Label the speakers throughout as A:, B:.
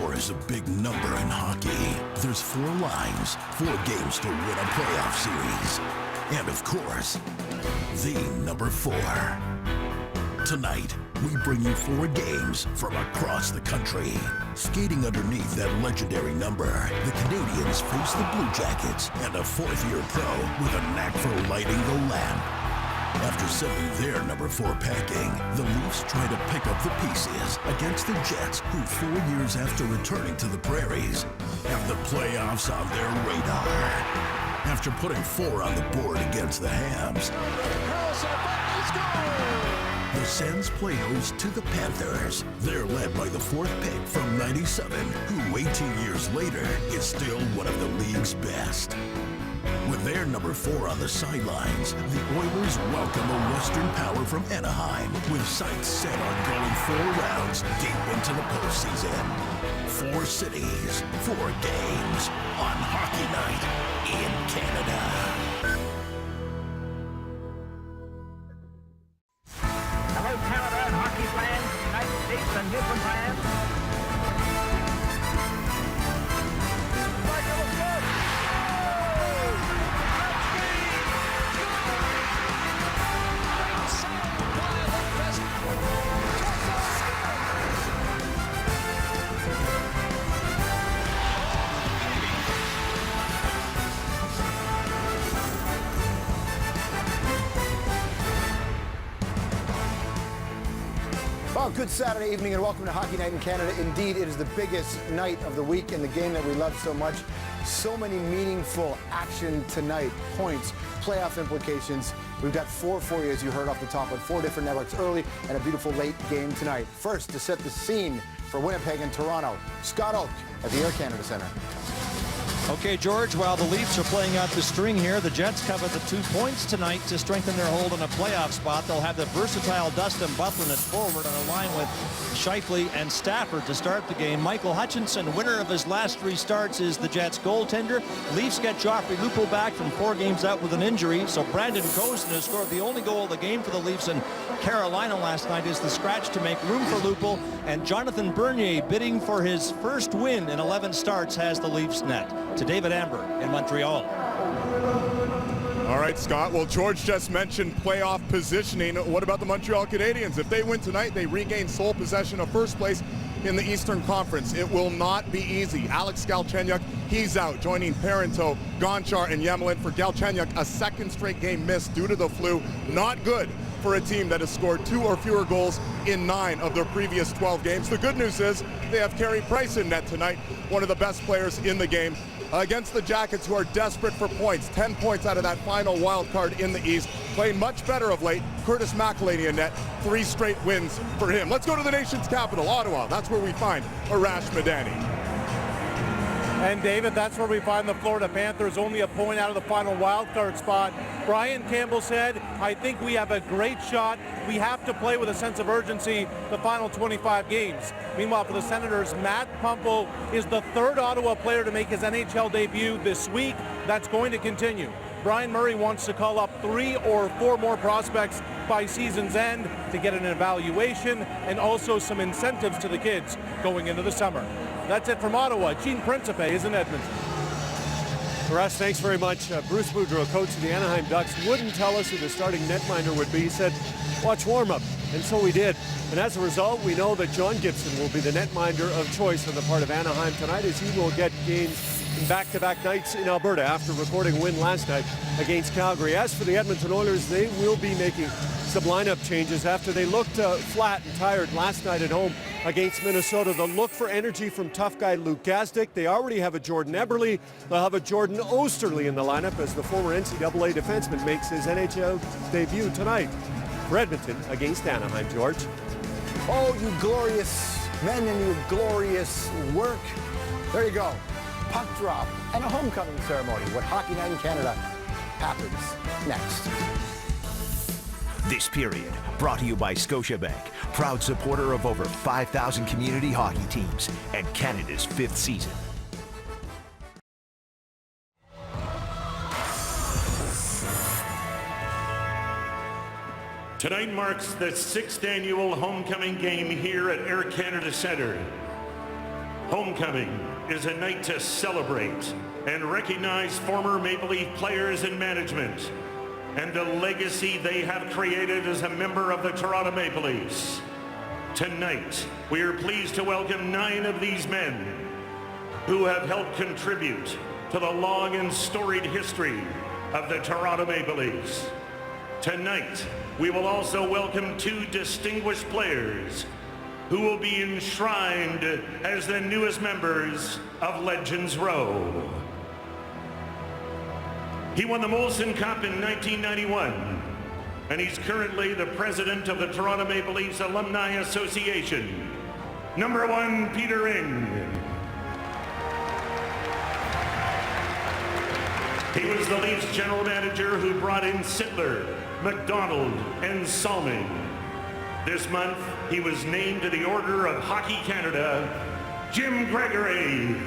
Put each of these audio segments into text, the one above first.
A: 4 is a big number in hockey. There's 4 lines, 4 games to win a playoff series. And of course, the number 4. Tonight, we bring you 4 games from across the country. Skating underneath that legendary number, the Canadians face the Blue Jackets and a 4th-year pro with a knack for lighting the lamp. After sending their number 4 packing, the Leafs try to pick up the pieces against the Jets, who 4 years after returning to the Prairies, have the playoffs on their radar. After putting 4 on the board against the Habs, the Sens play host to the Panthers. They're led by the 4th pick from '97, who 18 years later is still one of the league's best. With their number 4 on the sidelines, the Oilers welcome a Western power from Anaheim, with sights set on going 4 rounds deep into the postseason. 4 cities, 4 games on Hockey Night in Canada.
B: Hello, Canada and hockey fans, United States and Newfoundland.
C: Well, good Saturday evening and welcome to Hockey Night in Canada. Indeed, it is the biggest night of the week and the game that we love so much. So many meaningful action tonight, points, playoff implications. We've got 4 for you, as you heard off the top, on 4 different networks early and a beautiful late game tonight. First, to set the scene for Winnipeg and Toronto, Scott Oake at the Air Canada Centre.
D: Okay, George, while the Leafs are playing out the string here, the Jets cover the 2 points tonight to strengthen their hold on a playoff spot. They'll have the versatile Dustin Byfuglien at forward on a line with Scheifele and Stafford to start the game. Michael Hutchinson, winner of his last 3 starts, is the Jets' goaltender. Leafs get Joffrey Lupul back from 4 games out with an injury, so Brandon Kozun, who scored the only goal of the game for the Leafs in Carolina last night, is the scratch to make room for Lupul. And Jonathan Bernier, bidding for his first win in 11 starts, has the Leafs net. To David Amber in Montreal.
E: All right, Scott. Well, George just mentioned playoff positioning. What about the Montreal Canadiens? If they win tonight, they regain sole possession of first place in the Eastern Conference. It will not be easy. Alex Galchenyuk, he's out, joining Parenteau, Gonchar, and Yemelin. For Galchenyuk, a 2nd straight game missed due to the flu. Not good for a team that has scored 2 or fewer goals in 9 of their previous 12 games. The good news is they have Carey Price in net tonight, one of the best players in the game, against the Jackets, who are desperate for points. 10 points out of that final wild card in the East. Playing much better of late. Curtis McElhinney in net. 3 straight wins for him. Let's go to the nation's capital, Ottawa. That's where we find Arash Madani.
F: And David, that's where we find the Florida Panthers, only a point out of the final wild card spot. Brian Campbell said, I think we have a great shot. We have to play with a sense of urgency the final 25 games. Meanwhile, for the Senators, Matt Puempel is the 3rd Ottawa player to make his NHL debut this week. That's going to continue. Brian Murray wants to call up 3 or 4 more prospects by season's end to get an evaluation and also some incentives to the kids going into the summer. That's it from Ottawa. Gene Principe is in Edmonton.
G: Russ, thanks very much. Bruce Boudreau, coach of the Anaheim Ducks, wouldn't tell us who the starting netminder would be. He said, watch warm-up. And so we did. And as a result, we know that John Gibson will be the netminder of choice on the part of Anaheim tonight, as he will get games in back-to-back nights in Alberta after recording a win last night against Calgary. As for the Edmonton Oilers, they will be making some lineup changes after they looked flat and tired last night at home against Minnesota. They'll look for energy from tough guy Luke Gazdic. They already have a Jordan Eberle. They'll have a Jordan Osterley in the lineup as the former NCAA defenseman makes his NHL debut tonight for Edmonton against Anaheim. George.
C: Oh, you glorious men and your glorious work. There you go. Puck drop and a homecoming ceremony. What Hockey Night in Canada happens next.
H: This period brought to you by Scotiabank, proud supporter of over 5,000 community hockey teams and Canada's 5th season.
I: Tonight marks the 6th annual homecoming game here at Air Canada Centre. Homecoming is a night to celebrate and recognize former Maple Leaf players and management and the legacy they have created as a member of the Toronto Maple Leafs. Tonight, we are pleased to welcome 9 of these men who have helped contribute to the long and storied history of the Toronto Maple Leafs. Tonight, we will also welcome 2 distinguished players who will be enshrined as the newest members of Legends Row. He won the Molson Cup in 1991, and he's currently the president of the Toronto Maple Leafs Alumni Association. Number 1, Peter Ing. He was the Leafs general manager who brought in Sittler, McDonald, and Salming. This month, he was named to the Order of Hockey Canada, Jim Gregory.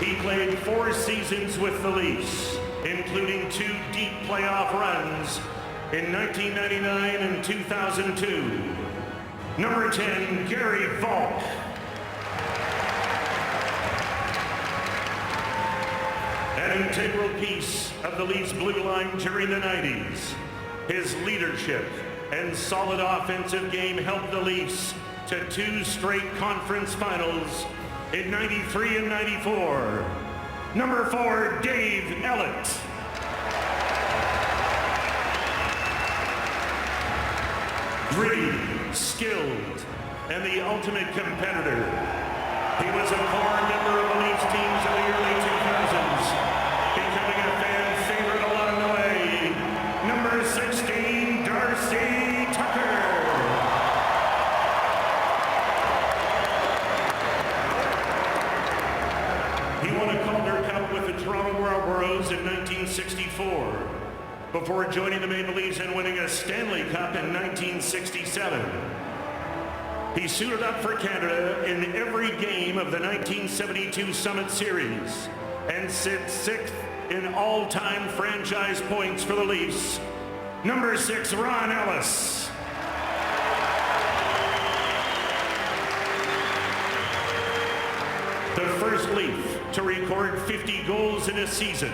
I: He played 4 seasons with the Leafs, including 2 deep playoff runs in 1999 and 2002. Number 10, Gary Volk. An integral piece of the Leafs blue line during the 90s. His leadership and solid offensive game helped the Leafs to 2 straight conference finals in 93 and 94. Number 4, Dave Ellett. Gritty, skilled, and the ultimate competitor. He was a core member of the Leafs teams in the early 2000s, becoming a fan favorite along the way. Number 16, Darcy Tucker. He won a Calder Cup with the Toronto Marlboros in 1964, before joining the Maple Leafs and winning a Stanley Cup in 1967. He suited up for Canada in every game of the 1972 Summit Series and sits 6th in all-time franchise points for the Leafs. Number 6, Ron Ellis. The first Leaf to record 50 goals in a season,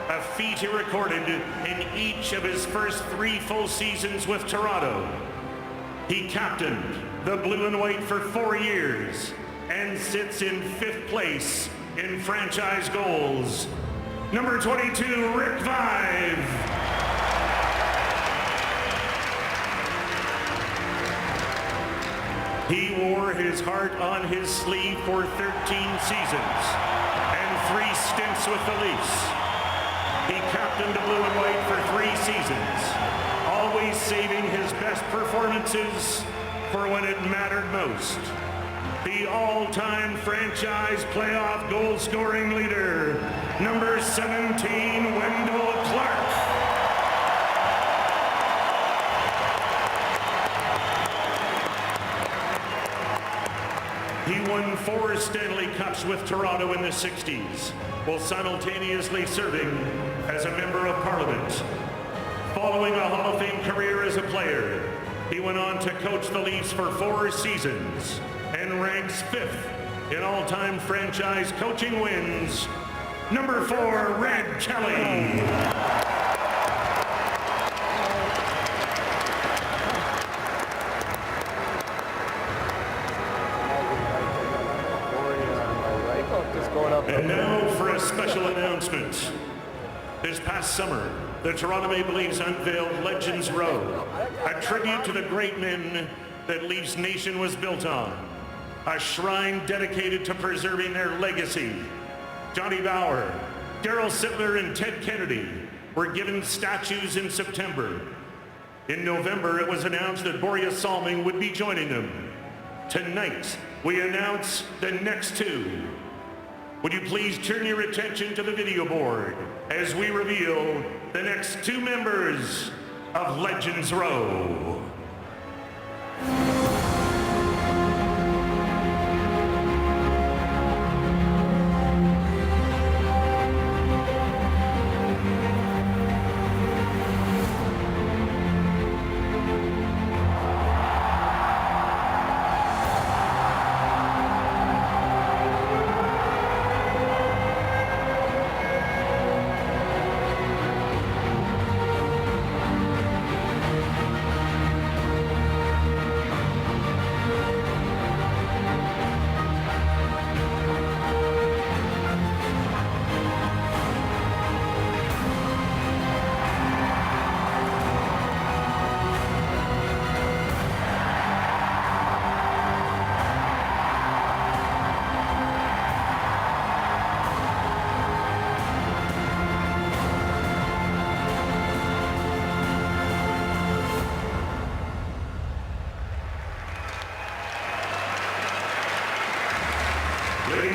I: a feat he recorded in each of his first 3 full seasons with Toronto. He captained the blue and white for 4 years and sits in 5th place in franchise goals. Number 22, Rick Vaive. He wore his heart on his sleeve for 13 seasons and 3 stints with the Leafs. He captained the blue and white for 3 seasons, always saving his best performances for when it mattered most. The all-time franchise playoff goal-scoring leader, number 17, Wendell Clark. He won 4 Stanley Cups with Toronto in the 60s, while simultaneously serving as a member of Parliament. Following a Hall of Fame career as a player, he went on to coach the Leafs for 4 seasons and ranks 5th in all-time franchise coaching wins. Number 4, Red Kelly. And now for a special announcement. This past summer, the Toronto Maple Leafs unveiled Legends Row, a tribute to the great men that Leafs Nation was built on, a shrine dedicated to preserving their legacy. Johnny Bower, Daryl Sittler, and Ted Kennedy were given statues in September. In November, it was announced that Borje Salming would be joining them. Tonight, we announce the next 2. Would you please turn your attention to the video board as we reveal the next 2 members of Legends Row.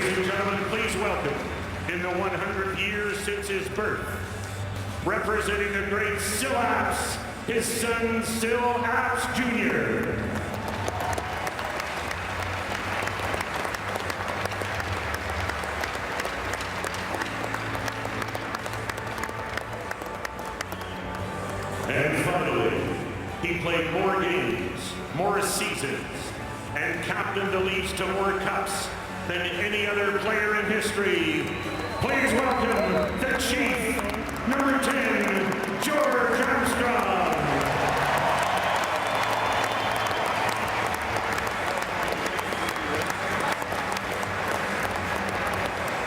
I: Ladies and gentlemen, please welcome, in the 100th year since his birth, representing the great Syl Apps, his son Syl Apps Jr. And finally, he played more games, more seasons, and captained the Leafs to more cups than any other player in history. Please welcome the Chief, number 10, George Armstrong.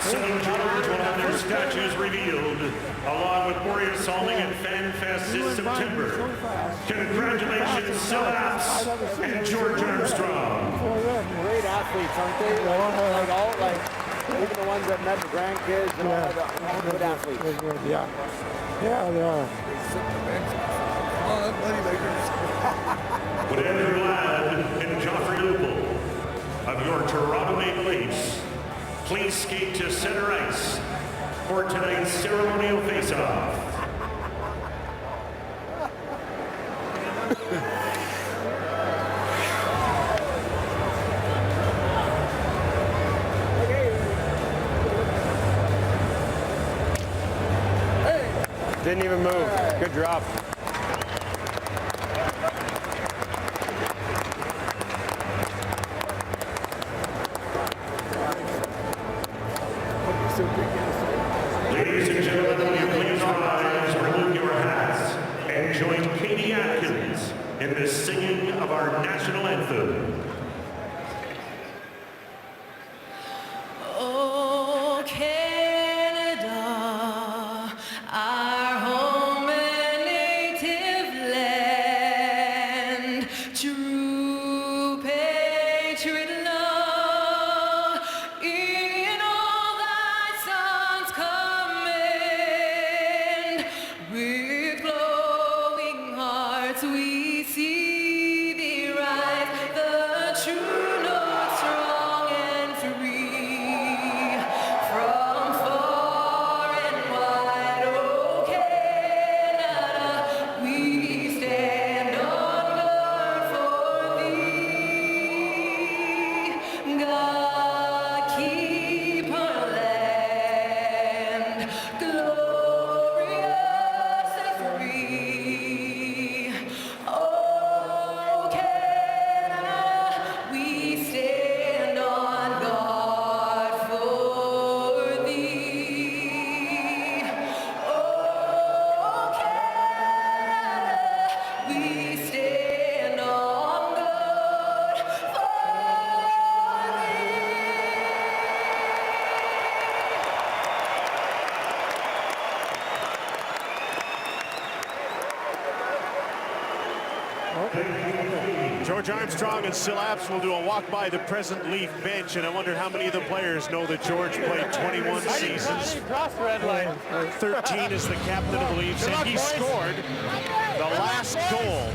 I: Son George will have their statues revealed, along with Boreas Salming and FanFest this September. Congratulations, Syl Apps and George Armstrong.
J: Great athletes, aren't they? Like all, even the ones that met the grandkids and all good athletes.
C: Yeah. Yeah, they are.
I: Would Andrew Ladd and Joffrey Lupul of your Toronto Maple Leafs please skate to center ice for tonight's ceremonial face-off?
J: Didn't even move. Good drop.
I: Ladies and gentlemen, will you please rise, remove your hats, and join Katie Atkins in the singing of our national anthem.
K: Oh, Canada, our home and native land, true patriot love, in all thy sons command. With glowing hearts we see thee rise, the true north, strong and free. From far and wide, oh Canada, we stand on guard for thee. God keep our land glorious and free. Oh Canada, we stand on guard for thee. Oh Canada, we stand on guard for
G: George Armstrong and Syl Apps will do a walk by the present Leaf bench, and I wonder how many of the players know that George played 21 seasons. 13 as the captain of the Leafs, and he scored the last goal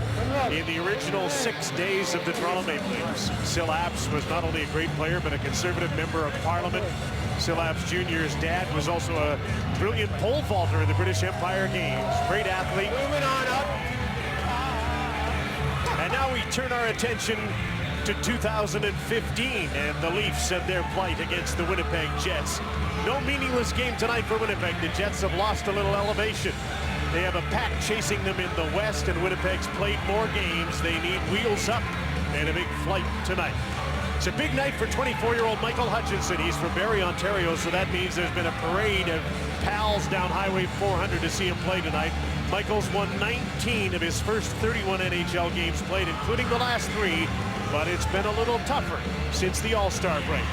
G: in the original 6 days of the Toronto Maple Leafs. Syl Apps was not only a great player, but a conservative member of Parliament. Syl Apps Jr.'s dad was also a brilliant pole vaulter in the British Empire Games. Great athlete. Moving on up. And now we turn our attention to 2015 and the Leafs and their plight against the Winnipeg Jets. No meaningless game tonight for Winnipeg. The Jets have lost a little elevation. They have a pack chasing them in the West, and Winnipeg's played more games. They need wheels up and a big flight tonight. It's a big night for 24-year-old Michael Hutchinson. He's from Barrie, Ontario, so that means there's been a parade of pals down Highway 400 to see him play tonight. Michael's won 19 of his first 31 NHL games played, including the last 3, but it's been a little tougher since the All-Star break.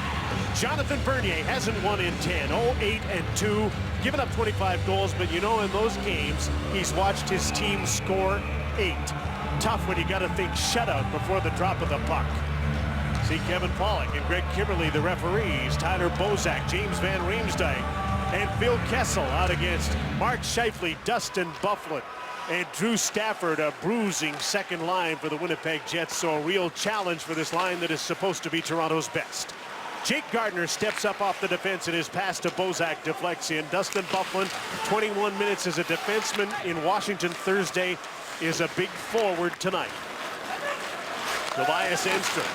G: Jonathan Bernier hasn't won in 10, 0-8-2, given up 25 goals, but you know in those games, he's watched his team score 8. Tough when you got to think shutout before the drop of the puck. See Kevin Pollock and Greg Kimberly, the referees, Tyler Bozak, James Van Riemsdyk, and Phil Kessel out against Mark Scheifele, Dustin Byfuglien, and Drew Stafford, a bruising second line for the Winnipeg Jets. So a real challenge for this line that is supposed to be Toronto's best. Jake Gardner steps up off the defense, and his pass to Bozak deflects in. Dustin Byfuglien, 21 minutes as a defenseman in Washington Thursday, is a big forward tonight. Tobias Enstrom.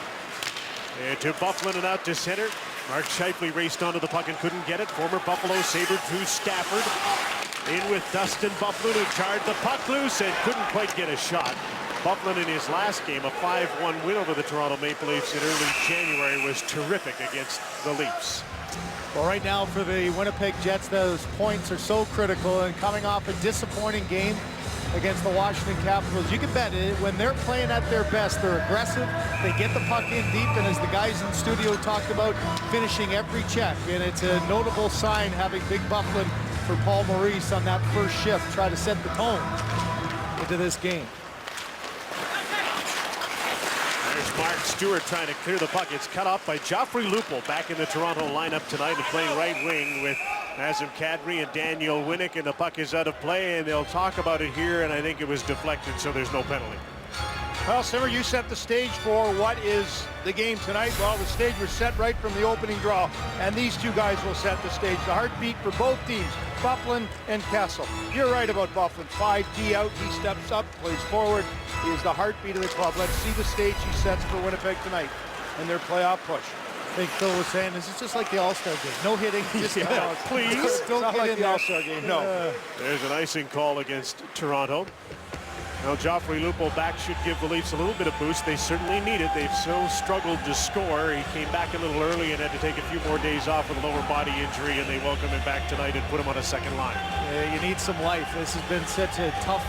G: And to Byfuglien and out to center. Mark Scheifele raced onto the puck and couldn't get it. Former Buffalo Sabre Drew Stafford in with Dustin Byfuglien, who jarred the puck loose and couldn't quite get a shot. Byfuglien in his last game, a 5-1 win over the Toronto Maple Leafs in early January, was terrific against the Leafs.
F: Well, right now for the Winnipeg Jets, those points are so critical, and coming off a disappointing game against the Washington Capitals, you can bet it, when they're playing at their best, they're aggressive, they get the puck in deep, and as the guys in the studio talked about, finishing every check. And it's a notable sign having Big Byfuglien for Paul Maurice on that first shift, try to set the tone into this game.
G: There's Mark Stewart trying to clear the puck. It's cut off by Joffrey Lupul, back in the Toronto lineup tonight and playing right wing with Nazem Kadri and Daniel Winnick, and the puck is out of play, and they'll talk about it here, and I think it was deflected, so there's no penalty.
L: Well, Simmer, you set the stage for what is the game tonight. Well, the stage was set right from the opening draw, and these two guys will set the stage. The heartbeat for both teams, Byfuglien and Kessel. You're right about Byfuglien. 5D out, he steps up, plays forward. He is the heartbeat of the club. Let's see the stage he sets for Winnipeg tonight in their playoff push.
F: I think Phil was saying this is just like the All-Star game. No hitting, just
G: please.
F: Don't
L: Not
F: get
L: like
F: in
L: the
F: there.
L: All-Star game, no.
G: There's an icing call against Toronto. Now Joffrey Lupul back should give the Leafs a little bit of boost. They certainly need it. They've so struggled to score. He came back a little early and had to take a few more days off with a lower body injury, and they welcome him back tonight and put him on a second line.
F: Yeah, you need some life. This has been such a tough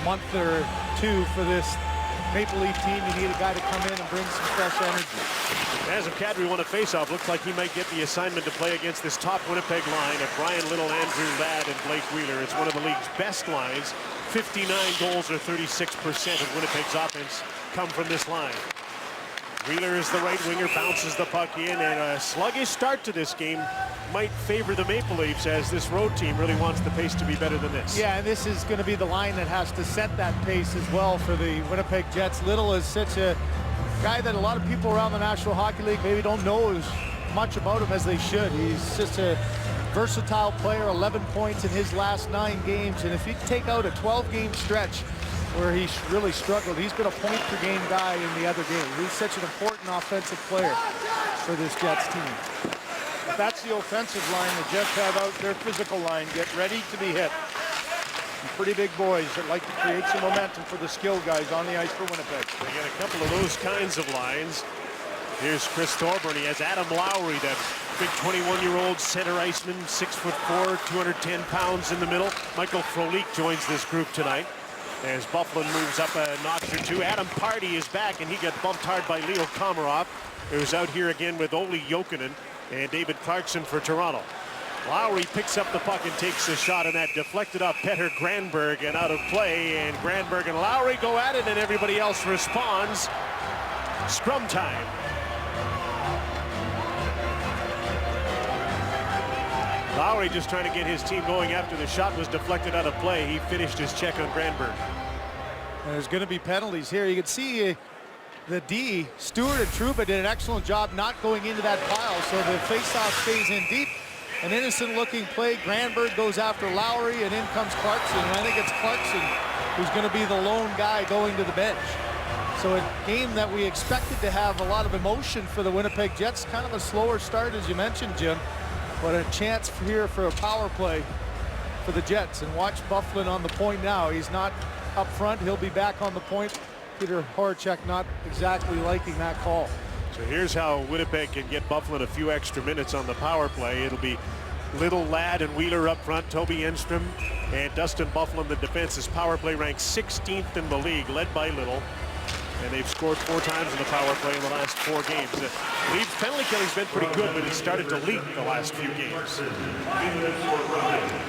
F: month or two for this Maple Leaf team. You need a guy to come in and bring some fresh energy.
G: Nazem Kadri won a faceoff. Looks like he might get the assignment to play against this top Winnipeg line of Brian Little, Andrew Ladd, and Blake Wheeler. It's one of the league's best lines. 59 goals, or 36% of Winnipeg's offense, come from this line. Wheeler is the right winger, bounces the puck in, and a sluggish start to this game might favor the Maple Leafs, as this road team really wants the pace to be better than this.
F: Yeah, and this is going to be the line that has to set that pace as well for the Winnipeg Jets. Little is such a guy that a lot of people around the National Hockey League maybe don't know as much about him as they should. He's just a versatile player, 11 points in his last 9 games, and if you take out a 12-game stretch where he's really struggled, he's been a point-per-game guy in the other game. He's such an important offensive player for this Jets team.
L: If that's the offensive line, the Jets have out their physical line. Get ready to be hit. Some pretty big boys that like to create some momentum for the skilled guys on the ice for Winnipeg.
G: They get a couple of those kinds of lines. Here's Chris Thorburn. He has Adam Lowry, that big 21-year-old center iceman, 6'4", 210 pounds in the middle. Michael Frolik joins this group tonight as Byfuglien moves up a notch or two. Adam Pardy is back, and he got bumped hard by Leo Komarov, who's out here again with Olli Jokinen and David Clarkson for Toronto. Lowry picks up the puck and takes a shot, and that deflected off Petter Granberg and out of play. And Granberg and Lowry go at it, and everybody else responds. Scrum time. Lowry just trying to get his team going after the shot was deflected out of play. He finished his check on Granberg.
F: And there's going to be penalties here. You can see the D, Stewart and Trouba did an excellent job not going into that pile, so the faceoff stays in deep. An innocent-looking play. Granberg goes after Lowry, and in comes Clarkson. And I think it's Clarkson who's going to be the lone guy going to the bench. So a game that we expected to have a lot of emotion for the Winnipeg Jets. Kind of a slower start, as you mentioned, Jim. But a chance here for a power play for the Jets. And watch Byfuglien on the point now. He's not up front. He'll be back on the point. Peter Horacek not exactly liking that call.
G: So here's how Winnipeg can get Byfuglien a few extra minutes on the power play. It'll be Little, Ladd, and Wheeler up front, Toby Enstrom and Dustin Byfuglien. The defense's power play ranked 16th in the league, led by Little. And they've scored 4 times in the power play in the last 4 games. The Leafs penalty killing's been pretty good, but it started to leak the last few games.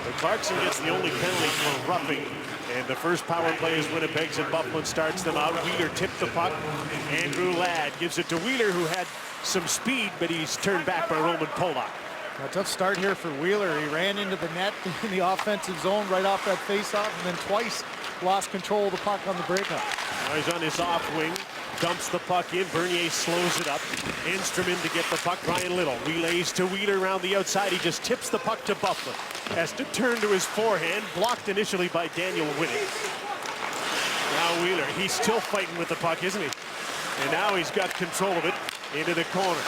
G: But Clarkson gets the only penalty for roughing. And the first power play is Winnipeg's, and Byfuglien starts them out. Wheeler tipped the puck. Andrew Ladd gives it to Wheeler, who had some speed, but he's turned back by Roman Polak.
F: A tough start here for Wheeler. He ran into the net in the offensive zone right off that faceoff, and then twice lost control of the puck on the breakup.
G: Now he's on his off wing. Dumps the puck in. Bernier slows it up. Enstrom in to get the puck. Brian Little relays to Wheeler around the outside. He just tips the puck to Bufflin. Has to turn to his forehand. Blocked initially by Daniel Winning. Now Wheeler, he's still fighting with the puck, isn't he? And now he's got control of it into the corner.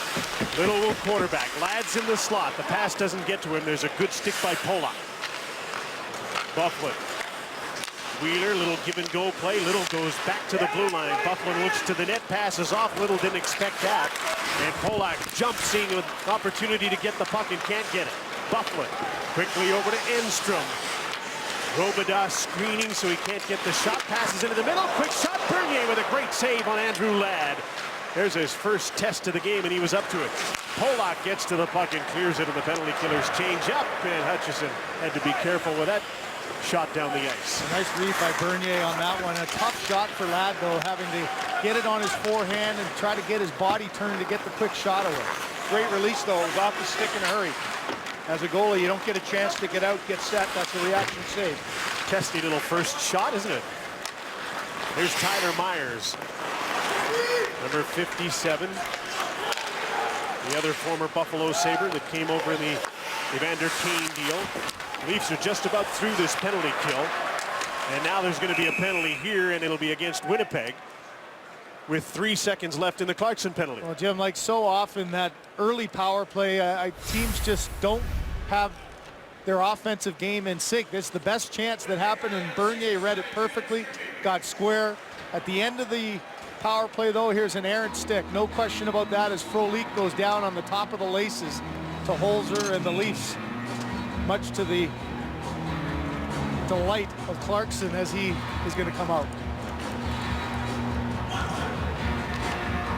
G: Little will quarterback. Ladd's in the slot. The pass doesn't get to him. There's a good stick by Polak. Bufflin. Wheeler, little give and go play. Little goes back to the blue line. Bufflin looks to the net, passes off. Little didn't expect that. And Polak jumps, seeing an opportunity to get the puck and can't get it. Bufflin quickly over to Enstrom. Robidas screening so he can't get the shot. Passes into the middle. Quick shot. Bernier with a great save on Andrew Ladd. There's his first test of the game, and he was up to it. Polak gets to the puck and clears it, and the penalty killers change up. And Hutchison had to be careful with that shot down the ice.
F: A nice read by Bernier on that one. A tough shot for Ladd, though, having to get it on his forehand and try to get his body turned to get the quick shot away.
L: Great release, though. It was off the stick in a hurry. As a goalie, you don't get a chance to get out, get set. That's a reaction save.
G: Testy little first shot, isn't it? Here's Tyler Myers, number 57. The other former Buffalo Sabre that came over in the Evander Kane deal. Leafs are just about through this penalty kill. And now there's going to be a penalty here, and it'll be against Winnipeg with 3 seconds left in the Clarkson penalty.
F: Well, Jim, like so often, that early power play, teams just don't have their offensive game in sync. This is the best chance that happened, and Bernier read it perfectly, got square. At the end of the power play, though, here's an errant stick. No question about that, as Frolik goes down on the top of the laces to Holzer and the Leafs, much to the delight of Clarkson as he is going to come out.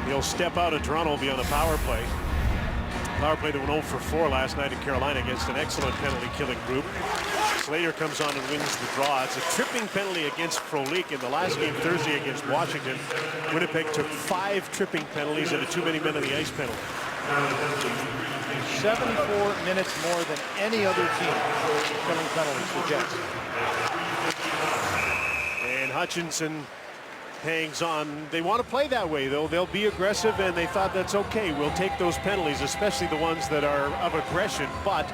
G: He'll step out of Toronto, will be on the power play. Power play that went 0 for 4 last night in Carolina against an excellent penalty killing group. Slater comes on and wins the draw. It's a tripping penalty against Frolik in the last game Thursday against Washington. Winnipeg took 5 tripping penalties and a too many men on the ice penalty.
L: 74 minutes more than any other team killing penalties for Jets.
G: And Hutchinson hangs on. They want to play that way, though. They'll be aggressive, and they thought that's okay. We'll take those penalties, especially the ones that are of aggression, but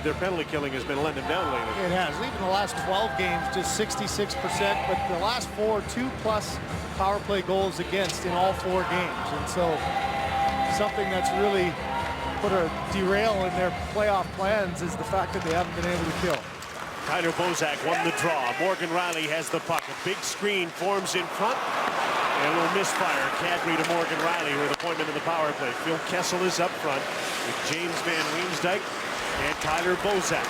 G: their penalty killing has been letting them down lately.
F: It has. Even the last 12 games, just 66%, but the last 4, 2+ power play goals against in all 4 games. And so something that's really put a derail in their playoff plans is the fact that they haven't been able to kill.
G: Tyler Bozak won the draw. Morgan Riley has the puck. A big screen forms in front. And a little misfire. Kadri to Morgan Riley with appointment in the power play. Phil Kessel is up front with James Van Riemsdyk and Tyler Bozak.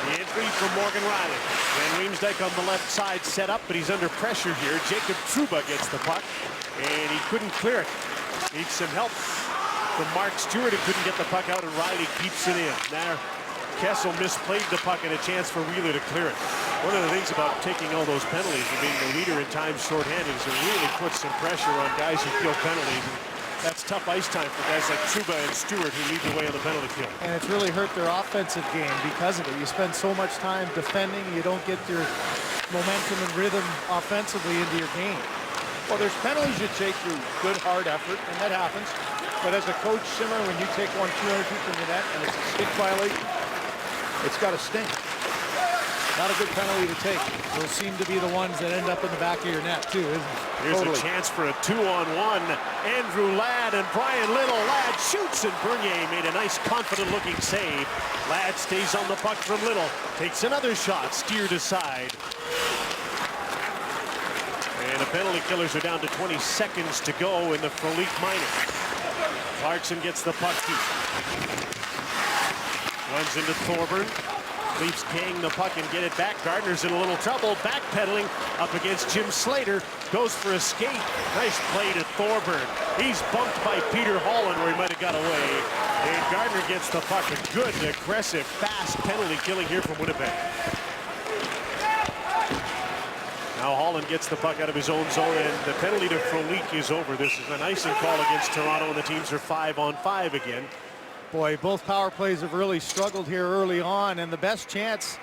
G: The entry from Morgan Riley. Van Riemsdyk on the left side set up, but he's under pressure here. Jacob Trouba gets the puck, and he couldn't clear it. Needs some help from Mark Stewart, who couldn't get the puck out, and Riley keeps it in. Now Kessel misplayed the puck and a chance for Wheeler to clear it. One of the things about taking all those penalties and being the leader in times shorthanded is it really puts some pressure on guys who kill penalties. And that's tough ice time for guys like Trouba and Stewart who lead the way on the penalty kill.
F: And it's really hurt their offensive game because of it. You spend so much time defending, you don't get your momentum and rhythm offensively into your game.
L: Well, there's penalties you take through good, hard effort, and that happens. But as a coach, Simmer, when you take one 200 feet from the net and it's a stick violation, it's got to sting.
F: Not a good penalty to take. Those seem to be the ones that end up in the back of your net, too, isn't it?
G: Here's a chance for a 2-on-1. Andrew Ladd and Brian Little. Ladd shoots, and Bernier made a nice, confident-looking save. Ladd stays on the puck from Little. Takes another shot, steered aside. And the penalty killers are down to 20 seconds to go in the Frolik minor. Clarkson gets the puck deep. Runs into Thorburn. Leafs gang the puck and get it back. Gardner's in a little trouble. Backpedaling up against Jim Slater. Goes for a skate. Nice play to Thorburn. He's bumped by Peter Holland where he might have got away. And Gardner gets the puck. A good, aggressive, fast penalty killing here from Winnipeg. Now Holland gets the puck out of his own zone, and the penalty to Frolik is over. This is an icing call against Toronto, and the teams are 5-on-5 again.
F: Boy, both power plays have really struggled here early on, and the best chance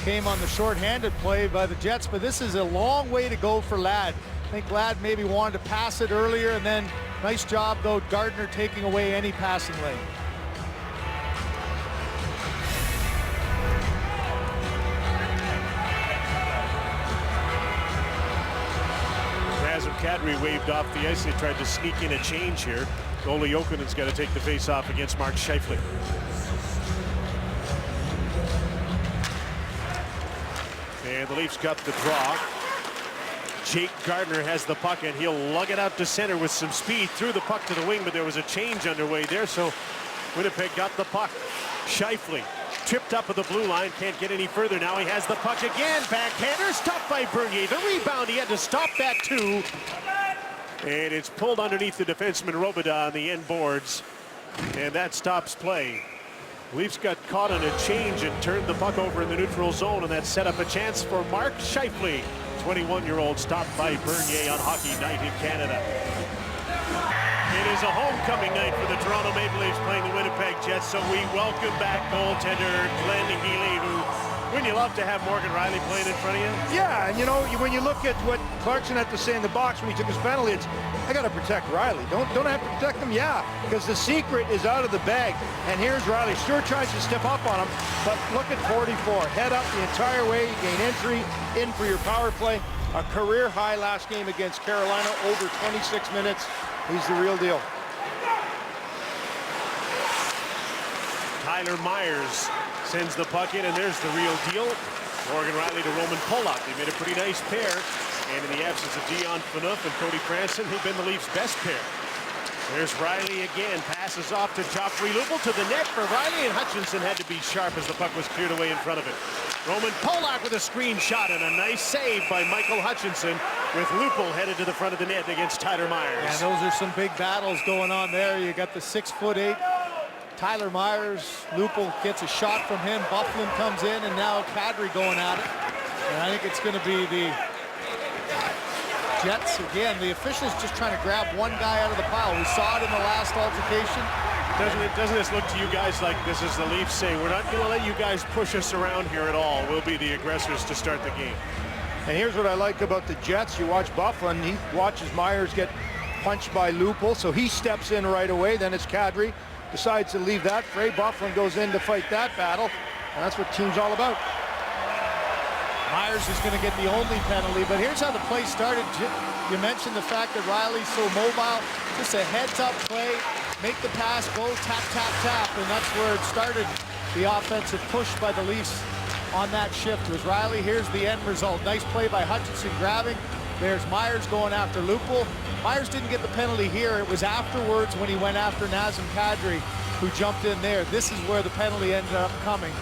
L: came on the short-handed play by the Jets, but this is a long way to go for Ladd. I think Ladd maybe wanted to pass it earlier, and then nice job, though, Gardner taking away any passing lane.
G: Nazem Kadri waved off the ice. They tried to sneak in a change here. Ole Jokinen's got to take the face-off against Mark Scheifele. And the Leafs got the draw. Jake Gardner has the puck, and he'll lug it out to center with some speed. Threw the puck to the wing, but there was a change underway there, so Winnipeg got the puck. Scheifele tripped up at the blue line, can't get any further now. He has the puck again. Backhander stopped by Bernier. The rebound, he had to stop that too. And it's pulled underneath the defenseman Robidas on the end boards, and that stops play. Leafs got caught on a change and turned the puck over in the neutral zone, and that set up a chance for Mark Scheifele, 21-year-old, stopped by Bernier on Hockey Night in Canada. It is a homecoming night for the Toronto Maple Leafs playing the Winnipeg Jets, so we welcome back goaltender Glenn Healy, who, wouldn't you love to have Morgan Rielly playing in front of you?
L: Yeah, and you know, when you look at what Clarkson had to say in the box when he took his penalty, it's, I got to protect Rielly. Don't I have to protect him? Yeah, because the secret is out of the bag. And here's Rielly. Sure tries to step up on him, but look at 44. Head up the entire way, gain entry, in for your power play. A career high last game against Carolina, over 26 minutes. He's the real deal.
G: Tyler Myers sends the puck in, and there's the real deal. Morgan Rielly to Roman Polak. They made a pretty nice pair. And in the absence of Dion Phaneuf and Cody Franson, who've been the Leafs' best pair. There's Rielly again. Passes off to Joffrey Lupul to the net for Rielly, and Hutchinson had to be sharp as the puck was cleared away in front of it. Roman Polak with a screen shot, and a nice save by Michael Hutchinson, with Lupul headed to the front of the net against Tyler Myers.
L: And those are some big battles going on there. You got the 6'8" Tyler Myers. Lupul gets a shot from him. Byfuglien comes in, and now Kadri going at it. And I think it's going to be the Jets again. The officials just trying to grab one guy out of the pile. We saw it in the last altercation.
G: Doesn't this look to you guys like this is the Leafs saying, we're not going to let you guys push us around here at all. We'll be the aggressors to start the game.
L: And here's what I like about the Jets. You watch Byfuglien. He watches Myers get punched by Lupul, so he steps in right away. Then it's Kadri. Decides to leave that fray. Byfuglien goes in to fight that battle, and that's what team's all about. Myers is going to get the only penalty, but here's how the play started. You mentioned the fact that Rielly's so mobile. Just a heads-up play, make the pass, go tap, tap, tap, and that's where it started. The offensive push by the Leafs on that shift was Rielly. Here's the end result. Nice play by Hutchinson grabbing. There's Myers going after Lupul. Myers didn't get the penalty here. It was afterwards when he went after Nazem Kadri, who jumped in there. This is where the penalty ended up coming.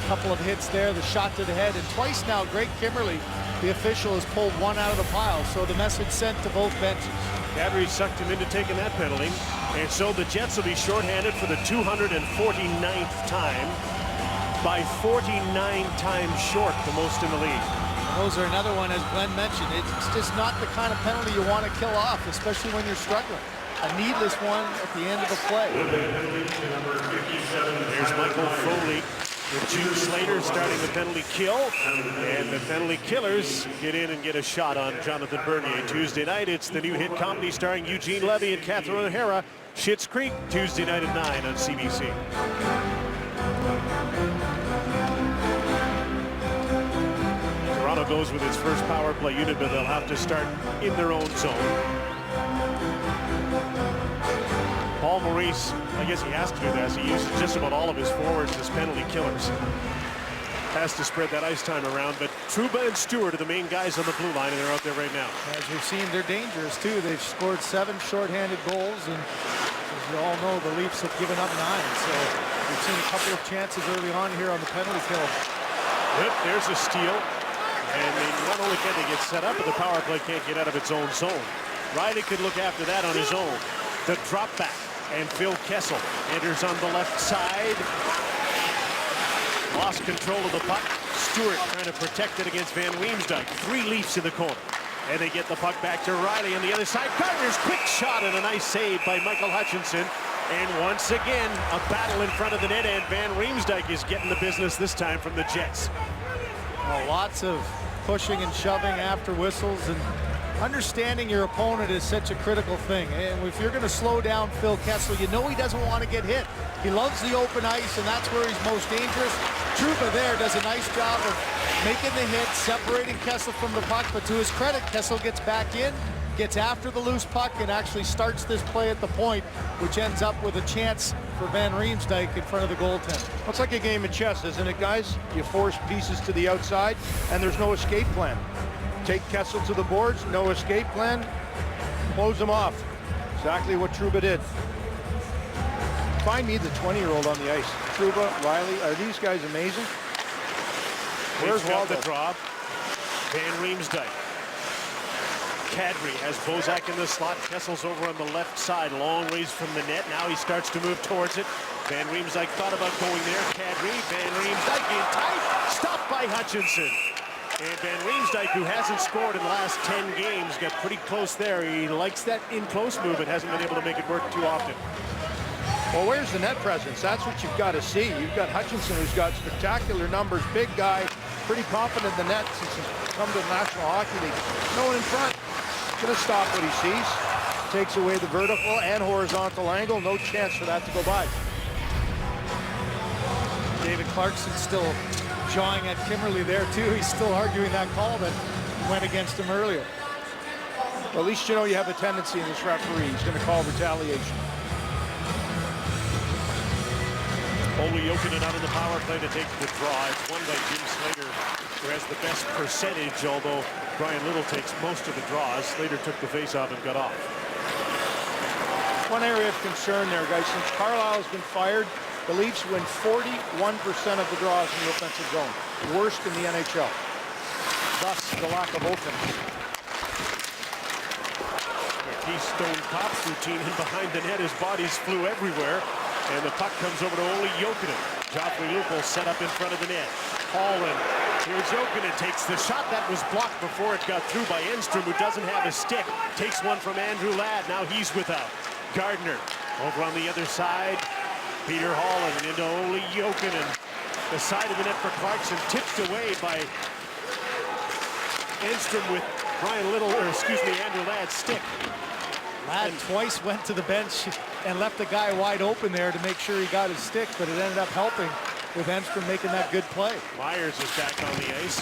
L: Couple of hits there, the shot to the head, and twice now Greg Kimmerly, the official, has pulled one out of the pile, so the message sent to both benches.
G: Kadri sucked him into taking that penalty, and so the Jets will be shorthanded for the 249th time, by 49 times short, the most in the league.
L: Those are another one, as Glenn mentioned. It's just not the kind of penalty you want to kill off, especially when you're struggling. A needless one at the end of the play.
G: There's Michael Foley with June Slater starting the penalty kill, and the penalty killers get in and get a shot on Jonathan Bernier. Tuesday night, it's the new hit comedy starring Eugene Levy and Catherine O'Hara, Schitt's Creek, Tuesday night at 9 on CBC. Toronto goes with its first power play unit, but they'll have to start in their own zone. Paul Maurice, I guess he has to do this. He uses just about all of his forwards as penalty killers. Has to spread that ice time around, but Trouba and Stewart are the main guys on the blue line, and they're out there right now.
L: As you've seen, they're dangerous too. They've scored 7 shorthanded goals, and as you all know, the Leafs have given up 9. So we've seen a couple of chances early on here on the penalty kill.
G: Yep, there's a steal. And not only can they get set up, but the power play can't get out of its own zone. Rielly could look after that on his own. The drop back, and Phil Kessel enters on the left side. Lost control of the puck. Stewart trying to protect it against Van Riemsdyk. 3 Leafs in the corner. And they get the puck back to Rielly on the other side. Gardner's quick shot and a nice save by Michael Hutchinson. And once again, a battle in front of the net, and Van Riemsdyk is getting the business this time from the Jets.
L: Well, lots of pushing and shoving after whistles, and understanding your opponent is such a critical thing. And if you're going to slow down Phil Kessel, you know he doesn't want to get hit. He loves the open ice, and that's where he's most dangerous. Trouba there does a nice job of making the hit, separating Kessel from the puck, but to his credit, Kessel gets back in, gets after the loose puck, and actually starts this play at the point, which ends up with a chance for Van Riemsdyk in front of the goaltender.
M: Well, it's like a game of chess, isn't it, guys? You force pieces to the outside, and there's no escape plan. Take Kessel to the boards, no escape plan, close them off. Exactly what Trouba did. Find me the 20-year-old on the ice. Trouba, Riley, are these guys amazing?
G: Where's Waldo? The draw. Van Riemsdyk. Kadri has Bozak in the slot. Kessel's over on the left side, long ways from the net. Now he starts to move towards it. Van Riemsdyk thought about going there. Kadri, Van Riemsdyk in tight. Stopped by Hutchinson. And Van Riemsdyk, who hasn't scored in the last 10 games, got pretty close there. He likes that in-close move, but hasn't been able to make it work too often.
M: Well, where's the net presence? That's what you've got to see. You've got Hutchinson, who's got spectacular numbers, big guy, pretty confident in the net since he's come to the National Hockey League. No one in front. Going to stop what he sees. Takes away the vertical and horizontal angle. No chance for that to go by.
L: David Clarkson still jawing at Kimmerly there too. He's still arguing that call that went against him earlier.
M: Well, at least you know you have a tendency in this referee. He's going to call retaliation.
G: Ole Jokinen out of the power play to take the draw. It's won by Jim Slater, who has the best percentage, although Brian Little takes most of the draws. Slater took the face-off and got off.
M: One area of concern there, guys. Since Carlisle has been fired, the Leafs win 41% of the draws in the offensive zone. Worst in the NHL. Thus, the lack of openings.
G: Keystone Cops routine in behind the net. His bodies flew everywhere. And the puck comes over to Ole Jokinen. Joffrey Lupul set up in front of the net. Holland. Here's Jokinen. Takes the shot. That was blocked before it got through by Enstrom, who doesn't have a stick. Takes one from Andrew Ladd. Now he's without. Gardner over on the other side. Peter Holland into Ole Jokinen. The side of the net for Clarkson. Tipped away by Enstrom with Andrew Ladd's stick.
L: Ladd twice went to the bench and left the guy wide open there to make sure he got his stick, but it ended up helping with Enstrom making that good play.
G: Myers is back on the ice.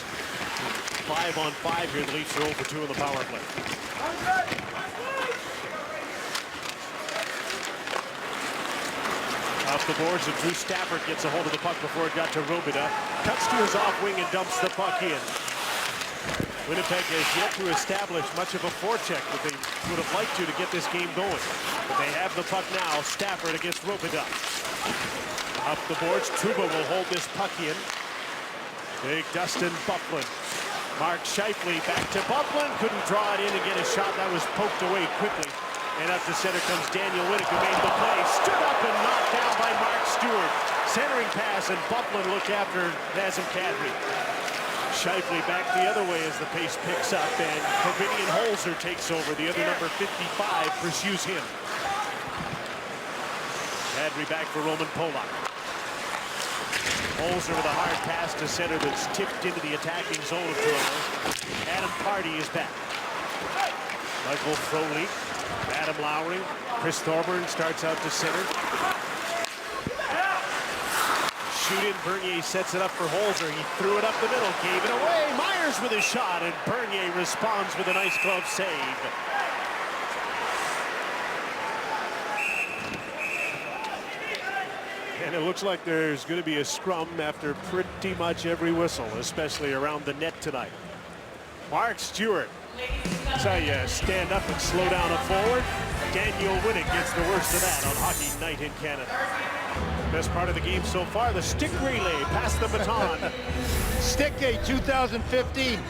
G: 5-on-5 here. The Leafs are 0 for 2 in the power play. Off the boards, and Drew Stafford gets a hold of the puck before it got to Robida. Cuts to his off wing and dumps the puck in. Winnipeg has yet to establish much of a forecheck that they would have liked to get this game going. But they have the puck now. Stafford against Robida. Up the boards, Trouba will hold this puck in. Big Dustin Byfuglien. Mark Scheifele back to Byfuglien. Couldn't draw it in and get a shot. That was poked away quickly. And up to center comes Daniel Winnick, who made the play. Stood up and knocked down by Mark Stewart. Centering pass, and Byfuglien looked after Nazem Kadri. Scheifele back the other way as the pace picks up, and Corbinian Holzer takes over. The other number 55 pursues him. Kadri back for Roman Polak. Holzer with a hard pass to center that's tipped into the attacking zone of Toronto. Adam Pardy is back. Michael Frolik, Adam Lowry, Chris Thorburn starts out to center. Shoot in, Bernier sets it up for Holzer. He threw it up the middle, gave it away. Myers with a shot, and Bernier responds with a nice glove save. And it looks like there's going to be a scrum after pretty much every whistle, especially around the net tonight. Mark Stewart. That's how you stand up and slow down a forward. Daniel Winnick gets the worst of that on Hockey Night in Canada. Best part of the game so far, the stick relay, pass the baton.
M: Stickgate 2015.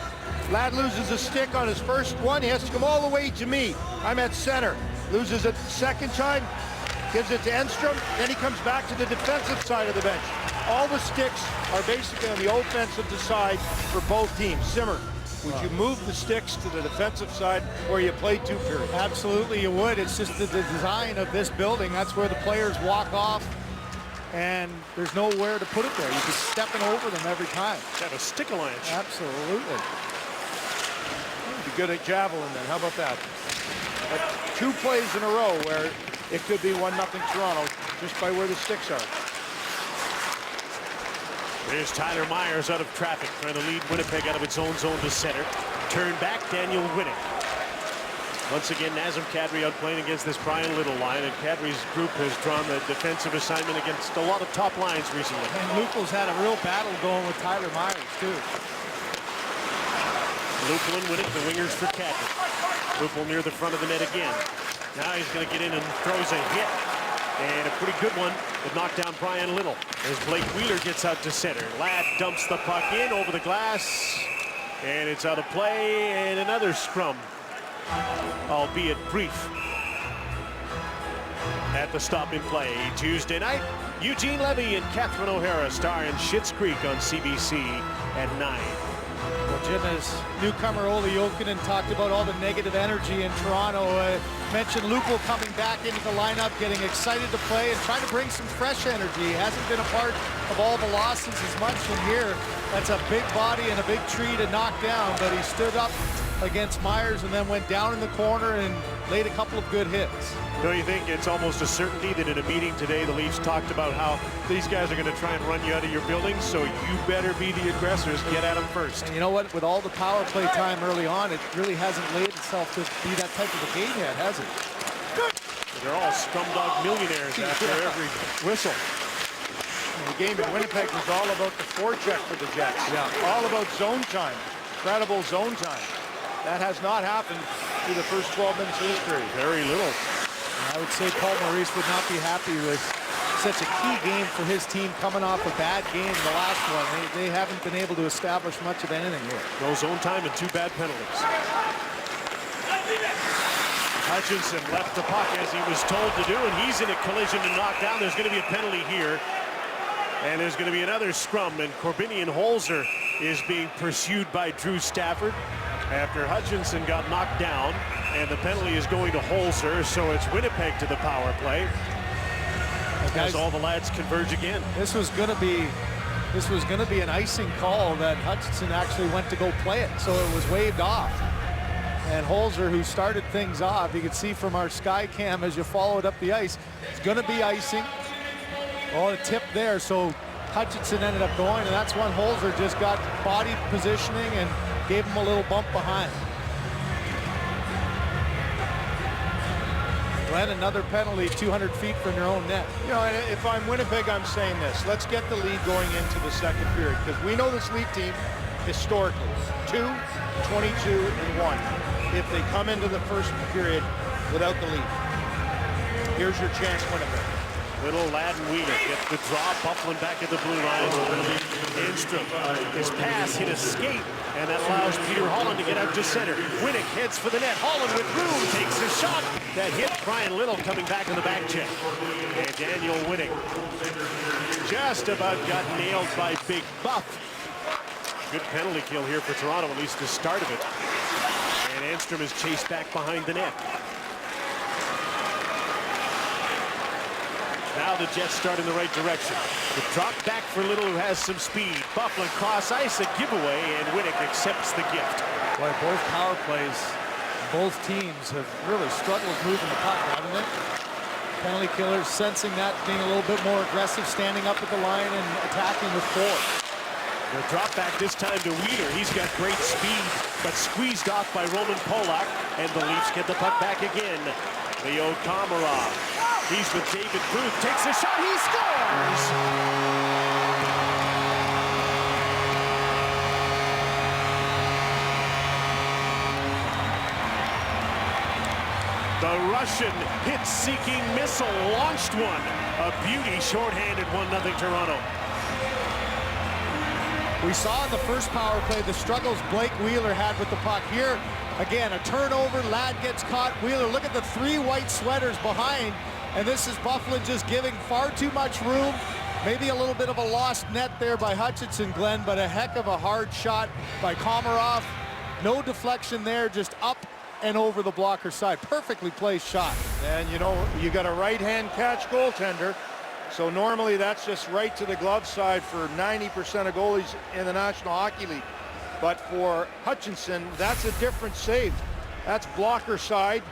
M: Ladd loses a stick on his first one. He has to come all the way to me. I'm at center. Loses it second time. Gives it to Enstrom. Then he comes back to the defensive side of the bench. All the sticks are basically on the offensive side for both teams. Simmer
L: would you move the sticks to the defensive side where you play 2 periods?
F: Absolutely, you would. It's just the design of this building. That's where the players walk off, and there's nowhere to put it there. You're just stepping over them every time.
G: Have a stick alliance.
F: Absolutely.
L: Be good at javelin then. How about that? But 2 plays in a row where it could be 1-0 Toronto just by where the sticks are.
G: There's Tyler Myers out of traffic, trying to lead Winnipeg out of its own zone to center. Turn back, Daniel Winnick. Once again, Nazem Kadri out playing against this Brian Little line, and Kadri's group has drawn the defensive assignment against a lot of top lines recently.
F: And Lupul's had a real battle going with Tyler Myers, too.
G: Lupul and Winnick, the wingers for Kadri. Lupul near the front of the net again. Now he's going to get in and throws a hit. And a pretty good one that knocked down Brian Little. As Blake Wheeler gets out to center. Ladd dumps the puck in over the glass. And it's out of play, and another scrum, albeit brief, at the stop in play. Tuesday night, Eugene Levy and Catherine O'Hara star in Schitt's Creek on CBC at 9.
F: Well, Jim, as newcomer Olli Jokinen talked about all the negative energy in Toronto, mentioned Lupul coming back into the lineup, getting excited to play and trying to bring some fresh energy. He hasn't been a part of all the losses as much from here. That's a big body and a big tree to knock down, but he stood up against Myers and then went down in the corner and laid a couple of good hits.
G: Don't you think it's almost a certainty that in a meeting today the Leafs talked about how these guys are going to try and run you out of your building, so you better be the aggressors, get at them first.
F: And you know what, with all the power play time early on, it really hasn't laid itself to be that type of a game yet, has it?
G: They're all scrum dog millionaires after every whistle.
L: And the game in Winnipeg was all about the forecheck for the Jets.
F: Yeah.
L: All about zone time, incredible zone time. That has not happened through the first 12 minutes of this period.
G: Very little.
F: I would say Paul Maurice would not be happy with such a key game for his team coming off a bad game, the last one. They haven't been able to establish much of anything here.
G: No zone time and 2 bad penalties. Hutchinson left the puck as he was told to do, and he's in a collision to knock down. There's going to be a penalty here. And there's going to be another scrum, and Corbinian Holzer is being pursued by Drew Stafford after Hutchinson got knocked down, and the penalty is going to Holzer, so it's Winnipeg to the power play. As all the lads converge again.
F: This was going to be an icing call that Hutchinson actually went to go play it, so it was waved off. And Holzer, who started things off, you can see from our sky cam as you followed up the ice, it's going to be icing. Oh, a tip there, so Hutchinson ended up going, and that's when Holzer just got body positioning and gave him a little bump behind. Glenn, another penalty 200 feet from your own net.
L: You know, and if I'm Winnipeg, I'm saying this. Let's get the lead going into the second period, because we know this Leaf team historically, 2, 22, and 1. If they come into the first period without the lead, here's your chance, Winnipeg.
G: Little Ladd and Wheeler get the draw. Bufflin back at the blue line. Enstrom, his pass hit a skate, and that allows Peter Holland to get out to center. Winnick heads for the net. Holland with room takes a shot that hit Brian Little coming back in the back check. And Daniel Winnick just about got nailed by Big Buff. Good penalty kill here for Toronto, at least the start of it. And Enstrom is chased back behind the net. Now the Jets start in the right direction. The drop back for Little, who has some speed. Bufflin cross ice, a giveaway, and Winnick accepts the gift.
F: Boy, both power plays, both teams have really struggled moving the puck, haven't they? Penalty killers sensing that, being a little bit more aggressive, standing up at the line and attacking with force.
G: The drop back this time to Wheeler. He's got great speed, but squeezed off by Roman Polak, and the Leafs get the puck back again. Leo Komarov. He's with David Booth. Takes a shot. He scores! The Russian hit-seeking missile launched one. A beauty, shorthanded 1-0 Toronto.
F: We saw in the first power play the struggles Blake Wheeler had with the puck. Here, again, a turnover. Ladd gets caught. Wheeler, look at the 3 white sweaters behind. And this is Bufflin just giving far too much room. Maybe a little bit of a lost net there by Hutchinson, Glenn, but a heck of a hard shot by Komarov. No deflection there, just up and over the blocker side. Perfectly placed shot.
L: And you know, you got a right-hand catch goaltender, so normally that's just right to the glove side for 90% of goalies in the National Hockey League. But for Hutchinson, that's a different save. That's blocker side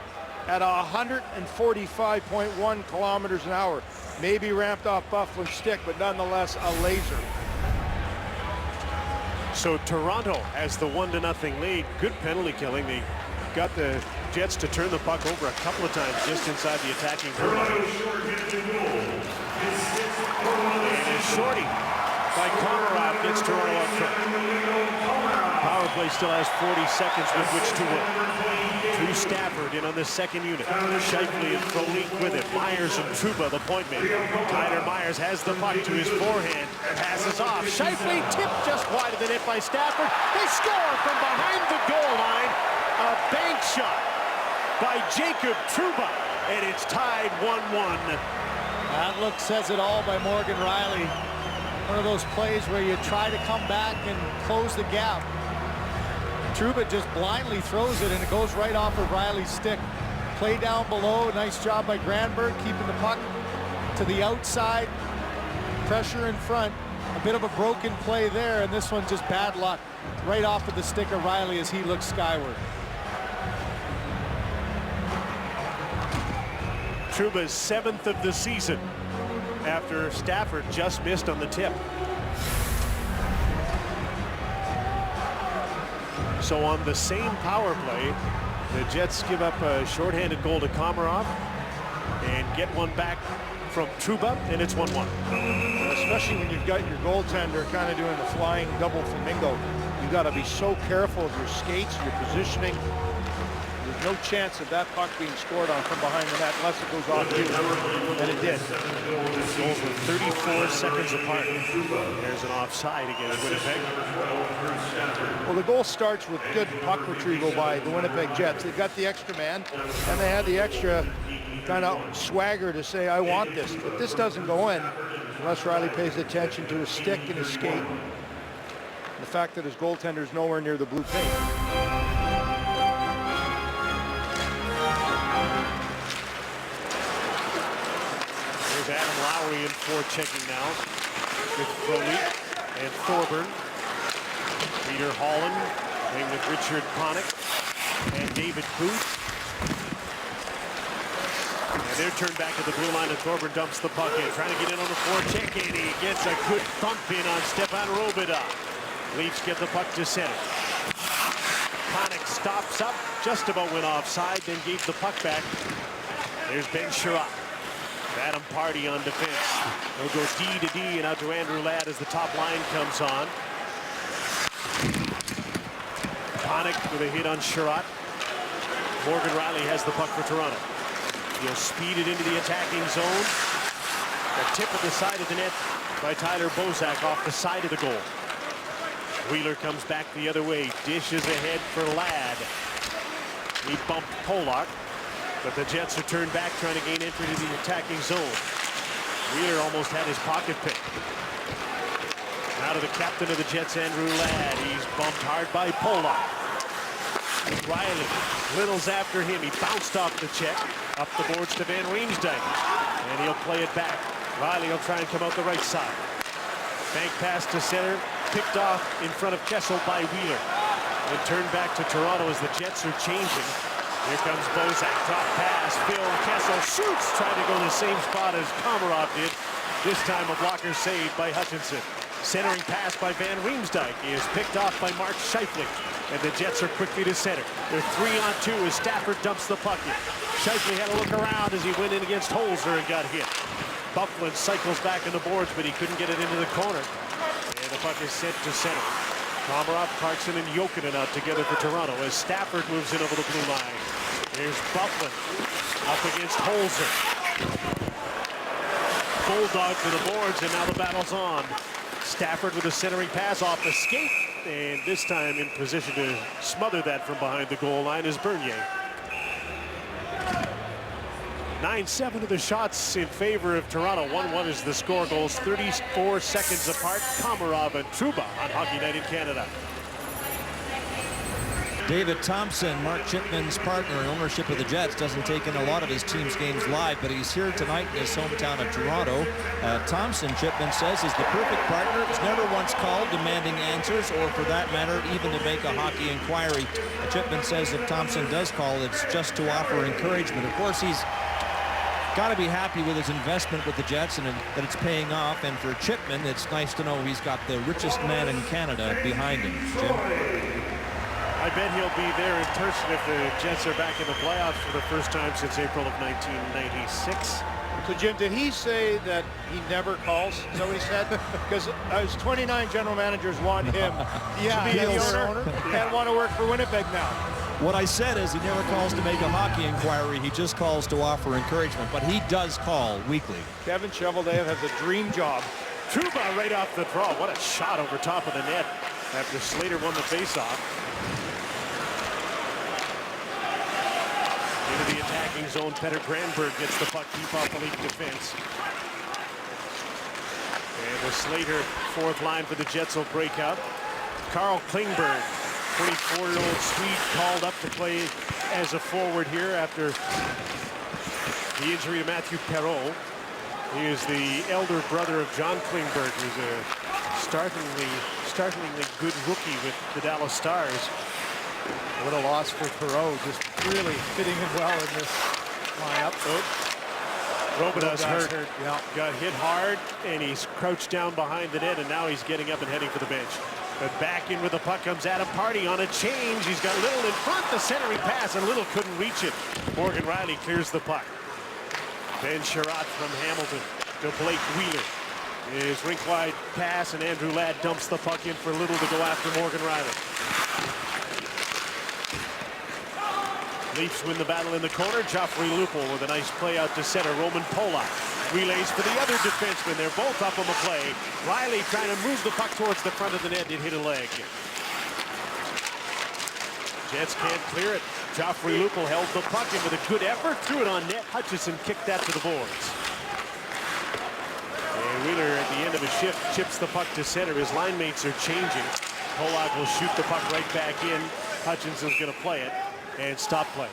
L: at 145.1 kilometers an hour. Maybe ramped off Byfuglien's stick, but nonetheless a laser.
G: So Toronto has the 1-0 lead. Good penalty killing. They got the Jets to turn the puck over a couple of times just inside the attacking goal line. And Shorty by Komarov gets Toronto up front. Power play still has 40 seconds with which to win. Drew Stafford in on the second unit. Scheifele and Frolik with it. Myers and Trouba, the point man. Tyler Myers has the puck to his forehand. Passes off. Scheifele tipped just wide of the net by Stafford. They score from behind the goal line. A bank shot by Jacob Trouba. And it's tied 1-1.
F: That look says it all by Morgan Rielly. One of those plays where you try to come back and close the gap. Trouba just blindly throws it, and it goes right off of Rielly's stick. Play down below. Nice job by Granberg, keeping the puck to the outside. Pressure in front. A bit of a broken play there, and this one just bad luck. Right off of the stick of Rielly as he looks skyward.
G: Trouba's 7th of the season after Stafford just missed on the tip. So on the same power play, the Jets give up a shorthanded goal to Komarov and get one back from Trouba, and it's 1-1.
L: Especially when you've got your goaltender kind of doing the flying double flamingo. You got to be so careful of your skates, your positioning. There's no chance of that puck being scored on from behind the net unless it goes off you, and it did.
G: Goals were 34 seconds apart. There's an offside against Winnipeg.
L: Well, the goal starts with good puck retrieval by the Winnipeg Jets. They've got the extra man, and they had the extra kind of swagger to say, I want this. But this doesn't go in unless Rielly pays attention to his stick and his skate. The fact that his goaltender is nowhere near the blue paint.
G: There's Adam Lowry in forechecking now with Frolik and Thorburn. Peter Holland playing with Richard Panik and David Booth. And they're turned back at the blue line, and Thorburn dumps the puck in, trying to get in on the forecheck, and he gets a good thump in on Stepan Robida. Leafs get the puck to center. Panik stops up, just about went offside, then gave the puck back. There's Ben Sherratt. Adam Party on defense. They'll go D to D and out to Andrew Ladd as the top line comes on. Panik with a hit on Sherratt. Morgan Rielly has the puck for Toronto. He'll speed it into the attacking zone. The tip of the side of the net by Tyler Bozak off the side of the goal. Wheeler comes back the other way. Dishes ahead for Ladd. He bumped Polak, but the Jets are turned back trying to gain entry to the attacking zone. Wheeler almost had his pocket pick. Now to the captain of the Jets, Andrew Ladd. He's bumped hard by Polak. Rielly, Little's after him. He bounced off the check. Up the boards to Van Riemsdyk. And he'll play it back. Rielly will try and come out the right side. Bank pass to center. Picked off in front of Kessel by Wheeler. And turned back to Toronto as the Jets are changing. Here comes Bozak. Drop pass. Phil Kessel shoots. Trying to go to the same spot as Komarov did. This time a blocker saved by Hutchinson. Centering pass by Van Riemsdyk is picked off by Mark Scheifele. And the Jets are quickly to center. They're 3-on-2 as Stafford dumps the puck in. Scheifele had a look around as he went in against Holzer and got hit. Byfuglien cycles back in the boards, but he couldn't get it into the corner. And the puck is sent to center. Komarov, Clarkson, and Jokinen out together for Toronto as Stafford moves in over the blue line. There's Byfuglien up against Holzer. Bulldog to the boards, and now the battle's on. Stafford with a centering pass off the skate, and this time in position to smother that from behind the goal line is Bernier. 9-7 of the shots in favor of Toronto. 1-1 is the score. Goals 34 seconds apart. Komarov and Trouba on Hockey Night in Canada.
D: David Thompson, Mark Chipman's partner in ownership of the Jets, doesn't take in a lot of his team's games live, but he's here tonight in his hometown of Toronto. Thompson, Chipman says, is the perfect partner. He's never once called demanding answers, or for that matter, even to make a hockey inquiry. Chipman says if Thompson does call, it's just to offer encouragement. Of course, he's got to be happy with his investment with the Jets and that it's paying off. And for Chipman, it's nice to know he's got the richest man in Canada behind him. Jim?
G: I bet he'll be there in person if the Jets are back in the playoffs for the first time since April of 1996.
L: So, Jim, did he say that he never calls? Is that what he said? Because 29 general managers want him to be the owner and want to work for Winnipeg now.
D: What I said is he never calls to make a hockey inquiry. He just calls to offer encouragement. But he does call weekly.
L: Kevin Cheveldayoff has a dream job.
G: Trouba right off the draw. What a shot over top of the net after Slater won the faceoff. Into the attacking zone, Petter Granberg gets the puck deep off the league defense. And the Slater fourth line for the Jets will break out. Carl Klingberg, 24-year-old Swede, called up to play as a forward here after the injury to Matthew Perreault. He is the elder brother of John Klingberg, who's a startlingly good rookie with the Dallas Stars.
L: What a loss for Perreault, just really fitting in well in this lineup.
G: Robidas hurt. Yeah. Got hit hard, and he's crouched down behind the net, and now he's getting up and heading for the bench. But back in with the puck comes Adam Party on a change. He's got Little in front, the centering pass, and Little couldn't reach it. Morgan Riley clears the puck. Ben Sherratt from Hamilton to Blake Wheeler. His rink-wide pass, and Andrew Ladd dumps the puck in for Little to go after Morgan Riley. Leafs win the battle in the corner. Joffrey Lupul with a nice play out to center. Roman Polak relays for the other defenseman. They're both up on the play. Riley trying to move the puck towards the front of the net. It hit a leg. Jets can't clear it. Joffrey Lupul held the puck in with a good effort. Threw it on net. Hutchison kicked that to the boards. And Wheeler at the end of a shift chips the puck to center. His line mates are changing. Polak will shoot the puck right back in. Hutchinson's going to play it and stop play.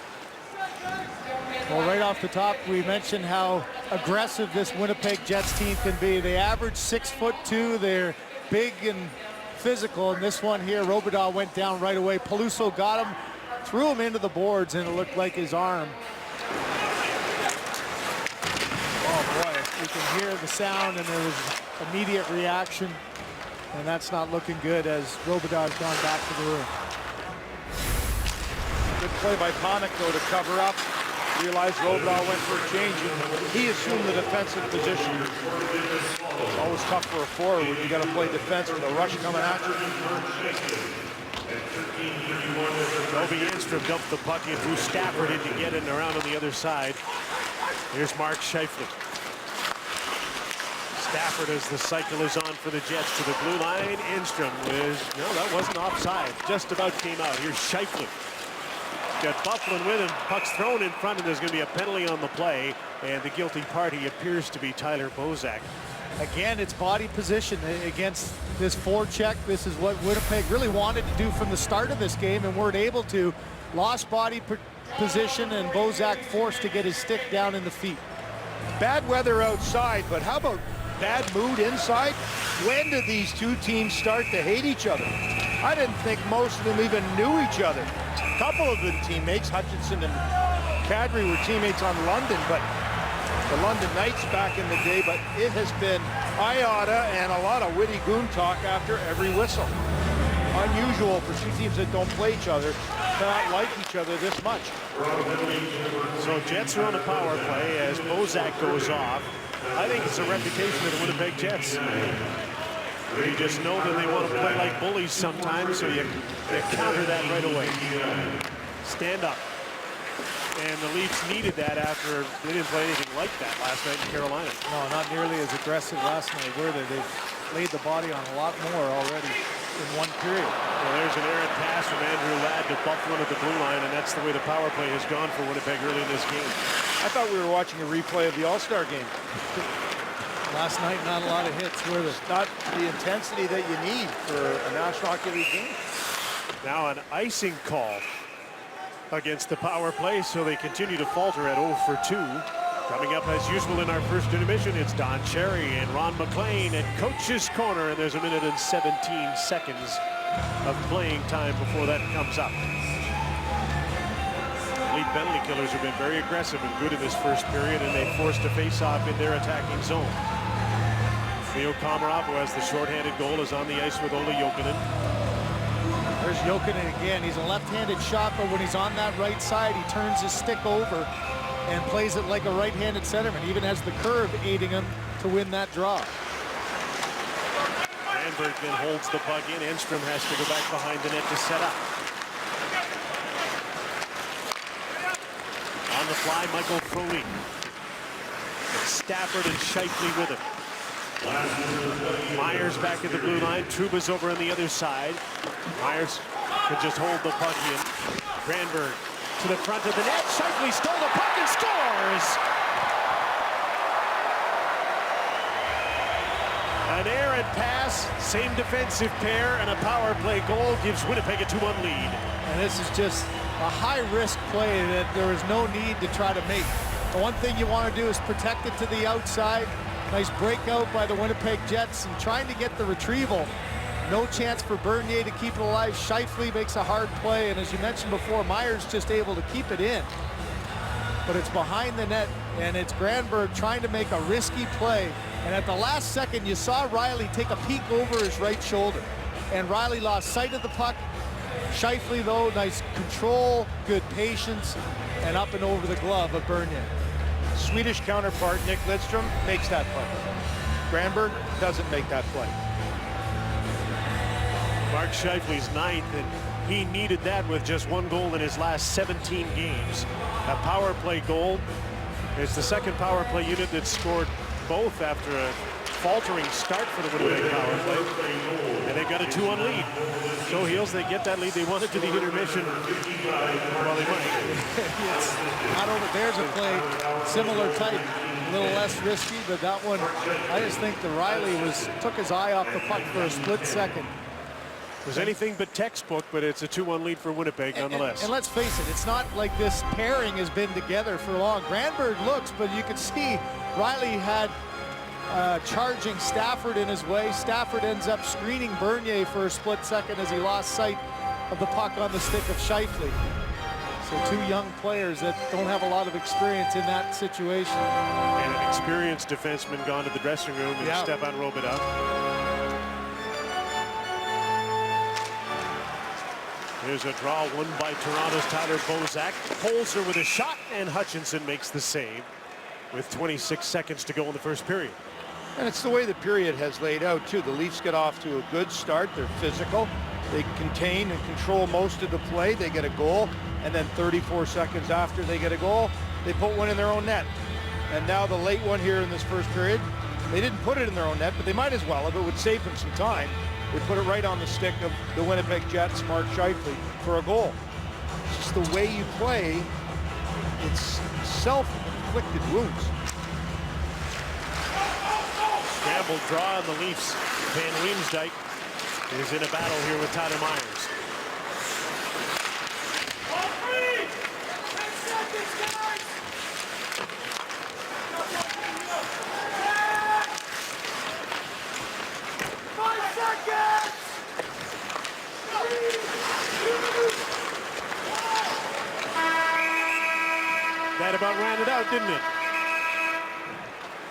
L: Well, right off the top, we mentioned how aggressive this Winnipeg Jets team can be. They average 6'2". They're big and physical. And this one here, Robidas went down right away. Peluso got him, threw him into the boards, and it looked like his arm. Oh boy, you can hear the sound, and there was immediate reaction. And that's not looking good as Robidas gone back to the room.
M: Good play by Panik, though, to cover up. Realized Robidas went for a change, and he assumed the defensive position. It's always tough for a forward when you got to play defense with a rush coming at you.
G: Toby Enstrom dumped the puck in, threw Stafford in to get it around on the other side. Here's Mark Scheifele. Stafford as the cycle is on for the Jets to the blue line. Enstrom is, no, that wasn't offside. Just about came out. Here's Scheifele. Got Byfuglien with him. Puck's thrown in front, and there's going to be a penalty on the play. And the guilty party appears to be Tyler Bozak.
L: Again, it's body position against this forecheck. This is what Winnipeg really wanted to do from the start of this game and weren't able to. Lost body position, and Bozak forced to get his stick down in the feet.
M: Bad weather outside, but how about bad mood inside? When did these two teams start to hate each other? I didn't think most of them even knew each other. A couple of them teammates, Hutchinson and Kadri, were teammates on London, but the London Knights back in the day. But it has been IATA and a lot of witty goon talk after every whistle. Unusual for two teams that don't play each other to not like each other this much.
G: So Jets are on a power play as Bozak goes off. I think it's a reputation of the Winnipeg Jets. You just know that they want to play like bullies sometimes, so you counter that right away. Stand up. And the Leafs needed that after they didn't play anything like that last night in Carolina.
L: No, not nearly as aggressive last night, were they? They've laid the body on a lot more already in one period.
G: Well, there's an errant pass from Andrew Ladd to Byfuglien at the blue line, and that's the way the power play has gone for Winnipeg early in this game.
M: I thought we were watching a replay of the All-Star game.
L: Last night, not a lot of hits.
M: Not the intensity that you need for a National Hockey League game.
G: Now an icing call against the power play, so they continue to falter at 0 for 2. Coming up as usual in our first intermission, it's Don Cherry and Ron MacLean at Coach's Corner, and there's a minute and 17 seconds of playing time before that comes up. Lead penalty killers have been very aggressive and good in this first period, and they forced a face-off in their attacking zone. Theo Komarov, who has the shorthanded goal, is on the ice with Olli Jokinen.
N: There's Jokinen again. He's a left-handed shot, but when he's on that right side, he turns his stick over and plays it like a right-handed centerman. Even has the curve aiding him to win that draw.
G: Granberg then holds the puck in. Enstrom has to go back behind the net to set up. On the fly, Michael Frolik. Stafford and Scheifele with him. Myers back at the blue line. Trouba's over on the other side. Myers can just hold the puck in. Granberg to the front of the net. Scheifele stole the puck and scores! An errant pass, same defensive pair, and a power play goal gives Winnipeg a 2-1 lead.
N: And this is just a high-risk play that there is no need to try to make. The one thing you want to do is protect it to the outside. Nice breakout by the Winnipeg Jets and trying to get the retrieval. No chance for Bernier to keep it alive. Scheifele makes a hard play, and as you mentioned before, Myers just able to keep it in. But it's behind the net, and it's Granberg trying to make a risky play. And at the last second, you saw Riley take a peek over his right shoulder. And Riley lost sight of the puck. Scheifele, though, nice control, good patience, and up and over the glove of Bernier.
L: Swedish counterpart Nick Lidstrom makes that play. Granberg doesn't make that play.
G: Mark Scheifele's 9th, and he needed that with just 1 goal in his last 17 games. A power play goal. It's the second power play unit that scored both after a faltering start for the Winnipeg power play. And they've got a 2-1 lead. So Heels, they get that lead. They wanted to the intermission. Well, they might.
N: It's not over. There's a play, similar type. A little less risky, but that one, I just think the Riley took his eye off the puck for a split second.
G: It was anything but textbook, but it's a 2-1 lead for Winnipeg nonetheless.
N: And let's face it, it's not like this pairing has been together for long. Granberg looks, but you can see Riley had charging Stafford in his way. Stafford ends up screening Bernier for a split second as he lost sight of the puck on the stick of Scheifele. So 2 young players that don't have a lot of experience in that situation.
G: And an experienced defenseman gone to the dressing room, and Stefan Robidas. Here's a draw won by Toronto's Tyler Bozak. Holzer with a shot, and Hutchinson makes the save with 26 seconds to go in the first period.
L: And it's the way the period has laid out, too. The Leafs get off to a good start. They're physical. They contain and control most of the play. They get a goal, and then 34 seconds after they get a goal, they put one in their own net. And now the late one here in this first period, they didn't put it in their own net, but they might as well if it would save them some time. They put it right on the stick of the Winnipeg Jets, Mark Scheifele, for a goal. It's just the way you play. It's self-inflicted wounds.
G: Scrambled draw on the Leafs. Van Riemsdyk is in a battle here with Tyler Myers. That about ran it out, didn't it?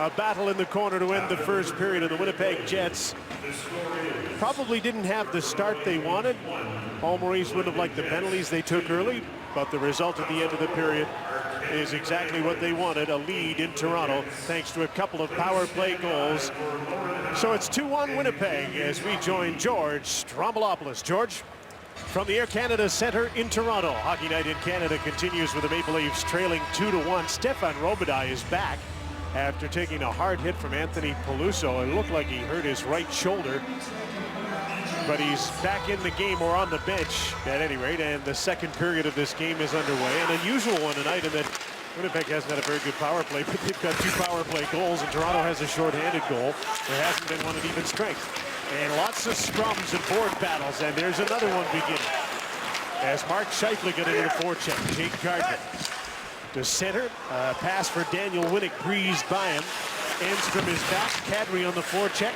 G: A battle in the corner to end the first period, of the Winnipeg Jets probably didn't have the start they wanted. Paul Maurice wouldn't have liked the penalties they took early, but the result at the end of the period is exactly what they wanted, a lead in Toronto, thanks to a couple of power play goals. So it's 2-1 Winnipeg as we join George Stroumboulopoulos. George? From the Air Canada Centre in Toronto, Hockey Night in Canada continues with the Maple Leafs trailing 2-1. Stefan Robidas is back after taking a hard hit from Anthony Peluso. It looked like he hurt his right shoulder, but he's back in the game or on the bench at any rate, and the second period of this game is underway. An unusual one tonight in that Winnipeg hasn't had a very good power play, but they've got 2 power play goals, and Toronto has a shorthanded goal. There hasn't been one at even strength. And lots of scrums and board battles, and there's another one beginning. As Mark Scheifele got into the forecheck. Jake Gardner to center. Pass for Daniel Winnick breezed by him. Enstrom is back. Kadri on the forecheck.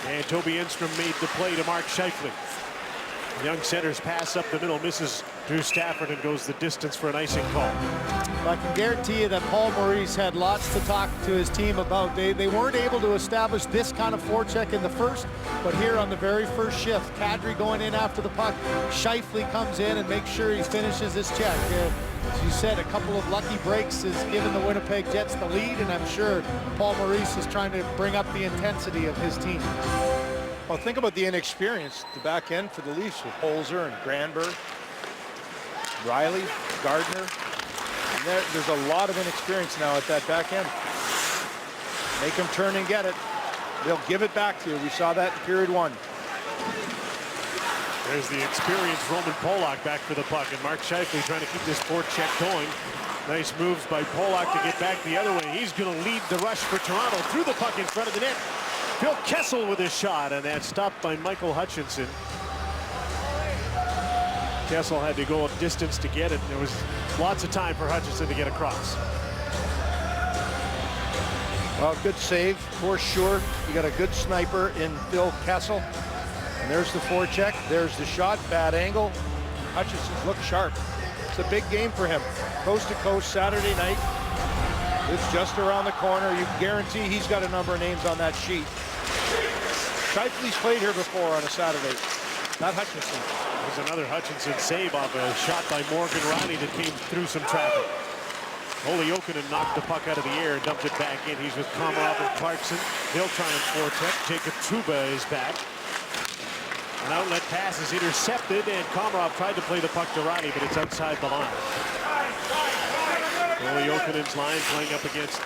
G: And Toby Enstrom made the play to Mark Scheifele. Young center's pass up the middle misses Drew Stafford and goes the distance for an icing call.
N: I can guarantee you that Paul Maurice had lots to talk to his team about. They weren't able to establish this kind of forecheck in the first, but here on the very first shift, Kadri going in after the puck. Scheifele comes in and makes sure he finishes his check. As you said, a couple of lucky breaks has given the Winnipeg Jets the lead, and I'm sure Paul Maurice is trying to bring up the intensity of his team.
L: Well, think about the inexperience, the back end for the Leafs with Holzer and Granberg, Riley, Gardner. And there's a lot of inexperience now at that back end. Make them turn and get it. They'll give it back to you. We saw that in period 1.
G: There's the experienced Roman Polak back for the puck, and Mark Scheifele trying to keep this forecheck going. Nice moves by Polak to get back the other way. He's going to lead the rush for Toronto through the puck in front of the net. Phil Kessel with his shot, and that's stopped by Michael Hutchinson. Kessel had to go a distance to get it. There was lots of time for Hutchinson to get across.
L: Well, good save for sure. You got a good sniper in Phil Kessel. And there's the forecheck. There's the shot. Bad angle. Hutchinson's looked sharp. It's a big game for him. Coast to coast Saturday night. It's just around the corner. You can guarantee he's got a number of names on that sheet. Scheifele's played here before on a Saturday. Not Hutchinson.
G: There's another Hutchinson save off a shot by Morgan Riley that came through some traffic. Olli Jokinen knocked the puck out of the air and dumped it back in. He's with Komarov and Clarkson. They'll try and forecheck. Jacob Trouba is back. An outlet pass is intercepted, and Komarov tried to play the puck to Riley, but it's outside the line. Olli Jokinen's line playing up against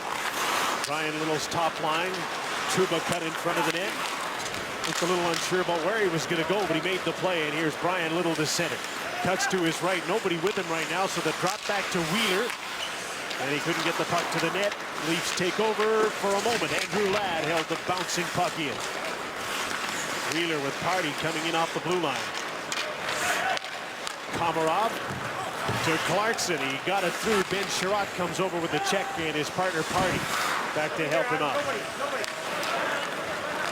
G: Brian Little's top line. Trouba cut in front of the net. Looked a little unsure about where he was going to go, but he made the play, and here's Brian Little to center. Cuts to his right. Nobody with him right now, so the drop back to Wheeler. And he couldn't get the puck to the net. Leafs take over for a moment. Andrew Ladd held the bouncing puck in. Wheeler with Party coming in off the blue line. Komarov to Clarkson. He got it through. Ben Sherratt comes over with the check, and his partner Party back to help him out.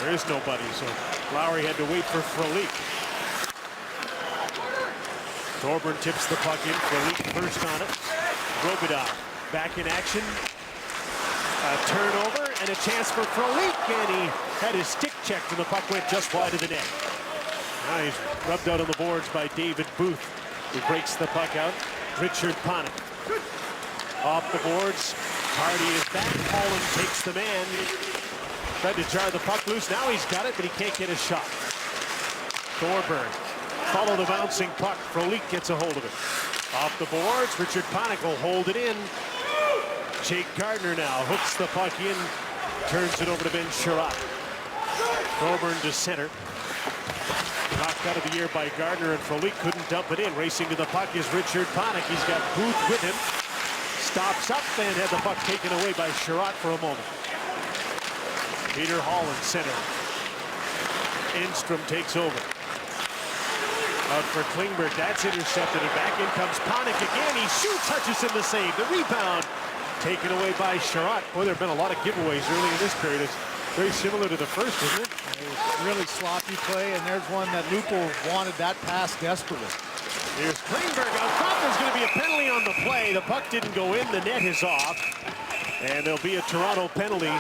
G: There is nobody, so Lowry had to wait for Frolik. Thorburn tips the puck in. Frolik first on it. Robidoux back in action. A turnover and a chance for Frolik, and he had his stick checked, and the puck went just wide of the net. Now he's rubbed out on the boards by David Booth, who breaks the puck out. Richard Panik off the boards. Hardy is back. Holland takes the man. Tried to jar the puck loose. Now he's got it, but he can't get a shot. Thorburn follow the bouncing puck. Frolik gets a hold of it. Off the boards. Richard Panik will hold it in. Jake Gardner now hooks the puck in. Turns it over to Ben Sherratt. Thorburn to center. Knocked out of the air by Gardner, and Frolik couldn't dump it in. Racing to the puck is Richard Panik. He's got Booth with him. Stops up and had the puck taken away by Sherratt for a moment. Peter Holland center. Enstrom takes over. Out for Klingberg. That's intercepted, and back in comes Panik again. He shoots. Hutchison the save. The rebound taken away by Sherratt. Boy, there have been a lot of giveaways early in this period. It's very similar to the first, isn't it?
N: Really sloppy play, and there's one that Lupul wanted that pass desperately.
G: Here's Klingberg out front. There's going to be a penalty on the play. The puck didn't go in. The net is off. And there'll be a Toronto penalty.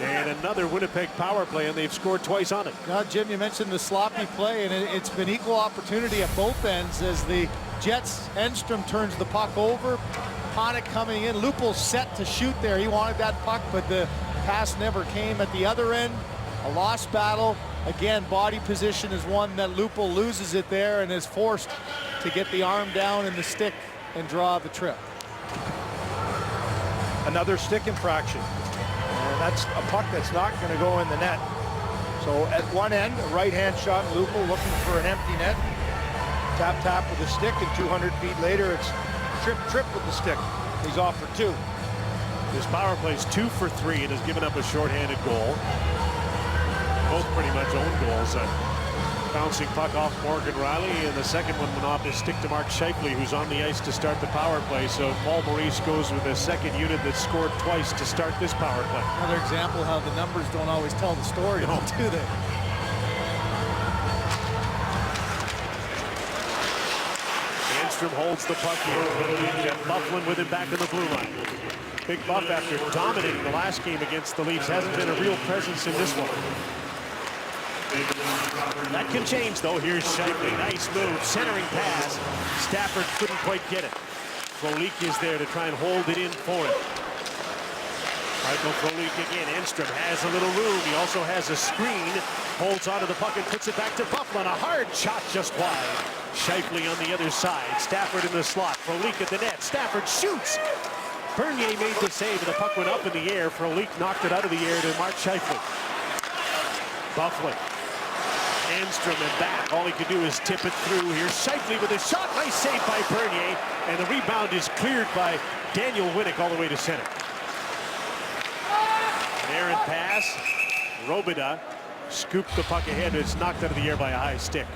G: And another Winnipeg power play, and they've scored twice on it.
N: Now, Jim, you mentioned the sloppy play, and it's been equal opportunity at both ends as the Jets, Enstrom turns the puck over. Panik coming in. Lupul set to shoot there. He wanted that puck, but the pass never came at the other end. A lost battle. Again, body position is one that Lupul loses it there and is forced to get the arm down in the stick and draw the trip.
L: Another stick infraction. And that's a puck that's not going to go in the net. So at one end, a right-hand shot, Lupul looking for an empty net. Tap, tap with the stick, and 200 feet later, it's trip, trip with the stick. He's off for two.
G: His power play's 2 for 3 and has given up a shorthanded goal. Both pretty much own goals. bouncing puck off Morgan Riley, and the second one went off his stick to Mark Scheifele, who's on the ice to start the power play. So Paul Maurice goes with a second unit that scored twice to start this power play.
N: Another example how the numbers don't always tell the story, do they?
G: Enstrom holds the puck here. Jeff Bufflin with him back in the blue line. Big Buff, after dominating the last game against the Leafs, hasn't been a real presence in this one. That can change, though. Here's Scheifele. Nice move. Centering pass. Stafford couldn't quite get it. Frolik is there to try and hold it in for him. Michael Frolik again. Enstrom has a little room. He also has a screen. Holds onto the puck and puts it back to Bufflin. A hard shot just wide. Scheifele on the other side. Stafford in the slot. Frolik at the net. Stafford shoots. Bernier made the save, and the puck went up in the air. Frolik knocked it out of the air to Mark Scheifele. Bufflin. Enstrom and back. All he could do is tip it through. Here's Scheifele with a shot. Nice save by Bernier. And the rebound is cleared by Daniel Winnick all the way to center. An errant pass. Robida scooped the puck ahead. It's knocked out of the air by a high stick.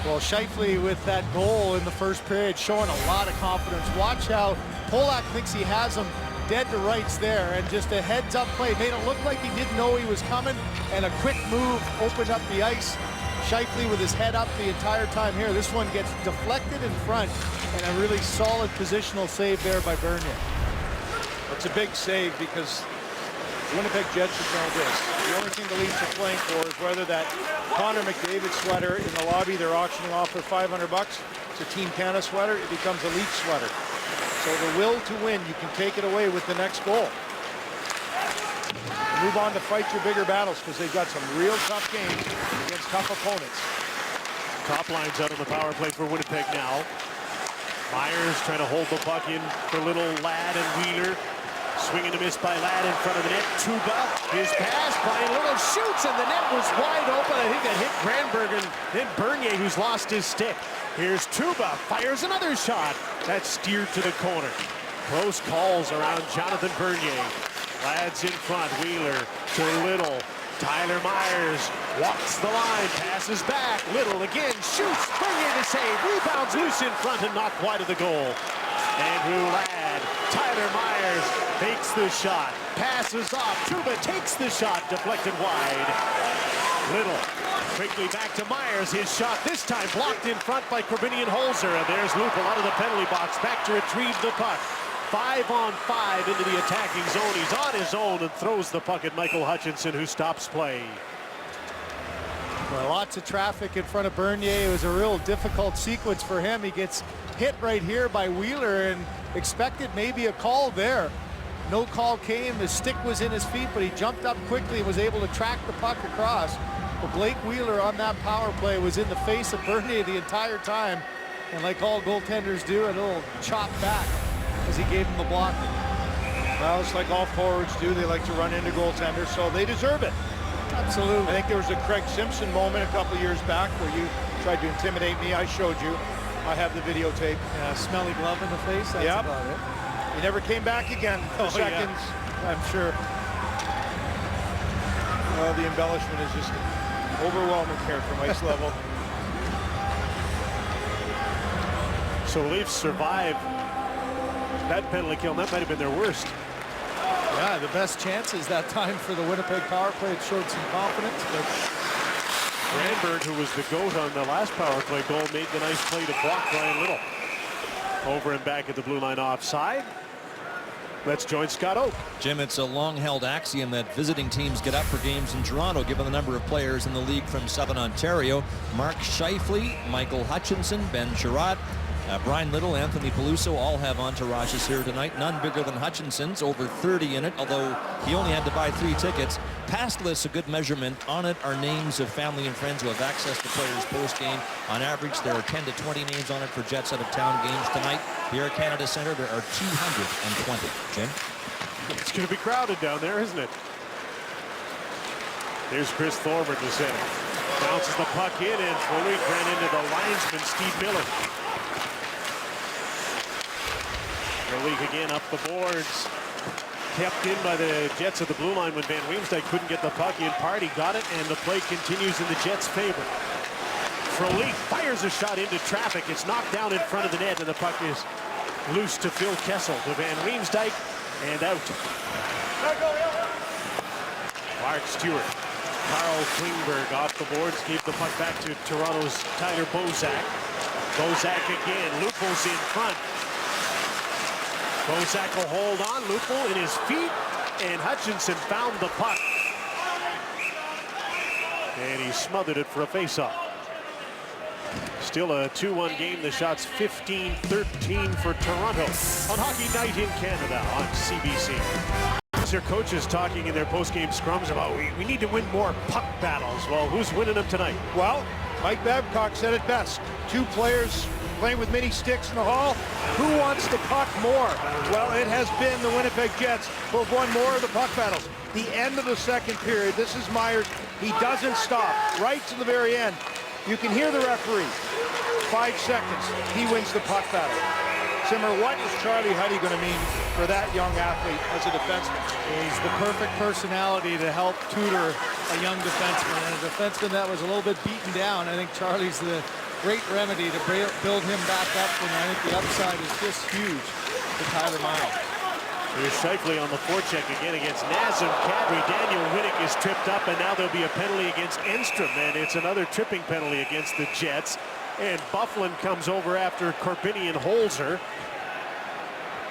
N: Well, Scheifele with that goal in the first period showing a lot of confidence. Watch how Polak thinks he has him dead to rights there, and just a heads-up play. Made it look like he didn't know he was coming, and a quick move opened up the ice. Scheifele with his head up the entire time here. This one gets deflected in front, and a really solid positional save there by Bernier.
L: It's a big save because Winnipeg Jets should know this. The only thing the Leafs are playing for is whether that Connor McDavid sweater in the lobby they're auctioning off for $500. It's a Team Canada sweater. It becomes a Leaf sweater. So the will to win, you can take it away with the next goal. Move on to fight your bigger battles because they've got some real tough games against tough opponents.
G: Top line's out on the power play for Winnipeg now. Myers trying to hold the puck in for little Ladd and Wheeler. Swing and a miss by Ladd in front of the net. Tuba, his pass, Brian Little shoots, and the net was wide open. I think that hit Granberg and then Bernier, who's lost his stick. Here's Tuba, fires another shot. That's steered to the corner. Close calls around Jonathan Bernier. Ladd's in front, Wheeler to Little. Tyler Myers walks the line, passes back. Little again, shoots, Bernier to save. Rebounds loose in front and knocked wide of the goal. Andrew Ladd, Tyler Myers takes the shot, passes off. Tuba takes the shot, deflected wide. Little quickly back to Myers. His shot this time blocked in front by Corbinian Holzer. And there's Lupul out of the penalty box, back to retrieve the puck. 5-on-5 into the attacking zone. He's on his own and throws the puck at Michael Hutchinson, who stops play.
N: Well, lots of traffic in front of Bernier. It was a real difficult sequence for him. He gets hit right here by Wheeler and expected maybe a call there. No call came. His stick was in his feet, but he jumped up quickly and was able to track the puck across. But Blake Wheeler on that power play was in the face of Bernier the entire time. And like all goaltenders do, a little chop back as he gave him the block.
L: Well, it's like all forwards do. They like to run into goaltenders, so they deserve it.
N: Absolutely.
L: I think there was a Craig Simpson moment a couple years back where you tried to intimidate me. I showed you. I have the videotape.
N: Yeah, smelly glove in the face. That's about it.
L: He never came back again for seconds.
N: Yeah. I'm sure.
L: Well, the embellishment is just overwhelming here from ice level.
G: So the Leafs survive that penalty kill. That might have been their worst.
N: Yeah, the best chances that time for the Winnipeg power play. It showed some confidence, but
G: Granberg, who was the GOAT on the last power play goal, made the nice play to block Brian Little. Over and back at the blue line offside. Let's join Scott Oak.
D: Jim, it's a long-held axiom that visiting teams get up for games in Toronto, given the number of players in the league from Southern Ontario. Mark Scheifele, Michael Hutchinson, Ben Chiarot, Brian Little, Anthony Peluso all have entourages here tonight. None bigger than Hutchinson's, over 30 in it, although he only had to buy 3 tickets. Pass list's a good measurement. On it are names of family and friends who have access to players post-game. On average, there are 10 to 20 names on it for Jets out-of-town games tonight. Here at Canada Centre, there are 220. Jim?
G: It's going to be crowded down there, isn't it? Here's Chris Thorburn to center. Bounces the puck in, and Frolik ran into the linesman, Steve Miller. Frolik again up the boards. Kept in by the Jets at the blue line when Van Riemsdyk couldn't get the puck in. Party got it, and the play continues in the Jets' favor. Frolik fires a shot into traffic. It's knocked down in front of the net, and the puck is loose to Phil Kessel, to Van Riemsdyk, and out. Mark Stewart. Carl Klingberg off the boards, gave the puck back to Toronto's Tyler Bozak. Bozak again, Lupul's in front. Bozak will hold on, Lupul in his feet, and Hutchinson found the puck. And he smothered it for a faceoff. Still a 2-1 game. The shot's 15-13 for Toronto on Hockey Night in Canada on CBC. Their coaches talking in their post-game scrums about we need to win more puck battles. Well, who's winning them tonight?
L: Well, Mike Babcock said it best. Two players playing with mini sticks in the hall. Who wants the puck more? Well, it has been the Winnipeg Jets who have won more of the puck battles. The end of the second period, this is Myers. He doesn't stop right to the very end. You can hear the referee. 5 seconds, he wins the puck battle. Simmer, what is Charlie Huddy going to mean for that young athlete as a defenseman?
N: He's the perfect personality to help tutor a young defenseman, and a defenseman that was a little bit beaten down. I think Charlie's the great remedy to build him back up, and I think the upside is just huge for Tyler Myers.
G: Here's Scheifele on the forecheck again against Nazem Kadri. Daniel Winnick is tripped up, and now there'll be a penalty against Enstrom, and it's another tripping penalty against the Jets. And Byfuglien comes over after Korbinian holds her.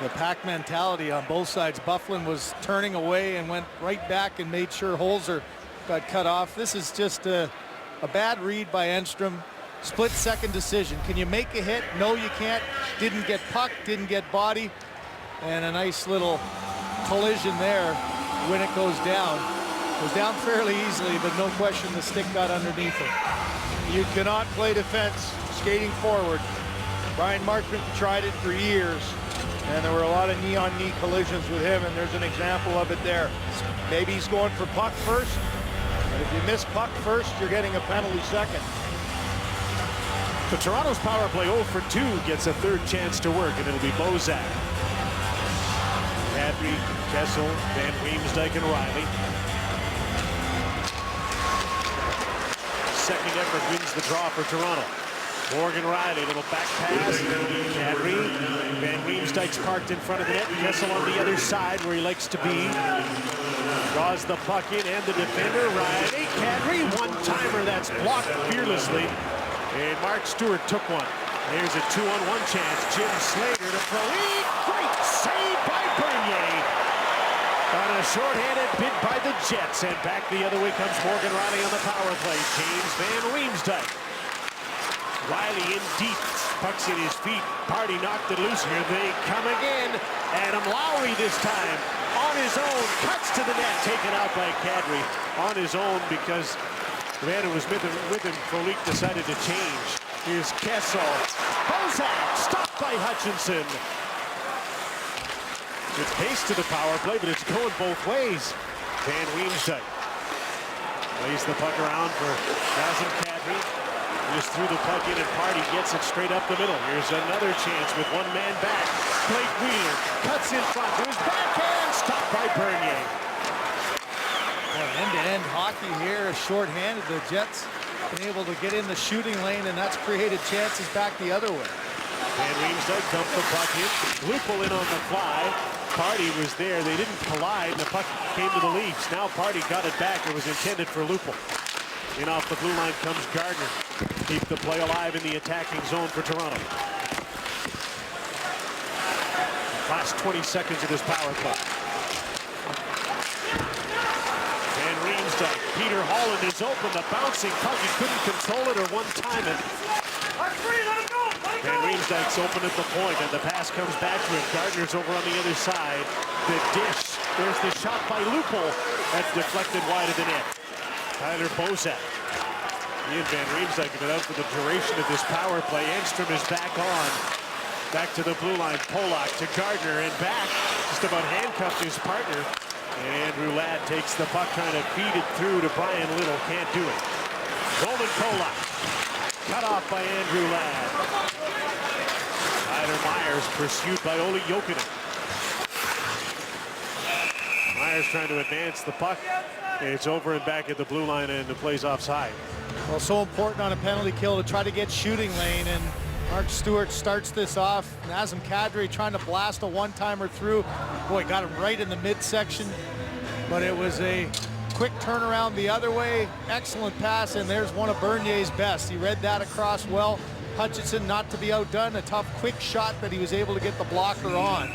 N: The pack mentality on both sides. Byfuglien was turning away and went right back and made sure Holzer got cut off. This is just a bad read by Enstrom. Split-second decision. Can you make a hit? No, you can't. Didn't get puck, didn't get body. And a nice little collision there when it goes down. Goes down fairly easily, but no question the stick got underneath him.
L: You cannot play defense skating forward. Brian Marchment tried it for years, and there were a lot of knee-on-knee collisions with him, and there's an example of it there. Maybe he's going for puck first, but if you miss puck first, you're getting a penalty second.
G: So Toronto's power play 0 for 2 gets a third chance to work, and it'll be Bozak. Kadri, Kessel, Van Riemsdyk, and Riley. Second effort wins the draw for Toronto. Morgan Riley, little back pass. Kadri, Van Riemsdyk's parked in front of the net. Kessel on the other side where he likes to be. Draws the puck in and the defender. Riley, Kadri, one-timer that's blocked fearlessly. And Mark Stewart took one. There's a 2-on-1 chance. Jim Slater to Frolik. Great save by Bernier. On a shorthanded bid by the Jets. And back the other way comes Morgan Riley on the power play. James Van Riemsdyk. Riley in deep. Puck's in his feet. Party knocked it loose. Here they come again. Adam Lowry this time. On his own. Cuts to the net. Taken out by Kadri. On his own because the man who was with him, Frolik, decided to change. Here's Kessel. Bozak stopped by Hutchinson. It's pace to the power play, but it's going both ways. Van Riemsdyk lays the puck around for Nazem Kadri. Just threw the puck in, and Party gets it straight up the middle. Here's another chance with one man back. Blake Wheeler cuts in front to his backhand, stopped by Bernier.
N: End-to-end hockey here, short-handed. The Jets been able to get in the shooting lane, and that's created chances back the other way.
G: Van Riemsdyk dumped the puck in. Lupul in on the fly. Party was there. They didn't collide, and the puck came to the Leafs. Now Party got it back. It was intended for Lupul. In off the blue line comes Gardner. Keep the play alive in the attacking zone for Toronto. Last 20 seconds of this power play. Van Riemsdyk. Peter Holland is open. The bouncing puck. He couldn't control it or one-time it. Van Riemsdyk's open at the point, and the pass comes back to him. Gardner's over on the other side. The dish. There's the shot by Lupul. That's deflected wide of the net. Tyler Bozak. He and Van Riemsdyk have been out for the duration of this power play. Enstrom is back on. Back to the blue line. Polak to Gardner and back. Just about handcuffed his partner. And Andrew Ladd takes the puck, trying to feed it through to Brian Little. Can't do it. Roman Polak. Cut off by Andrew Ladd. Tyler Myers pursued by Olli Jokinen. Myers trying to advance the puck. It's over and back at the blue line, and the play's offside.
N: Well, so important on a penalty kill to try to get shooting lane, and Mark Stewart starts this off. Nazem Kadri trying to blast a one-timer through. Boy, got him right in the midsection, but it was a quick turnaround the other way. Excellent pass, and there's one of Bernier's best. He read that across well. Hutchinson, not to be outdone, a tough, quick shot that he was able to get the blocker on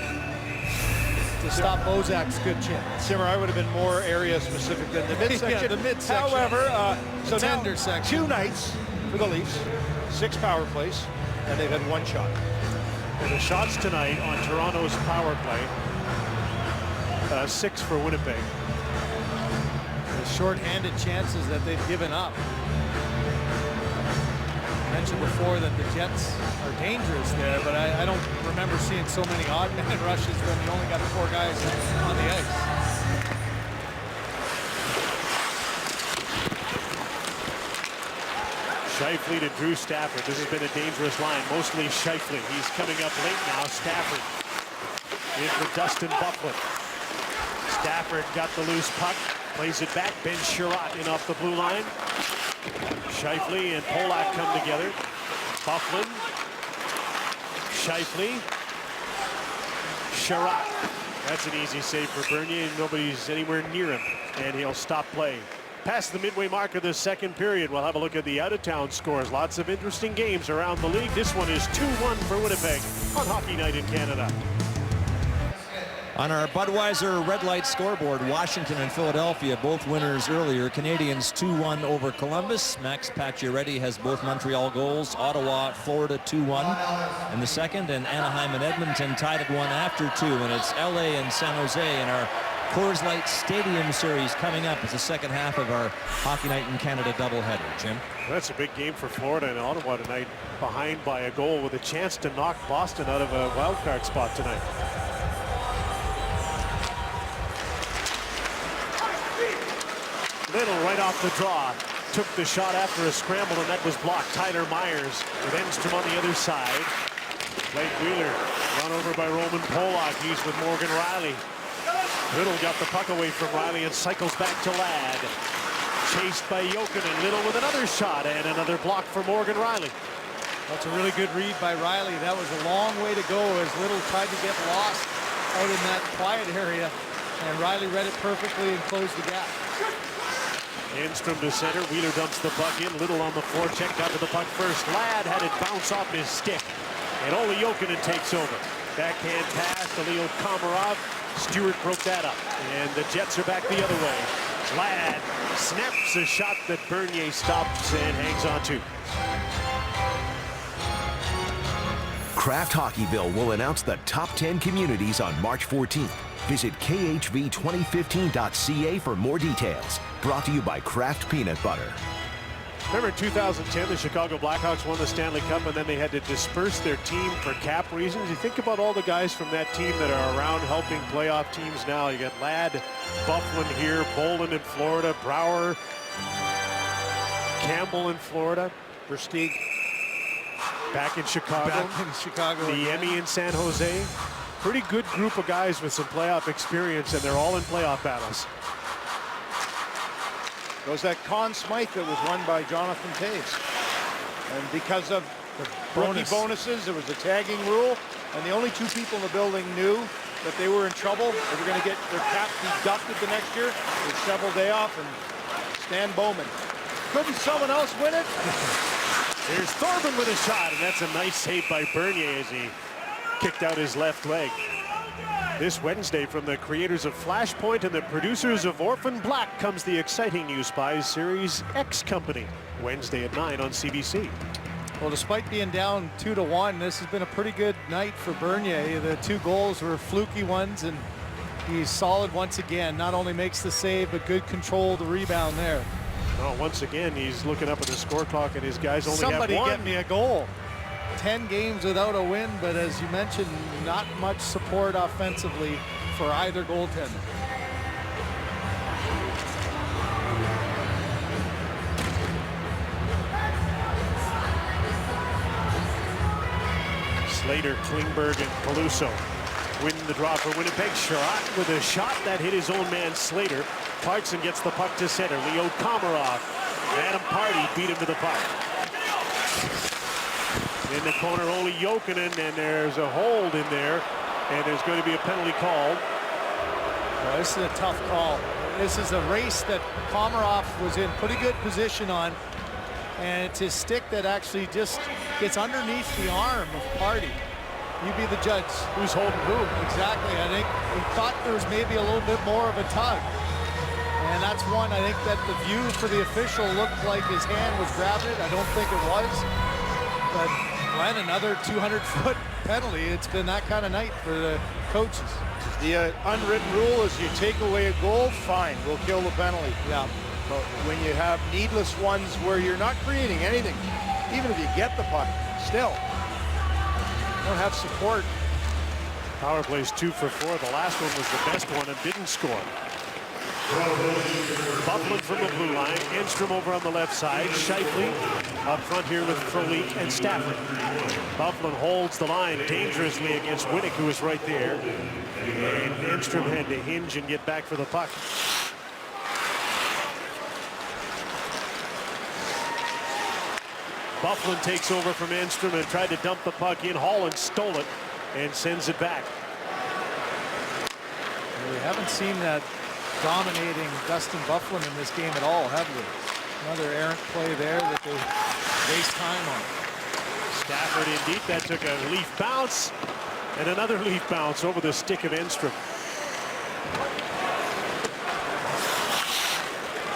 N: to stop Bozak's good chance.
L: Simmer, I would have been more area specific than the midsection.
N: Yeah, the midsection.
L: However, so
N: tender
L: now,
N: section.
L: 2 nights for the Leafs, 6 power plays, and they've had 1 shot.
G: And the shots tonight on Toronto's power play, 6 for Winnipeg.
N: The short-handed chances that they've given up. I mentioned before that the Jets are dangerous there, but I don't remember seeing so many odd man rushes when you only got 4 guys on the ice.
G: Scheifele to Drew Stafford. This has been a dangerous line, mostly Scheifele. He's coming up late now. Stafford in for Dustin Byfuglien. Stafford got the loose puck, plays it back. Ben Sherratt in off the blue line. Scheifele and Polak come together. Byfuglien, Scheifele, Sherratt. That's an easy save for Bernier. Nobody's anywhere near him, and he'll stop play. Past the midway mark of the second period, we'll have a look at the out-of-town scores. Lots of interesting games around the league. This one is 2-1 for Winnipeg on Hockey Night in Canada.
D: On our Budweiser red light scoreboard, Washington and Philadelphia, both winners earlier. Canadians 2-1 over Columbus. Max Pacioretty has both Montreal goals. Ottawa, Florida 2-1 in the second, and Anaheim and Edmonton tied at 1 after 2. And it's LA and San Jose in our Coors Light Stadium Series coming up as the second half of our Hockey Night in Canada doubleheader. Jim?
G: That's a big game for Florida and Ottawa tonight, behind by a goal with a chance to knock Boston out of a wild card spot tonight. Little right off the draw. Took the shot after a scramble, and that was blocked. Tyler Myers with Enstrom on the other side. Blake Wheeler run over by Roman Polak. He's with Morgan Riley. Little got the puck away from Riley and cycles back to Ladd. Chased by Jokinen. Little with another shot and another block for Morgan Riley.
N: That's a really good read by Riley. That was a long way to go as Little tried to get lost out in that quiet area, and Riley read it perfectly and closed the gap.
G: Enstrom to center. Wheeler dumps the puck in. Little on the forecheck. Got to the puck first. Ladd had it bounce off his stick. And Olli Jokinen takes over. Backhand pass to Leo Komarov. Stewart broke that up. And the Jets are back the other way. Ladd snaps a shot that Bernier stops and hangs on to.
H: Kraft Hockeyville will announce the top 10 communities on March 14th. Visit khv2015.ca for more details. Brought to you by Kraft Peanut Butter.
G: Remember in 2010, the Chicago Blackhawks won the Stanley Cup, and then they had to disperse their team for cap reasons. You think about all the guys from that team that are around helping playoff teams now. You got Ladd, Byfuglien here, Bolin in Florida, Brouwer, Campbell in Florida, Versteeg back in Chicago. The Emmy in San Jose. Pretty good group of guys with some playoff experience, and they're all in playoff battles.
L: There was that Conn Smythe that was won by Jonathan Toews. And because of the rookie bonuses, there was a tagging rule, and the only 2 people in the building knew that they were in trouble. They were going to get their cap deducted the next year. It was Shovel Dayoff and Stan Bowman. Couldn't someone else win it?
G: Here's Thorburn with a shot, and that's a nice save by Bernier as he kicked out his left leg. This Wednesday, from the creators of Flashpoint and the producers of Orphan Black, comes the exciting new Spy Series X Company. Wednesday at 9 on CBC.
N: Well, despite being down 2-1, this has been a pretty good night for Bernier. The 2 goals were fluky ones, and he's solid once again. Not only makes the save, but good control of the rebound there.
G: Oh, once again, he's looking up at the score clock, and his guys only
N: Somebody
G: have 1.
N: get me a goal. 10 games without a win, but as you mentioned, not much support offensively for either goaltender.
G: Slater, Klingberg, and Peluso win the draw for Winnipeg. Sherratt with a shot that hit his own man Slater. Clarkson gets the puck to center. Leo Komarov Adam Party beat him to the puck. In the corner, Olli Jokinen, and there's a hold in there, and there's going to be a penalty called.
N: Well, this is a tough call. This is a race that Komarov was in pretty good position on, and it's his stick that actually just gets underneath the arm of Party. You be the judge.
G: Who's holding who?
N: Exactly. I think we thought there was maybe a little bit more of a tug. And that's one, I think that the view for the official looked like his hand was grabbing it. I don't think it was. But Glenn, another 200-foot penalty. It's been that kind of night for the coaches.
M: The unwritten rule is you take away a goal, fine, we'll kill the penalty.
N: Yeah.
M: But when you have needless ones where you're not creating anything, even if you get the puck, still, you don't have support.
G: Power plays 2 for 4. The last one was the best one and didn't score. Bufflin from the blue line. Enstrom over on the left side. Scheifele up front here with Frolik and Stafford. Bufflin holds the line dangerously against Winnick, who is right there. And Enstrom had to hinge and get back for the puck. Bufflin takes over from Enstrom and tried to dump the puck in. Holland stole it and sends it back.
N: We haven't seen that dominating Dustin Bufflin in this game at all, have we? Another errant play there that they waste time on.
G: Stafford indeed, that took a Leaf bounce and another Leaf bounce over the stick of Enstrom.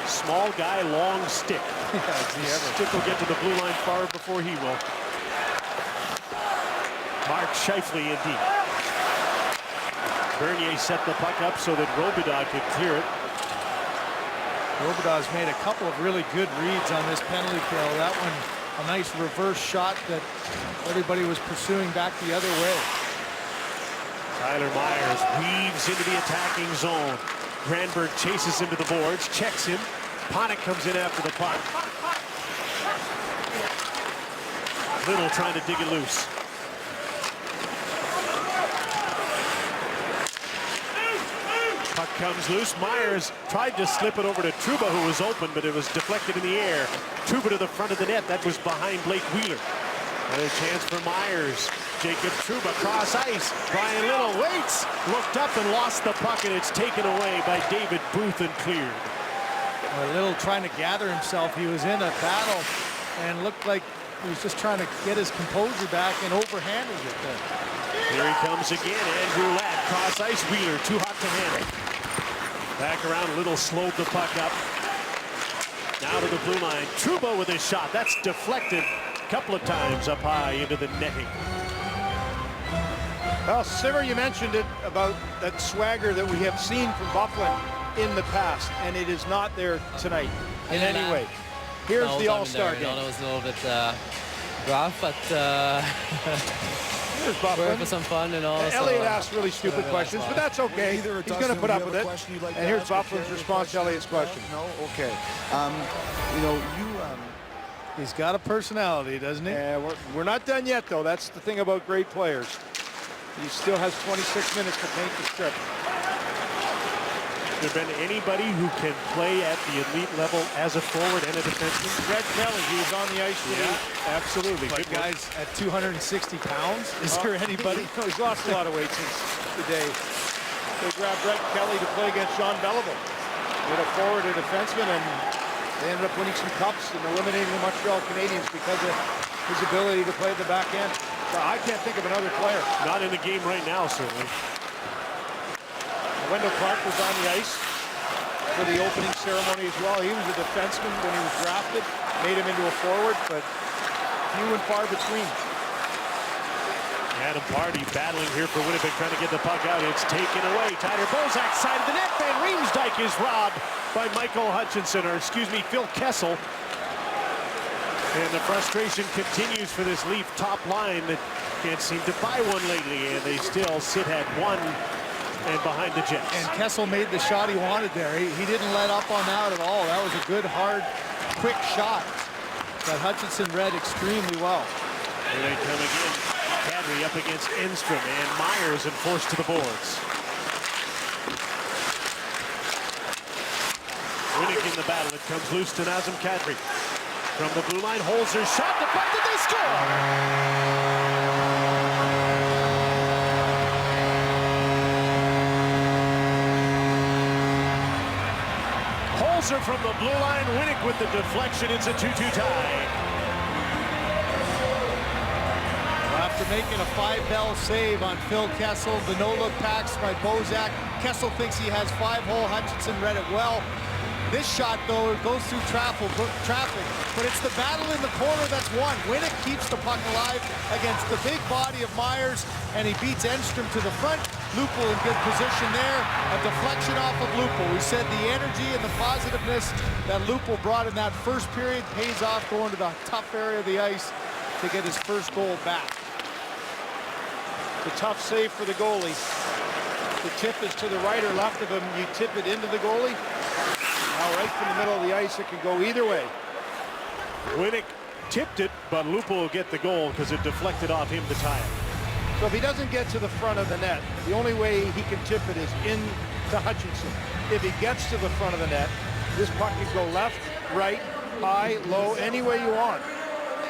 G: Small guy, long stick. Stick will get to the blue line far before he will. Mark Scheifele indeed. Bernier set the puck up so that Robidas could clear it.
N: Robidas made a couple of really good reads on this penalty kill. That one, a nice reverse shot that everybody was pursuing back the other way.
G: Tyler Myers weaves into the attacking zone. Granberg chases him to the boards, checks him. Panik comes in after the puck. Little trying to dig it loose. Puck comes loose. Myers tried to slip it over to Trouba, who was open, but it was deflected in the air. Trouba to the front of the net. That was behind Blake Wheeler. Another chance for Myers. Jacob Trouba cross ice. Brian Little waits, looked up and lost the puck, and it's taken away by David Booth and cleared.
N: Little trying to gather himself. He was in a battle and looked like he was just trying to get his composure back and overhandled it there.
G: Here he comes again. Andrew Ladd, cross ice. Wheeler, too hot to handle. Back around, Little slowed the puck up. Now to the blue line. Trouba with his shot. That's deflected a couple of times up high into the netting.
M: Well, Simmer, you mentioned it about that swagger that we have seen from Bufflin in the past, and it is not there tonight in any way. Here's the All-Star game.
O: It was a little bit rough, but
M: here's Bufflin.
O: for some fun and all.
M: Elliot asked really stupid questions, but that's okay. He's going to put up with it. And here's Bufflin's response to Elliot's question.
C: No? Okay. You know,
N: he's got a personality, doesn't he?
M: Yeah, we're not done yet, though. That's the thing about great players. He still has 26 minutes to paint the strip.
G: Has there been anybody who can play at the elite level as a forward and a defenseman?
M: Red Kelly, he was on the ice with
G: absolutely.
N: But guys at 260 pounds, is there anybody?
M: No, he's lost a lot of weight since the day they grabbed Red Kelly to play against Jean Beliveau. They had a forward, a defenseman, and they ended up winning some cups and eliminating the Montreal Canadiens because of his ability to play at the back end. So I can't think of another player.
G: Not in the game right now, certainly.
M: Wendell Clark was on the ice for the opening ceremony as well. He was a defenseman when he was drafted, made him into a forward, but few and far between.
G: Adam Party battling here for Winnipeg, trying to get the puck out. It's taken away. Tyler Bozak, side of the net. Van Riemsdyk is robbed by Michael Hutchinson, or excuse me, Phil Kessel. And the frustration continues for this Leaf top line that can't seem to buy one lately, and they still sit at 1 and behind the Jets.
N: And Kessel made the shot he wanted there. He didn't let up on that at all. That was a good, hard, quick shot that Hutchinson read extremely well.
G: Here they come again. Kadri up against Enstrom, and Myers enforced to the boards. Winnick Winick in the battle. It comes loose to Nazem Kadri. From the blue line, Holzer shot, deflected, they score! Holzer from the blue line, Winick with the deflection. It's a 2-2 tie.
N: After making a 5-bell save on Phil Kessel, the no-look packs by Bozak. Kessel thinks he has 5-hole. Hutchinson read it well. This shot, though, it goes through traffic, but it's the battle in the corner that's won. Winick keeps the puck alive against the big body of Myers, and he beats Enstrom to the front. Lupul in good position there. A deflection off of Lupul. We said the energy and the positiveness that Lupul brought in that first period pays off going to the tough area of the ice to get his first goal back.
L: It's a tough save for the goalie. The tip is to the right or left of him. You tip it into the goalie. Now right from the middle of the ice, it can go either way.
G: Winick tipped it, but Lupul will get the goal because it deflected off him to tie it.
L: So if he doesn't get to the front of the net, the only way he can tip it is into Hutchinson. If he gets to the front of the net, this puck can go left, right, high, low, any way you want.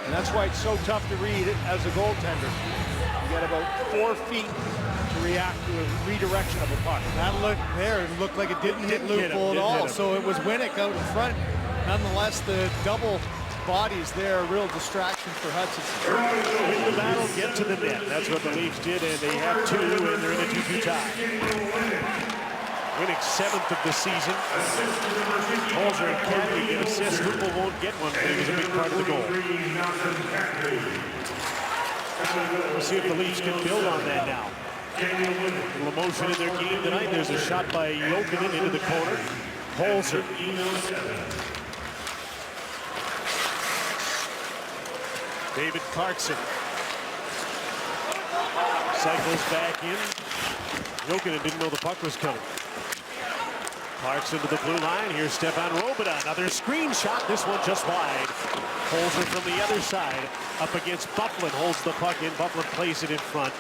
L: And that's why it's so tough to read as a goaltender. You got about 4 feet to react to a redirection of a puck.
N: That look there, it looked like it didn't hit Lupul at all. So it was Winick out in front. Nonetheless, the double bodies there, a real distraction for Hutchinson.
G: Win the battle, get to the net. That's what the Leafs did, and they have 2, and they're in a 2-2 tie. Winick's 7th of the season. Holzer and Kadri get assists. Lupul won't get one, but he was a big part of the goal. We'll see if the Leafs can build on that now. A little emotion in their game tonight. There's a shot by Jokinen into the corner. Holzer. David Clarkson. Cycles back in. Jokinen didn't know the puck was coming. Clarkson to the blue line. Here's Stefan Robidas. Another screen shot. This one just wide. Holzer from the other side. Up against Byfuglien. Holds the puck in. Byfuglien plays it in front.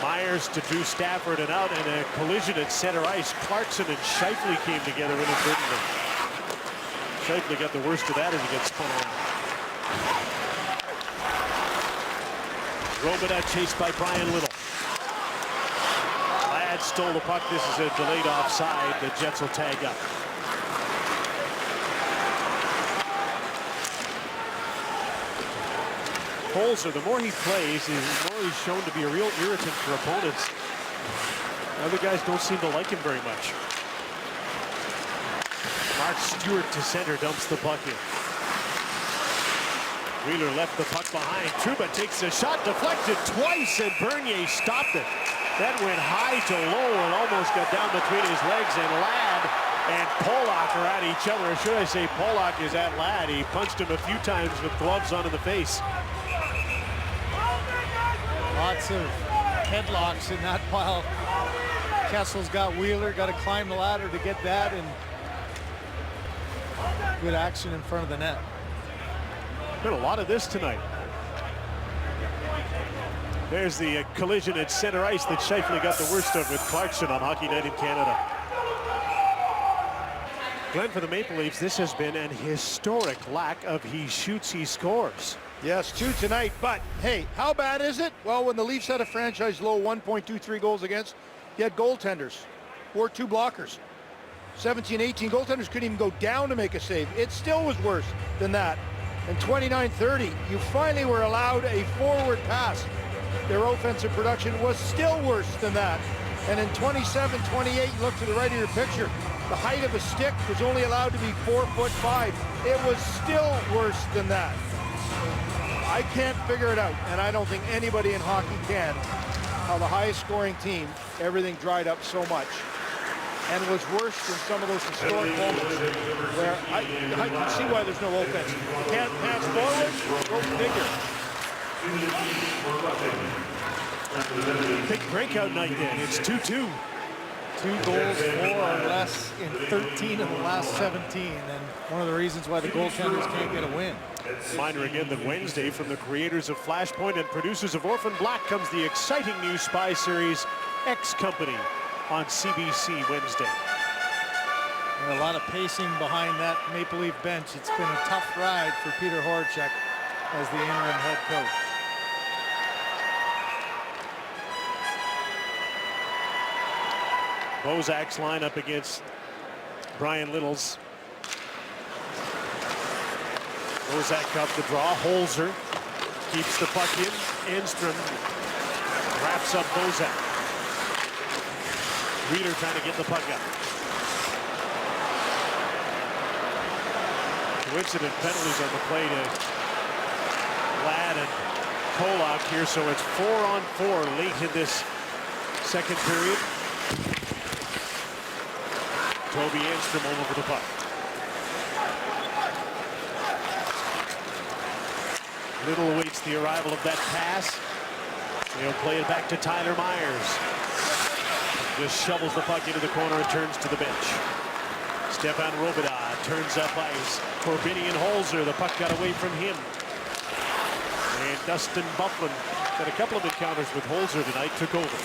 G: Myers to Drew Stafford and out, and a collision at center ice. Clarkson and Scheifele came together inadvertently. Scheifele got the worst of that as he gets spun around. Robidas chased by Brian Little. Ladd stole the puck. This is a delayed offside. The Jets will tag up. Holzer, the more he plays, the more he's shown to be a real irritant for opponents. Other guys don't seem to like him very much. Mark Stewart to center, dumps the puck in. Wheeler left the puck behind. Trouba takes a shot, deflected twice, and Bernier stopped it. That went high to low and almost got down between his legs, and Ladd and Pollock are at each other. Or should I say Pollock is at Ladd. He punched him a few times with gloves on in the face.
N: Lots of headlocks in that pile. Kessel's got Wheeler, got to climb the ladder to get that, and good action in front of the net.
G: Been a lot of this tonight. There's the collision at center ice that Scheifele got the worst of with Clarkson on Hockey Night in Canada. Glenn, for the Maple Leafs, this has been an historic lack of he shoots, he scores.
L: Yes, 2 tonight, but hey, how bad is it? Well, when the Leafs had a franchise low 1.23 goals against, you had goaltenders or 2 blockers. 17, 18 goaltenders couldn't even go down to make a save. It still was worse than that. In 29-30, you finally were allowed a forward pass. Their offensive production was still worse than that. And in 27-28, look to the right of your picture, the height of a stick was only allowed to be 4'5". It was still worse than that. I can't figure it out, and I don't think anybody in hockey can, how the highest scoring team, everything dried up so much. And was worse than some of those historic moments where I can see why there's no offense. Can't pass forward, go figure.
G: Big breakout night then. It's 2-2.
N: 2 goals, 4 or less in 13 of the last 17, and one of the reasons why the goaltenders can't get a win.
G: Reminder again that Wednesday, from the creators of Flashpoint and producers of Orphan Black, comes the exciting new spy series X Company on CBC Wednesday.
N: And a lot of pacing behind that Maple Leaf bench. It's been a tough ride for Peter Horachek as the interim head coach.
G: Bozak's line up against Brian Little's. Bozak up the draw. Holzer keeps the puck in. Enstrom wraps up Bozak. Reeder trying to get the puck up. Coincident penalties on the play to Ladd and Polak here, so it's 4-on-4 late in this second period. Toby Enstrom over for the puck. Little awaits the arrival of that pass. He'll play it back to Tyler Myers. Just shovels the puck into the corner and turns to the bench. Stefan Robidas turns up ice. Korbinian Holzer, the puck got away from him. And Dustin Byfuglien had a couple of encounters with Holzer tonight, took over.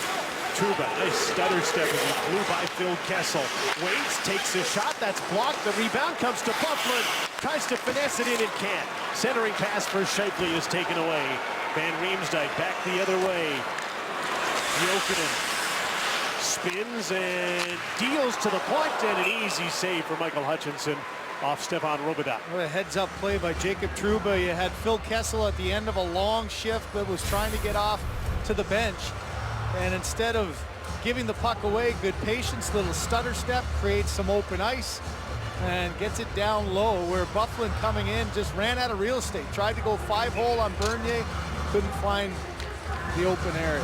G: Trouba, nice stutter step as he flew by Phil Kessel. Waits, takes a shot, that's blocked. The rebound comes to Byfuglien. Tries to finesse it in and can't. Centering pass for Scheifele is taken away. Van Riemsdyk back the other way. Jokinen spins and deals to the point, and an easy save for Michael Hutchinson off Stefan Robidas.
N: What a heads-up play by Jacob Trouba. You had Phil Kessel at the end of a long shift that was trying to get off to the bench. And instead of giving the puck away, good patience, little stutter step, creates some open ice and gets it down low, where Byfuglien coming in just ran out of real estate. Tried to go 5-hole on Bernier, couldn't find the open area.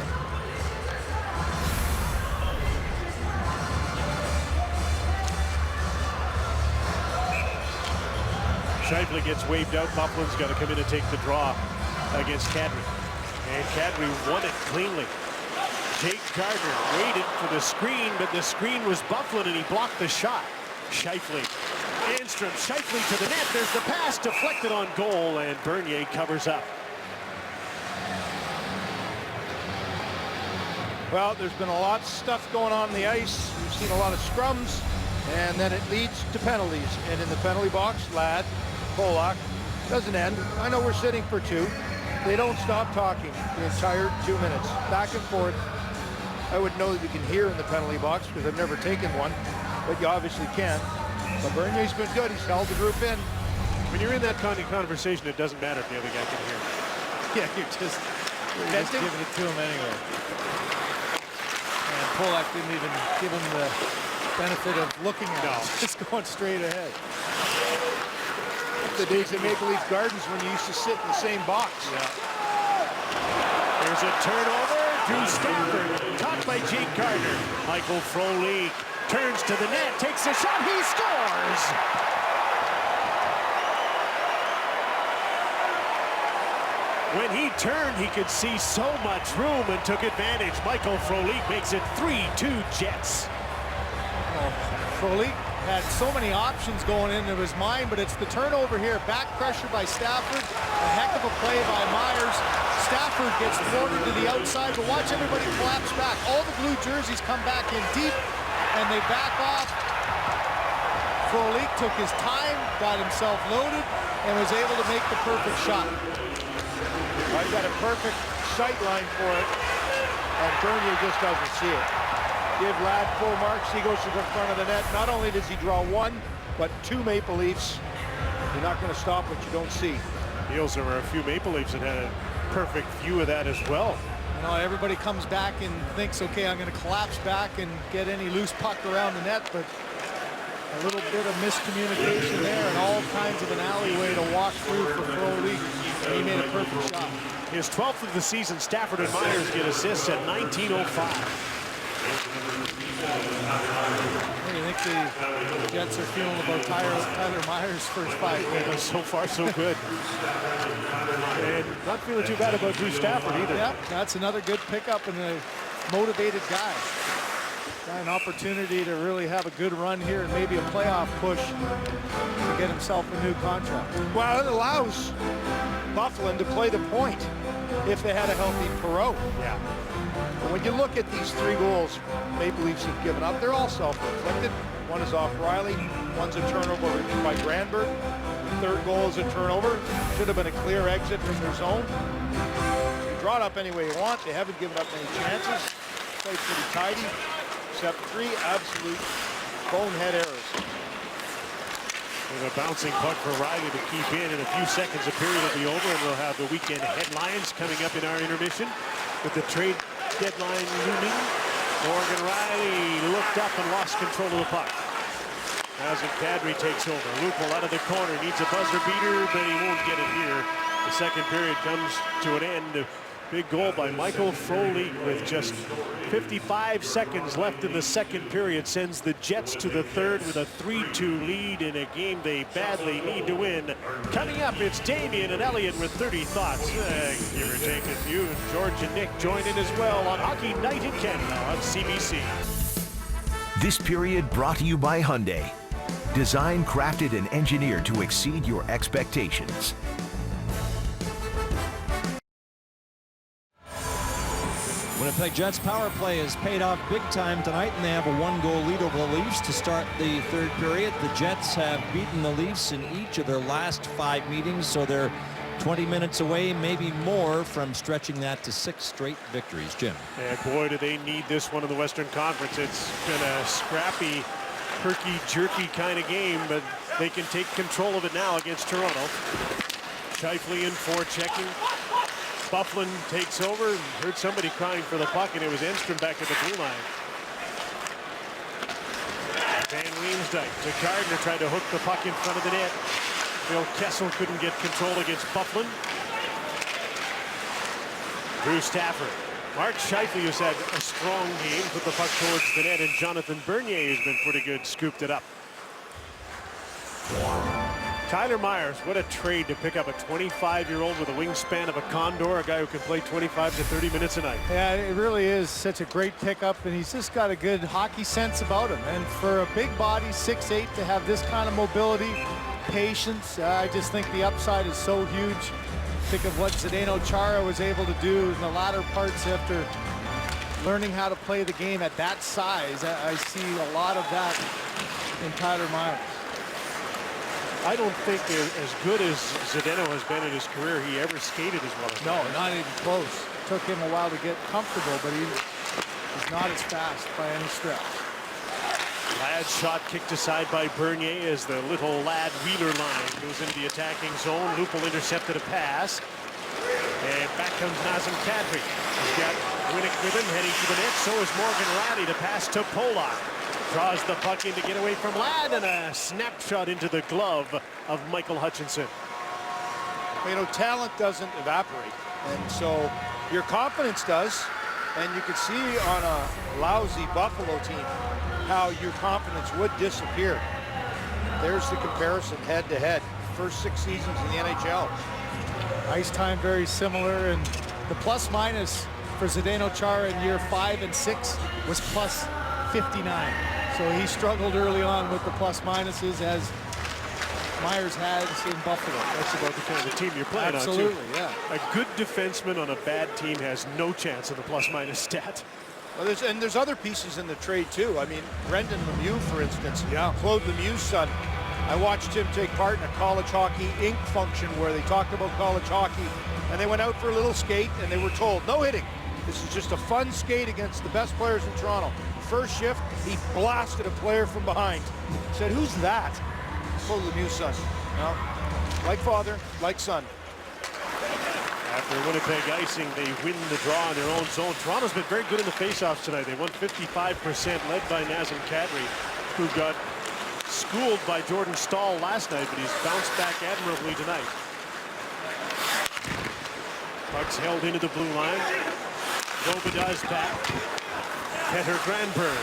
G: Scheifele gets waved out. Byfuglien's got to come in and take the draw against Kadri. And Kadri won it cleanly. Jake Gardner waited for the screen, but the screen was Byfuglien and he blocked the shot. Scheifele, Enstrom, Scheifele to the net. There's the pass deflected on goal, and Bernier covers up.
M: Well, there's been a lot of stuff going on the ice. We've seen a lot of scrums, and then it leads to penalties. And in the penalty box, Ladd, Polak, doesn't end. I know we're sitting for two. They don't stop talking the entire 2 minutes, back and forth. I wouldn't know that you can hear in the penalty box because I've never taken one, but you obviously can. But Bernier's been good. He's held the group in.
G: When you're in that kind of conversation, it doesn't matter if the other guy can hear.
N: Yeah, you're just giving it to him anyway. And Polak didn't even give him the benefit of looking at it. Just going straight ahead.
M: The days at Maple Leaf Gardens when you used to sit in the same box.
G: Yeah. There's a turnover. Drew Stafford, topped by Jake Gardner. Michael Frolik turns to the net, takes a shot, he scores! When he turned, he could see so much room and took advantage. Michael Frolik makes it 3-2 Jets.
N: Frolik had so many options going into his mind, but it's the turnover here. Back pressure by Stafford. A heck of a play by Myers. Stafford gets thwarted to the outside, but watch everybody collapse back. All the blue jerseys come back in deep, and they back off. Frolik took his time, got himself loaded, and was able to make the perfect shot.
M: I got a perfect sight line for it, and Bernier just doesn't see it. Give Ladd full marks. He goes to the front of the net. Not only does he draw one, but two Maple Leafs. You're not going to stop what you don't see.
G: Feels there were a few Maple Leafs that had a perfect view of that as well.
N: You know, everybody comes back and thinks, okay, I'm going to collapse back and get any loose puck around the net, but a little bit of miscommunication there and all kinds of an alleyway to walk through for Frolik. He made a perfect shot.
G: His 12th of the season. Stafford and Myers get assists at 19:05.
N: What do you think the Jets are feeling about Tyler Myers' first 5 games?
G: So far, so good. And not feeling too bad about Drew Stafford either.
N: Yep, that's another good pickup and a motivated guy. Got an opportunity to really have a good run here and maybe a playoff push to get himself a new contract.
M: Well, it allows Byfuglien to play the point if they had a healthy Perreault.
G: Yeah.
M: And when you look at these 3 goals Maple Leafs have given up, they're all self-inflicted. One is off Riley, one's a turnover by Granberg. The 3rd goal is a turnover. Should have been a clear exit from their zone. You draw it up any way you want. They haven't given up many chances. Played pretty tidy, except 3 absolute bonehead errors.
G: And a bouncing puck for Riley to keep in a few seconds. A period will be over, and we'll have the weekend headlines coming up in our intermission with the trade deadline looming. Morgan Riley looked up and lost control of the puck. Nazem Kadri takes over. Lupul out of the corner, needs a buzzer beater, but he won't get it here. The second period comes to an end. Big goal by Michael Frolik with just 55 seconds left in the second period. Sends the Jets to the 3rd with a 3-2 lead in a game they badly need to win. Coming up, it's Damien and Elliot with 30 thoughts. Give or take a few. And George and Nick join in as well on Hockey Night in Canada on CBC.
H: This period brought to you by Hyundai. Designed, crafted, and engineered to exceed your expectations.
D: Winnipeg Jets power play has paid off big time tonight, and they have a 1-goal lead over the Leafs to start the 3rd period. The Jets have beaten the Leafs in each of their last 5 meetings, so they're 20 minutes away, maybe more, from stretching that to 6 straight victories. Jim.
G: And boy, do they need this one in the Western Conference. It's been a scrappy, herky-jerky kind of game, but they can take control of it now against Toronto. Scheifele in forechecking. Byfuglien takes over. Heard somebody crying for the puck, and it was Enstrom back at the blue line. Van Riemsdyk to Gardner, tried to hook the puck in front of the net. Phil Kessel couldn't get control against Byfuglien. Drew Stafford. Mark Scheifele, who's had a strong game, put the puck towards the net, and Jonathan Bernier, who's been pretty good, scooped it up. Tyler Myers, what a trade to pick up a 25-year-old with a wingspan of a condor, a guy who can play 25 to 30 minutes a night.
N: Yeah, it really is such a great pickup, and he's just got a good hockey sense about him. And for a big body, 6'8", to have this kind of mobility, patience, I just think the upside is so huge. Think of what Zdeno Chara was able to do in the latter parts after learning how to play the game at that size. I see a lot of that in Tyler Myers.
G: I don't think as good as Zdeno has been in his career, he ever skated as well as
N: No, not even close. It took him a while to get comfortable, but he's not as fast by any stretch.
G: Ladd's shot kicked aside by Bernier as the little Ladd Wheeler line goes into the attacking zone. Lupul intercepted a pass. And back comes Nazem Kadri. He's got Winnick with him, heading to the net. So is Morgan Rielly to pass to Polak. Draws the puck in to get away from Ladd, and a snapshot into the glove of Michael Hutchinson.
M: You know, talent doesn't evaporate, and so your confidence does. And you can see on a lousy Buffalo team how your confidence would disappear. There's the comparison head to head. First 6 seasons in the NHL.
N: Ice time very similar, and the plus minus for Zdeno Chara in year 5 and 6 was plus 59. So he struggled early on with the plus minuses, as Myers has in Buffalo.
G: That's about the kind of team you're playing
N: Absolutely,
G: on, too.
N: yeah.
G: A good defenseman on a bad team has no chance of the plus-minus stat.
M: Well, there's other pieces in the trade, too. I mean, Brendan Lemieux, for instance. Yeah. Claude Lemieux's son. I watched him take part in a College Hockey Inc. function where they talked about college hockey, and they went out for a little skate, and they were told, no hitting. This is just a fun skate against the best players in Toronto. First shift, he blasted a player from behind. Said, who's that? Claude Lemieux's son. Well, like father, like son.
G: After Winnipeg icing, they win the draw in their own zone. Toronto's been very good in the faceoffs tonight. They won 55%, led by Nazem Kadri, who got schooled by Jordan Staal last night, but he's bounced back admirably tonight. Puck's held into the blue line. Robitaille's back. Petter Granberg.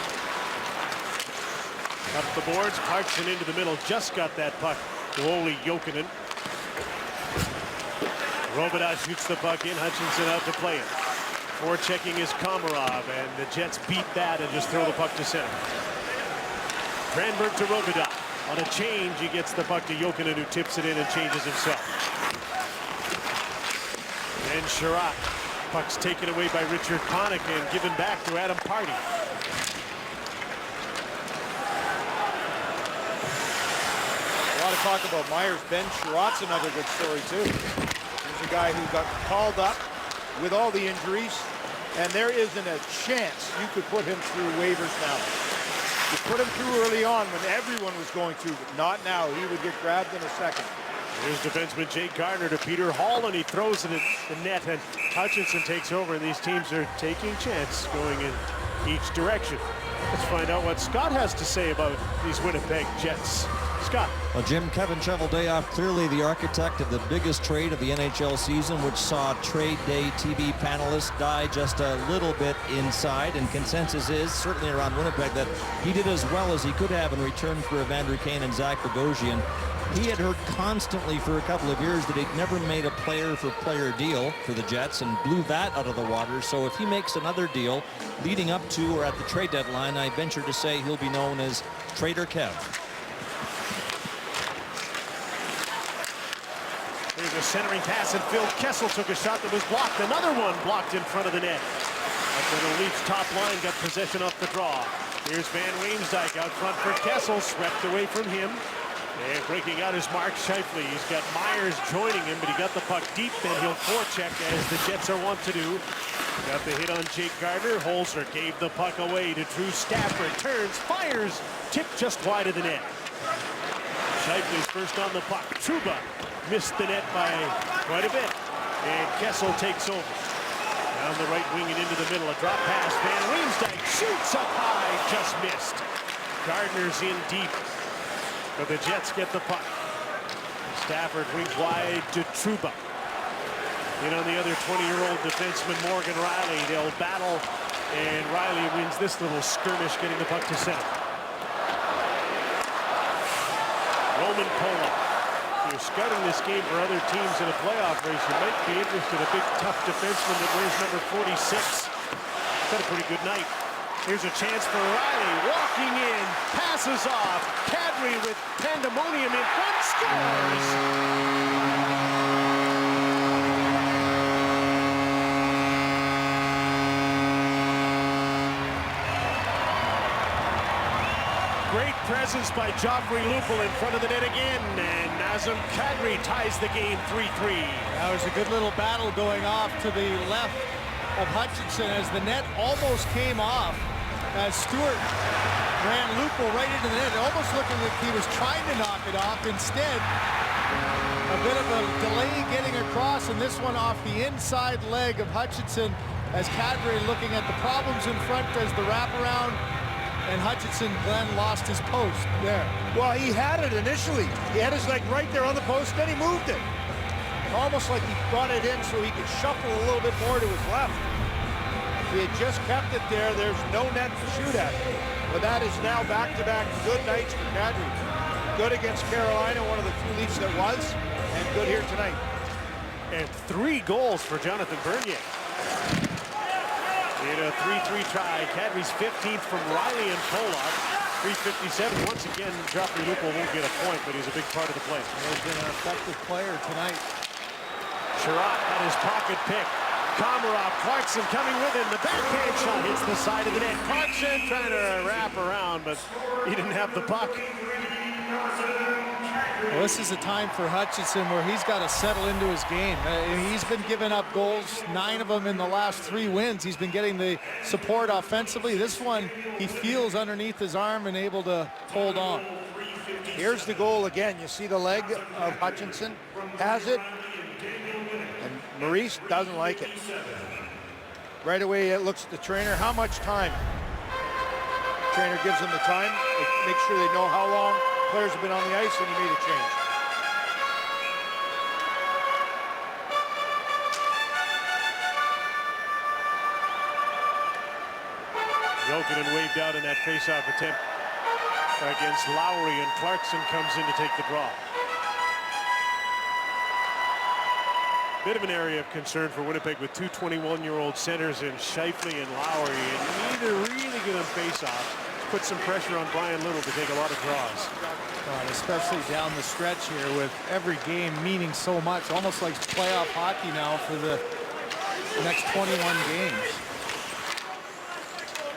G: Up the boards, Parkson into the middle, just got that puck to Olli Jokinen. Robitaille shoots the puck in, Hutchinson out to play it. Forechecking is Komarov, and the Jets beat that and just throw the puck to center. Granberg to Robitaille. On a change, he gets the puck to Jokinen, who tips it in and changes himself. And Chirac Puck's taken away by Richard Panik and given back to Adam Pardy.
L: A lot of talk about Myers. Ben Sherratt's another good story, too. He's a guy who got called up with all the injuries, and there isn't a chance you could put him through waivers now. You put him through early on when everyone was going through, but not now. He would get grabbed in a second.
G: Here's defenseman Jake Gardner to Peter Hall, and he throws it at the net, and Hutchinson takes over, and these teams are taking chance going in each direction. Let's find out what Scott has to say about these Winnipeg Jets. Scott.
D: Well, Jim, Kevin Cheveldayoff, clearly the architect of the biggest trade of the NHL season, which saw Trade Day TV panelists die just a little bit inside, and consensus is, certainly around Winnipeg, that he did as well as he could have in return for Evander Kane and Zach Bogosian. He had heard constantly for a couple of years that he'd never made a player-for-player deal for the Jets and blew that out of the water. So if he makes another deal leading up to or at the trade deadline, I venture to say he'll be known as Trader Kev.
G: There's a centering pass, and Phil Kessel took a shot that was blocked. Another one blocked in front of the net. After the Leafs top line got possession off the draw. Here's Van Riemsdyk out front for Kessel, swept away from him. And breaking out is Mark Scheifele. He's got Myers joining him, but he got the puck deep, and he'll forecheck as the Jets are wont to do. Got the hit on Jake Gardner. Holzer gave the puck away to Drew Stafford. Turns, fires, tipped just wide of the net. Scheifele's first on the puck. Trouba missed the net by quite a bit. And Kessel takes over. Down the right wing and into the middle. A drop pass. Van Riemsdyk shoots up high. Just missed. Gardner's in deep. But the Jets get the puck. Stafford wings wide to Trouba. In on the other 20-year-old defenseman, Morgan Riley. They'll battle, and Riley wins this little skirmish, getting the puck to center. Roman Polak. If you're scouting this game for other teams in a playoff race, you might be interested. A big, tough defenseman that wears number 46. Had a pretty good night. Here's a chance for Riley, walking in, passes off. Kadri with pandemonium in front, scores! Great presence by Joffrey Lupul in front of the net again, and Nazem Kadri ties the game 3-3.
N: That was a good little battle going off to the left of Hutchinson as the net almost came off. As Stewart ran Lupul right into the net, almost looking like he was trying to knock it off. Instead, a bit of a delay getting across, and this one off the inside leg of Hutchinson as Kadri looking at the problems in front as the wraparound, and Hutchinson, Glenn, lost his post there.
L: Well, he had it initially. He had his leg right there on the post, then he moved it. Almost like he got it in so he could shuffle a little bit more to his left. If he had just kept it there, there's no net to shoot at. But that is now back-to-back good nights for Kadri. Good against Carolina, one of the few Leafs that was, and good here tonight.
G: And 3 goals for Jonathan Bernier. In a 3-3 try, Kadri's 15th from Riley and Polak. 3:57. Once again, Joffrey Lupul won't get a point, but he's a big part of the play.
N: He's been an effective player tonight.
G: Sherratt had his pocket pick. Komarov, Clarkson coming with him. The backhand shot hits the side of the net. Clarkson trying to wrap around, but he didn't have the puck.
N: Well, this is a time for Hutchinson where he's got to settle into his game. He's been giving up goals, 9 of them in the last 3 wins. He's been getting the support offensively. This one, he feels underneath his arm and able to hold on.
L: Here's the goal again. You see the leg of Hutchinson, has it, and Maurice doesn't like it. Right away, it looks at the trainer. How much time? Trainer gives them the time. Make sure they know how long players have been on the ice, and he made a change.
G: Jokinen waved out in that face-off attempt against Lowry, and Clarkson comes in to take the draw. Bit of an area of concern for Winnipeg with 2 21-year-old centers in Scheifele and Lowry, and neither really good on face-offs. Put some pressure on Brian Little to take a lot of draws.
N: Especially down the stretch here with every game meaning so much, almost like playoff hockey now for the the next 21 games.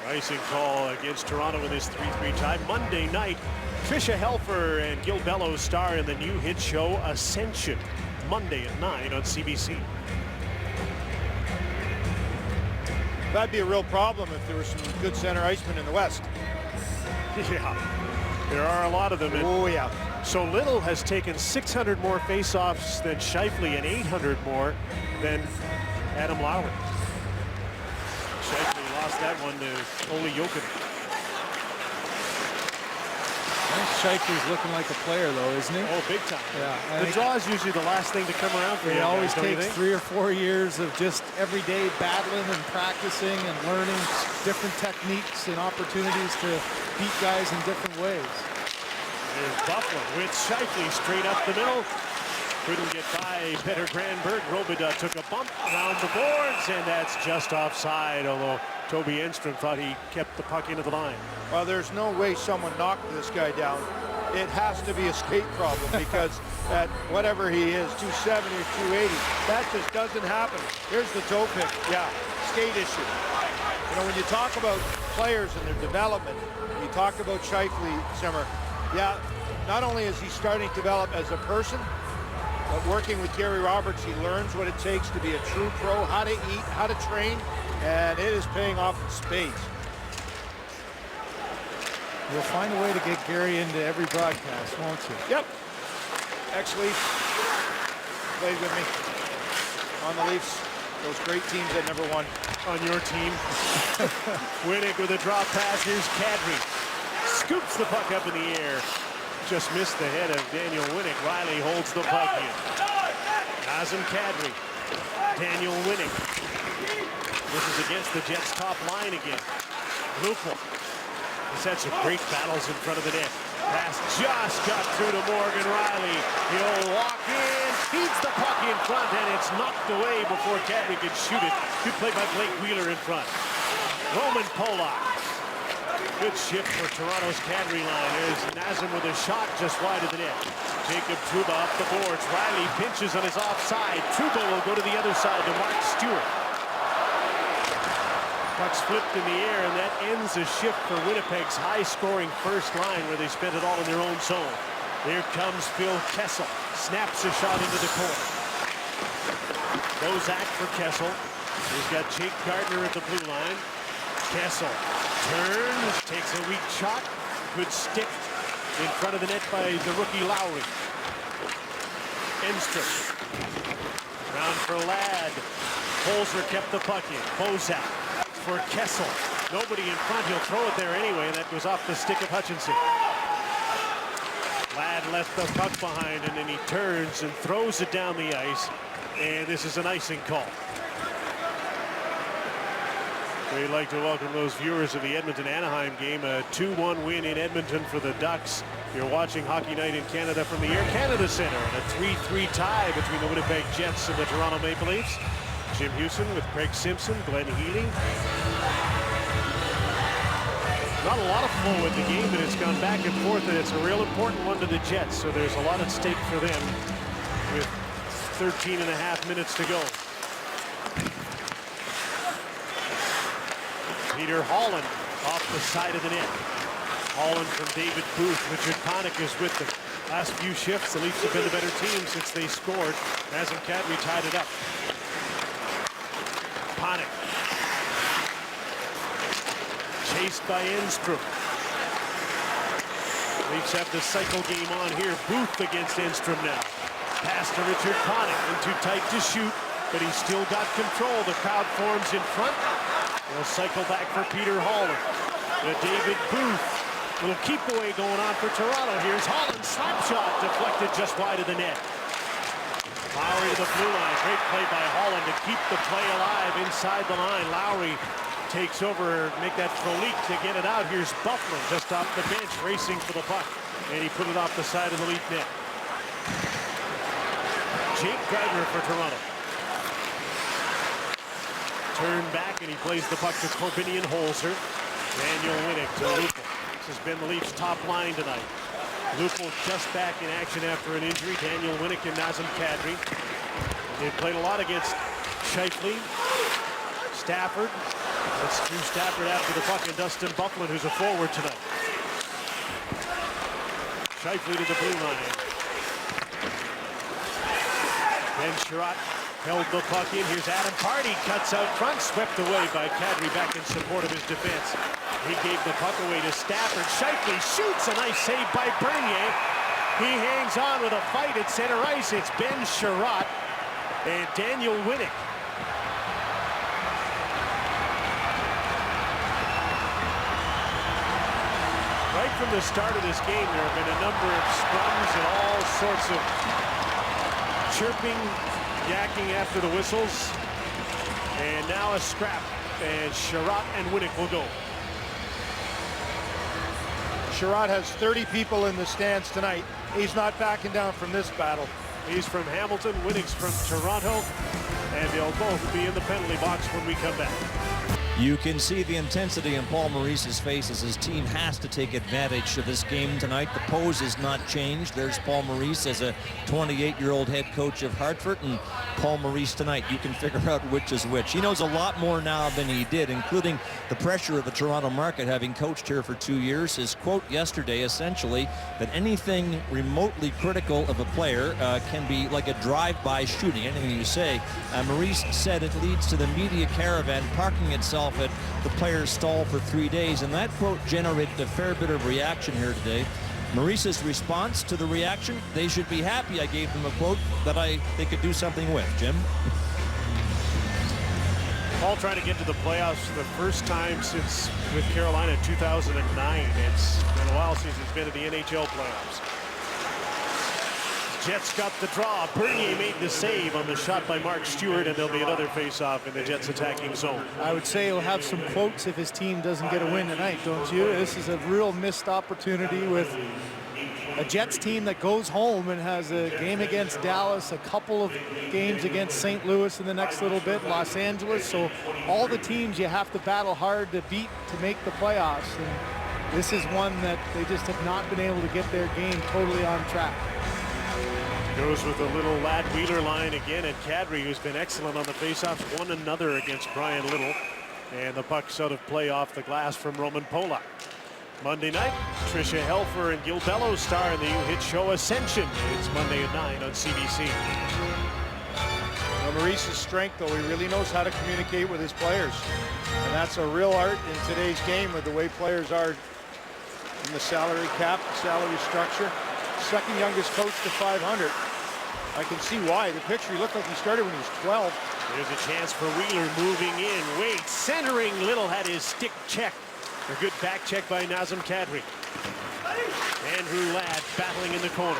G: Icing call against Toronto in this 3-3 tie. Monday night, Tricia Helfer and Gil Bellows star in the new hit show Ascension. Monday at 9 on CBC.
L: That'd be a real problem if there were some good center icemen in the West.
G: Yeah, there are a lot of them.
L: Oh, yeah.
G: So Little has taken 600 more faceoffs than Scheifele and 800 more than Adam Lowry. Scheifele lost that one to Ole Jokinen.
N: Scheifele's looking like a player, though, isn't he?
G: Oh, big time.
N: Yeah.
G: The draw is usually the last thing to come around for you.
N: It always
G: don't you
N: takes
G: think?
N: 3 or 4 years of just every day battling and practicing and learning different techniques and opportunities to beat guys in different ways.
G: There's Buffalo with Scheifele straight up the middle. Couldn't get by Petter Granberg. Robida took a bump around the boards, and that's just offside, although Toby Enstrom thought he kept the puck into the line.
L: Well, there's no way someone knocked this guy down. It has to be a skate problem because at whatever he is, 270 or 280, that just doesn't happen. Here's the toe pick. Yeah, skate issue. You know, when you talk about players and their development, you talk about Scheifele, Simmer. Yeah, not only is he starting to develop as a person, but working with Gary Roberts, he learns what it takes to be a true pro, how to eat, how to train, and it is paying off in spades.
N: You'll find a way to get Gary into every broadcast, won't you?
L: Yep. Ex-Leaf played with me on the Leafs. Those great teams that never won.
G: On your team. Winnick with a drop pass. Here's Kadri. Scoops the puck up in the air. Just missed the head of Daniel Winnick. Riley holds the puck in. Nazem Kadri. Daniel Winnick. This is against the Jets' top line again. Lupul. He's had some great battles in front of the net. Pass just got through to Morgan Riley. He'll walk in, feeds the puck in front, and it's knocked away before Kadri could shoot it. Good play by Blake Wheeler in front. Roman Polak. Good shift for Toronto's Kadri line. There's Nazem with a shot just wide of the net. Jacob Trouba up the boards. Riley pinches on his offside. Trouba will go to the other side to Mark Stewart. Puck's flipped in the air, and that ends a shift for Winnipeg's high-scoring first line where they spent it all in their own zone. Here comes Phil Kessel. Snaps a shot into the corner. Bozak for Kessel. He's got Jake Gardner at the blue line. Kessel turns, takes a weak shot. Good stick in front of the net by the rookie Lowry. Enstrom. Round for Ladd. Holzer kept the puck in. Bozak for Kessel. Nobody in front. He'll throw it there anyway, and that goes off the stick of Hutchinson. Ladd left the puck behind, and then he turns and throws it down the ice, and this is an icing call. We'd like to welcome those viewers of the Edmonton-Anaheim game, a 2-1 win in Edmonton for the Ducks. You're watching Hockey Night in Canada from the Air Canada Centre, and a 3-3 tie between the Winnipeg Jets and the Toronto Maple Leafs. Jim Houston with Craig Simpson, Glenn Healy. Not a lot of flow in the game, but it's gone back and forth, and it's a real important one to the Jets, so there's a lot at stake for them with 13.5 minutes to go. Peter Holland off the side of the net. Holland from David Booth. Richard Panik is with them. Last few shifts, the Leafs have been the better team since they scored. Nazem Kadri tied it up. Panik. Chased by Enstrom. Leafs have the cycle game on here. Booth against Enstrom now. Pass to Richard Panik. In too tight to shoot, but he's still got control. The crowd forms in front. They'll cycle back for Peter Holland. David Booth. Little keep away going on for Toronto. Here's Holland. Slap shot deflected just wide of the net. Lowry to the blue line. Great play by Holland to keep the play alive inside the line. Lowry takes over, make that throw leak to get it out. Here's Bufflin just off the bench racing for the puck. And he put it off the side of the Leaf net. Jake Gardner for Toronto. Turn back, and he plays the puck to Corbinian Holzer. Daniel Winnick to Lupul. This has been the Leafs' top line tonight. Lupul just back in action after an injury. Daniel Winnick and Nazem Kadri. They've played a lot against Scheifele Stafford. That's Drew Stafford after the puck, and Dustin Byfuglien, who's a forward tonight. Scheifele to the blue line. Ben Sherratt held the puck in. Here's Adam Pardy, cuts out front, swept away by Kadri back in support of his defense. He gave the puck away to Stafford. Scheifele shoots, a nice save by Bernier. He hangs on with a fight at center ice. It's Ben Sherratt and Daniel Winnick. Right from the start of this game, there have been a number of scrums and all sorts of chirping, yakking after the whistles. And now a scrap, and Sherratt and Winnick will go.
L: Sherratt has 30 people in the stands tonight. He's not backing down from this battle.
G: He's from Hamilton, Winnick's from Toronto, and they'll both be in the penalty box when we come back.
D: You can see the intensity in Paul Maurice's face as his team has to take advantage of this game tonight. The pose has not changed. There's Paul Maurice as a 28-year-old head coach of Hartford, and Paul Maurice tonight. You can figure out which is which. He knows a lot more now than he did, including the pressure of the Toronto market, having coached here for 2 years. His quote yesterday, essentially, that anything remotely critical of a player can be like a drive-by shooting. Anything you say. Maurice said it leads to the media caravan parking itself at the player's stall for 3 days, and that quote generated a fair bit of reaction here today. Maurice's response to the reaction: they should be happy I gave them a quote that they could do something with. Jim?
G: Paul trying to get to the playoffs for the first time since with Carolina in 2009. It's been a while since he's been to the NHL playoffs. Jets got the draw. Bernier made the save on the shot by Mark Stewart, and there'll be another face-off in the Jets attacking zone.
N: I would say he'll have some quotes if his team doesn't get a win tonight, don't you? This is a real missed opportunity with a Jets team that goes home and has a game against Dallas, a couple of games against St. Louis in the next little bit, Los Angeles. So all the teams you have to battle hard to beat to make the playoffs. And this is one that they just have not been able to get their game totally on track.
G: Goes with a little Lad Wheeler line again, and Kadri, who's been excellent on the faceoffs, won another against Brian Little. And the puck's out of play off the glass from Roman Polak. Monday night, Tricia Helfer and Gil Bellows star in the hit show Ascension. It's Monday at 9 on CBC.
L: Well, Maurice's strength, though, he really knows how to communicate with his players. And that's a real art in today's game with the way players are in the salary cap, salary structure. Second youngest coach to 500. I can see why. The picture, he looked like he started when he was 12.
G: There's a chance for Wheeler moving in. Wade centering. Little had his stick checked. A good back check by Nazem Kadri. Andrew Ladd battling in the corner.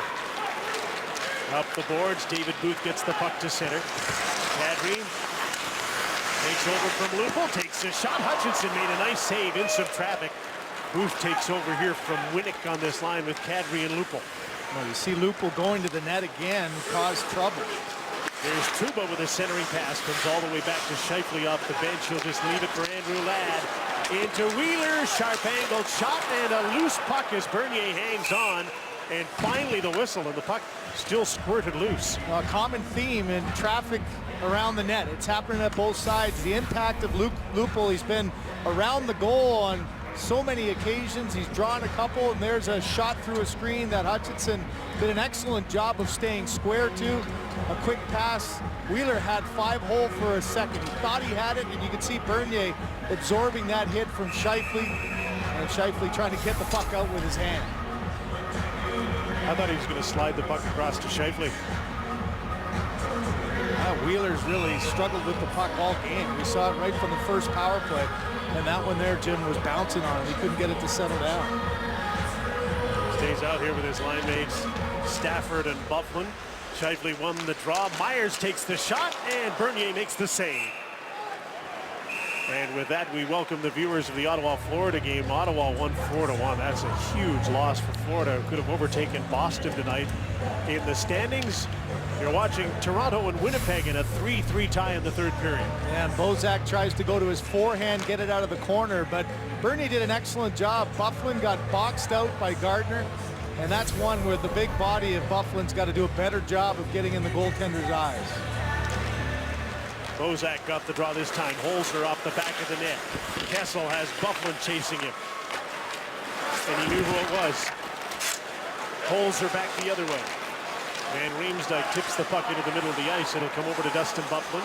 G: Up the boards. David Booth gets the puck to center. Kadri takes over from Lupul. Takes a shot. Hutchinson made a nice save in some traffic. Booth takes over here from Winnick on this line with Kadri and Lupul.
N: Well, you see Lupul going to the net again, caused trouble.
G: There's Trouba with a centering pass. Comes all the way back to Scheifele off the bench. He'll just leave it for Andrew Ladd. Into Wheeler. Sharp angled shot and a loose puck as Bernier hangs on. And finally the whistle, and the puck still squirted loose.
N: A common theme in traffic around the net. It's happening at both sides. The impact of Lupul, he's been around the goal on so many occasions. He's drawn a couple, and there's a shot through a screen that Hutchinson did an excellent job of staying square to. A quick pass. Wheeler had 5-hole for a second. He thought he had it, and you could see Bernier absorbing that hit from Scheifele, and Scheifele trying to get the puck out with his hand.
G: I thought he was going to slide the puck across to Scheifele.
N: Wheeler's really struggled with the puck all game. We saw it right from the first power play. And that one there, Jim, was bouncing on him. He couldn't get it to settle down.
G: Stays out here with his line mates, Stafford and Byfuglien. Scheifele won the draw. Myers takes the shot, and Bernier makes the save. And with that, we welcome the viewers of the Ottawa-Florida game. Ottawa won 4-1. That's a huge loss for Florida. Could have overtaken Boston tonight in the standings. You're watching Toronto and Winnipeg in a 3-3 tie in the third period.
N: And Bozak tries to go to his forehand, get it out of the corner, but Bernier did an excellent job. Byfuglien got boxed out by Gardner, and that's one where the big body of Bufflin's got to do a better job of getting in the goaltender's eyes.
G: Bozak got the draw this time. Holzer off the back of the net. Kessel has Byfuglien chasing him. And he knew who it was. Holzer back the other way. And Riemsdyk tips the puck into the middle of the ice. It'll come over to Dustin Byfuglien.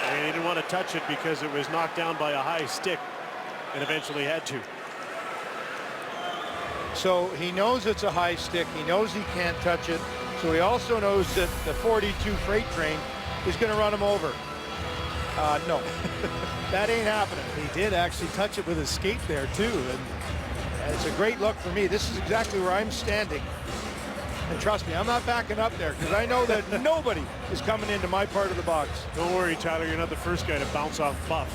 G: And he didn't want to touch it because it was knocked down by a high stick and eventually had to.
M: So he knows it's a high stick. He knows he can't touch it. So he also knows that the 42 freight train is going to run him over. No, that ain't happening.
N: He did actually touch it with his skate there too.
M: And it's a great look for me. This is exactly where I'm standing. And trust me, I'm not backing up there because I know that nobody is coming into my part of the box.
G: Don't worry, Tyler. You're not the first guy to bounce off Buff.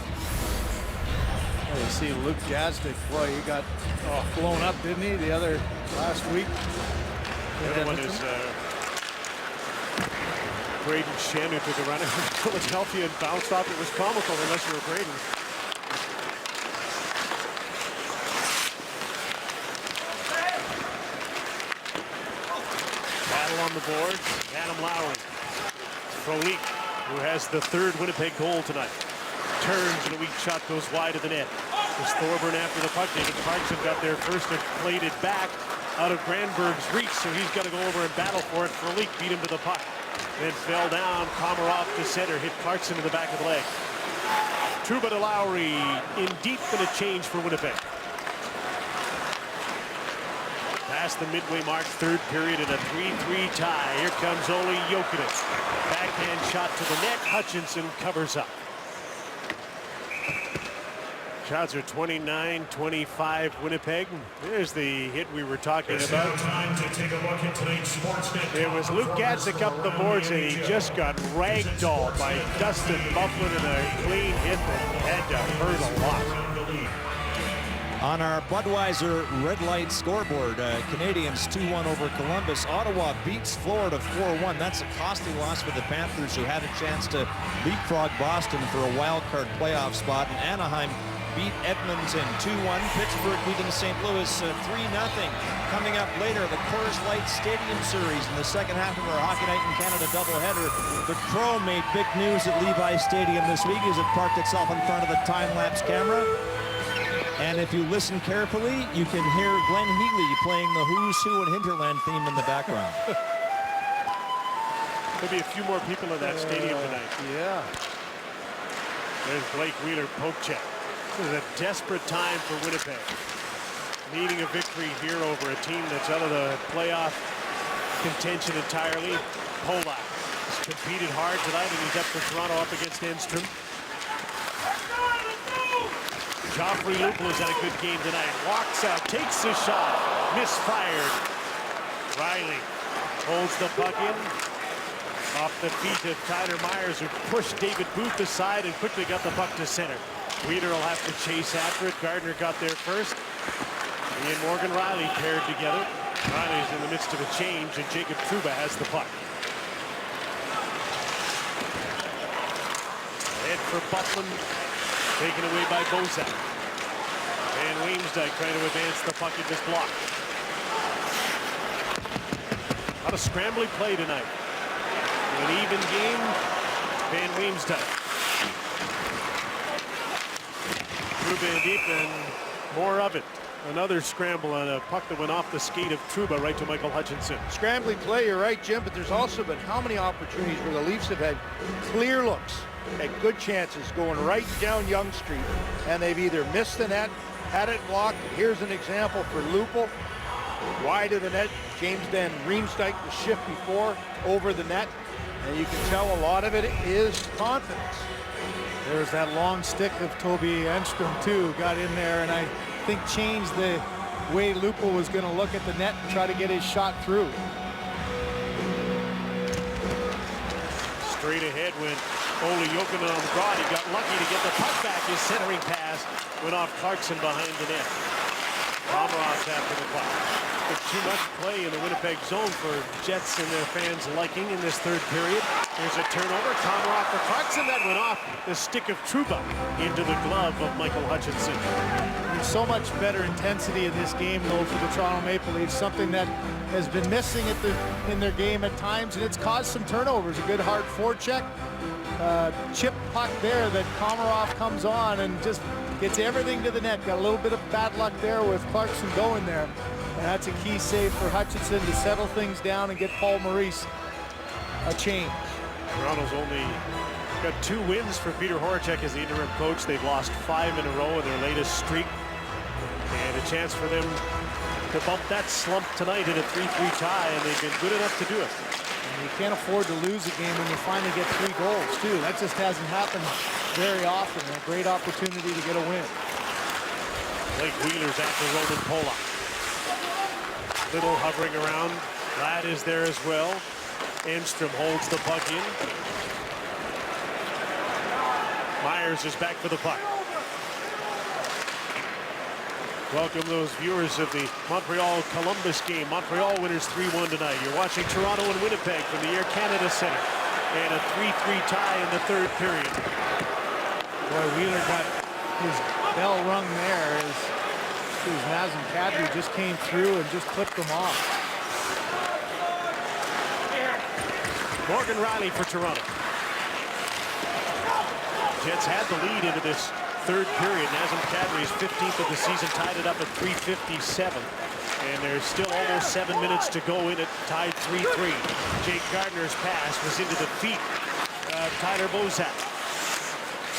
N: Well, you see Luke Gazdic, boy, he got blown up, didn't he, the other last week?
G: The other one is Braden Shen, who took a run in Philadelphia and bounced off. It was comical unless you were Braden. Battle on the boards. Adam Lowry. Frolik, who has the third Winnipeg goal tonight. Turns and a weak shot goes wide of the net. It's Thorburn after the puck. David Clarkson got there first and played it back out of Granberg's reach, so he's got to go over and battle for it. Frolik beat him to the puck. Then fell down. Komarov to center, hit Clarkson in the back of the leg. Trouba to Lowry. In deep for the change for Winnipeg. Past the midway mark, third period in a 3-3 tie. Here comes Olli Jokinen. Backhand shot to the net. Hutchinson covers up. Shots are 29-25 Winnipeg. There's the hit we were talking about.
I: Time to take a look at tonight's Sportsnet.
G: It was Luke Gazdic up the boards, and he just got ragdolled by Dustin Byfuglien in a clean hit that had to hurt a lot.
D: On our Budweiser red light scoreboard, Canadians 2-1 over Columbus. Ottawa beats Florida 4-1. That's a costly loss for the Panthers, who had a chance to leapfrog Boston for a wild card playoff spot. And Anaheim beat Edmonton 2-1. Pittsburgh beating St. Louis 3-0. Coming up later, the Coors Light Stadium Series in the second half of our Hockey Night in Canada doubleheader. The Crow made big news at Levi Stadium this week as it parked itself in front of the time-lapse camera. And if you listen carefully, you can hear Glenn Healy playing the Who's Who and Hinterland theme in the background.
G: There'll be a few more people in that stadium tonight.
M: Yeah.
G: There's Blake Wheeler, poke check. This is a desperate time for Winnipeg. Needing a victory here over a team that's out of the playoff contention entirely. Polak has competed hard tonight, and he's up for Toronto up against Enstrom. Joffrey Lupul has had a good game tonight. Walks out, takes the shot, misfired. Riley holds the puck in. Off the feet of Tyler Myers, who pushed David Booth aside and quickly got the puck to center. Wheeler will have to chase after it. Gardner got there first. He and Morgan Riley paired together. Riley's in the midst of a change, and Jacob Trouba has the puck. Head for Byfuglien, taken away by Bozak. And Riemsdyk trying to advance the puck. It just blocked. A lot of scrambling play tonight. An even game, Van Riemsdyk. Trouba deep and more of it. Another scramble on a puck that went off the skate of Trouba right to Michael Hutchinson.
M: Scrambling play, you're right, Jim, but there's also been how many opportunities where the Leafs have had clear looks at good chances going right down Yonge Street, and they've either missed the net, had it blocked. Here's an example for Lupul. Wide of the net, James Van Riemsdyk the shift before over the net, and you can tell a lot of it is confidence.
N: There's that long stick of Toby Enstrom too, got in there, and I think changed the way Lupul was going to look at the net and try to get his shot through.
G: Straight ahead went Olli Jokinen on the draw. He got lucky to get the puck back. His centering pass went off Clarkson behind the net. Komarov after the puck. But too much play in the Winnipeg zone for Jets and their fans' liking in this third period. There's a turnover. Komarov for Clarkson. That went off the stick of Trouba into the glove of Michael Hutchinson.
N: There's so much better intensity in this game, though, for the Toronto Maple Leafs, something that has been missing in their game at times, and it's caused some turnovers. A good hard forecheck, chip puck there that Komarov comes on and just gets everything to the net. Got a little bit of bad luck there with Clarkson going there. And that's a key save for Hutchinson to settle things down and get Paul Maurice a change.
G: Toronto's only got 2 wins for Peter Horacek as the interim coach. They've lost 5 in a row in their latest streak. And a chance for them to bump that slump tonight in a 3-3 tie, and they've been good enough to do it.
N: And you can't afford to lose a game when you finally get 3 goals, too. That just hasn't happened very often. A great opportunity to get a win.
G: Blake Wheeler's after Roman Polak. Little hovering around. Ladd is there as well. Enstrom holds the puck in. Myers is back for the puck. Welcome those viewers of the Montreal-Columbus game. Montreal winners 3-1 tonight. You're watching Toronto and Winnipeg from the Air Canada Centre. And a 3-3 tie in the third period.
N: Boy, Wheeler got his bell rung there as Nazem Kadri just came through and just clipped them off.
G: Morgan Rielly for Toronto. Jets had the lead into this third period. Nazem Kadri's 15th of the season tied it up at 3:57. And there's still almost 7 minutes to go in it, tied 3-3. Jake Gardner's pass was into the feet of Tyler Bozak.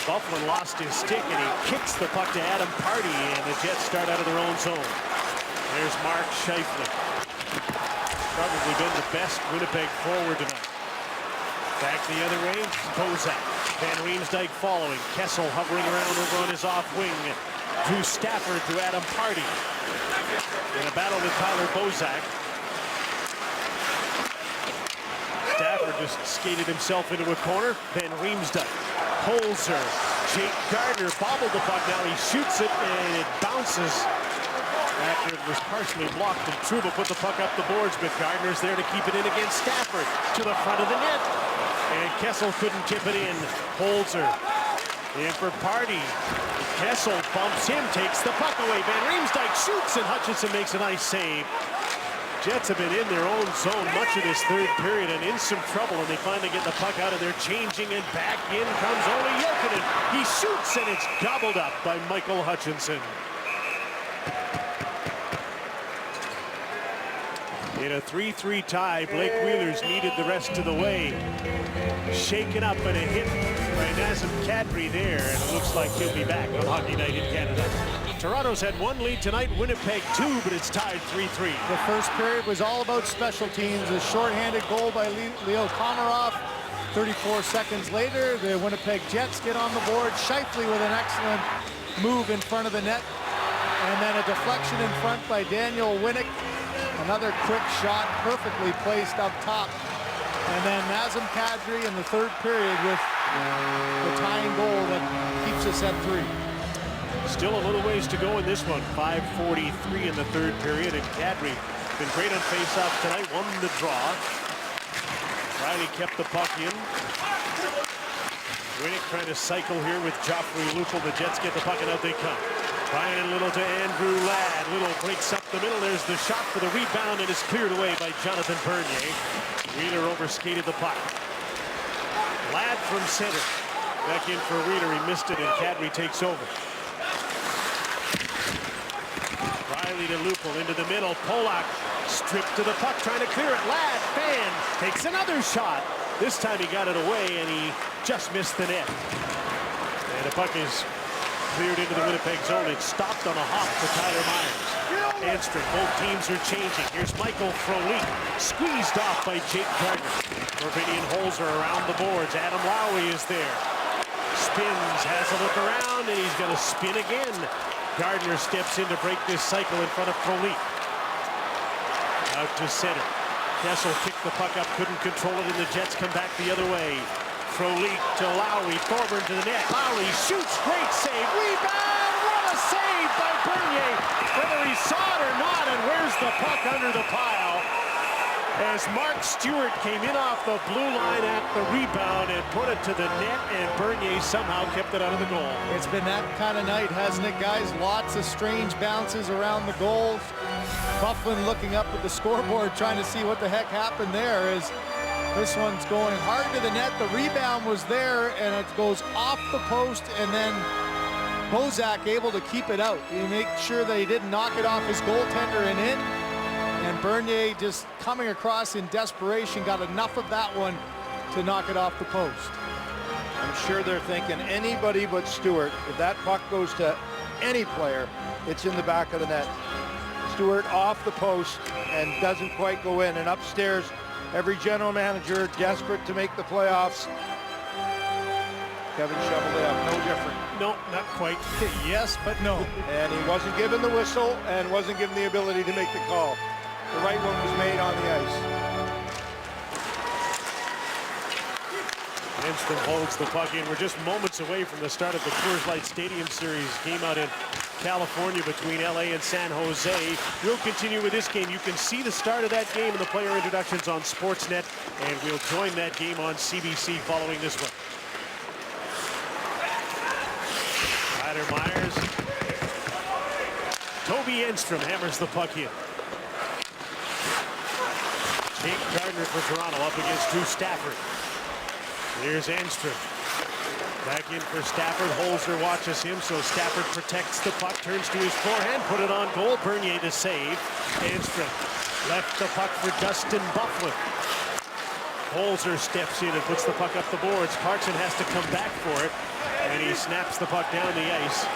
G: Bufflin lost his stick and he kicks the puck to Adam Pardy, and the Jets start out of their own zone. There's Mark Scheifele. Probably been the best Winnipeg forward tonight. Back the other way, Bozak. Van Riemsdyk following. Kessel hovering around over on his off wing. Drew Stafford to Adam Pardy. In a battle with Tyler Bozak. Stafford just skated himself into a corner. Van Riemsdyk. Holzer. Jake Gardner bobbled the puck. Now he shoots it and it bounces after it was partially blocked, and Trouba put the puck up the boards, but Gardner's there to keep it in against Stafford to the front of the net. And Kessel couldn't tip it in. Holzer in for Pardy. Kessel bumps him, takes the puck away. Van Riemsdyk shoots, and Hutchinson makes a nice save. Jets have been in their own zone much of this third period and in some trouble, and they finally get the puck out of there, changing, and back in comes Olli Jokinen. He shoots, and it's gobbled up by Michael Hutchinson. In a 3-3 tie, Blake Wheeler's needed the rest of the way. Shaken up and a hit by Nazem Kadri there, and it looks like he'll be back on Hockey Night in Canada. Toronto's had 1 lead tonight, Winnipeg 2, but it's tied 3-3.
N: The first period was all about special teams. A shorthanded goal by Leo Komarov. 34 seconds later, the Winnipeg Jets get on the board. Scheifele with an excellent move in front of the net. And then a deflection in front by Daniel Winnick. Another quick shot, perfectly placed up top. And then Nazem Kadri in the third period with the tying goal that keeps us at 3.
G: Still a little ways to go in this one. 5:43 in the third period, and Kadri been great on face-off tonight, won the draw. Rielly kept the puck in. Winnick trying to cycle here with Joffrey Lupul. The Jets get the puck and out they come. Brian Little to Andrew Ladd. Little breaks up the middle. There's the shot for the rebound, and it's cleared away by Jonathan Bernier. Wheeler overskated the puck. Ladd from center. Back in for Wheeler. He missed it, and Kadri takes over. Rielly to Lupul into the middle. Polak stripped to the puck, trying to clear it. Ladd, fan, takes another shot. This time he got it away, and he just missed the net. And the puck is cleared into the Winnipeg zone. It stopped on a hop to Tyler Myers. Enstrom, both teams are changing. Here's Michael Frolik, squeezed off by Jake Gardner. Corbinian Holzer around the boards. Adam Lowry is there. Spins, has a look around, and he's going to spin again. Gardner steps in to break this cycle in front of Frolik. Out to center. Kessel kicked the puck up, couldn't control it, and the Jets come back the other way. Frolik to Lowry, Thorburn to the net. Lowry shoots, great save, rebound! What a save by Bernier! Whether he saw the puck under the pile as Mark Stewart came in off the blue line at the rebound and put it to the net, and Bernier somehow kept it out of the goal.
N: It's been that kind of night, hasn't it, guys? Lots of strange bounces around the goals. Byfuglien looking up at the scoreboard, trying to see what the heck happened there. As this one's going hard to the net. The rebound was there, and it goes off the post, and then Bozak able to keep it out. He make sure that he didn't knock it off his goaltender and in. And Bernier just coming across in desperation, got enough of that one to knock it off the post.
M: I'm sure they're thinking anybody but Stewart. If that puck goes to any player, it's in the back of the net. Stewart off the post and doesn't quite go in. And upstairs, every general manager desperate to make the playoffs. Kevin shoveled it up, no different.
G: No, not quite.
N: Yes, but no.
M: And he wasn't given the whistle and wasn't given the ability to make the call. The right one was made on the ice.
G: Enstrom holds the puck in. We're just moments away from the start of the Coors Light Stadium Series game out in California between LA and San Jose. We'll continue with this game. You can see the start of that game and the player introductions on Sportsnet, and we'll join that game on CBC following this one. Ryder Myers. Toby Enstrom hammers the puck in. Jake Gardner for Toronto up against Drew Stafford. Here's Enstrom. Back in for Stafford. Holzer watches him, so Stafford protects the puck, turns to his forehand, put it on goal. Bernier to save. Enstrom left the puck for Dustin Byfuglien. Holzer steps in and puts the puck up the boards. Clarkson has to come back for it, and he snaps the puck down the ice.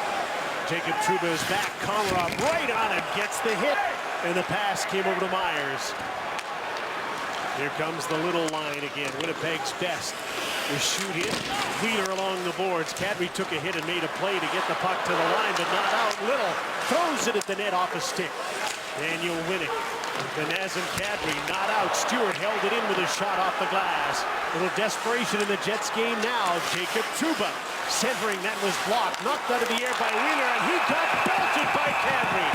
G: Jacob Trouba is back. Komarov right on it, gets the hit, and the pass came over to Myers. Here comes the little line again. Winnipeg's best. The shoot in. Wheeler along the boards. Kadri took a hit and made a play to get the puck to the line, but not out. Little throws it at the net off a stick. Daniel Winnick. Benaz and Kadri not out. Stewart held it in with a shot off the glass. Little desperation in the Jets game now. Jacob Trouba centering. That was blocked. Knocked out of the air by Wheeler, and he got belted by Kadri.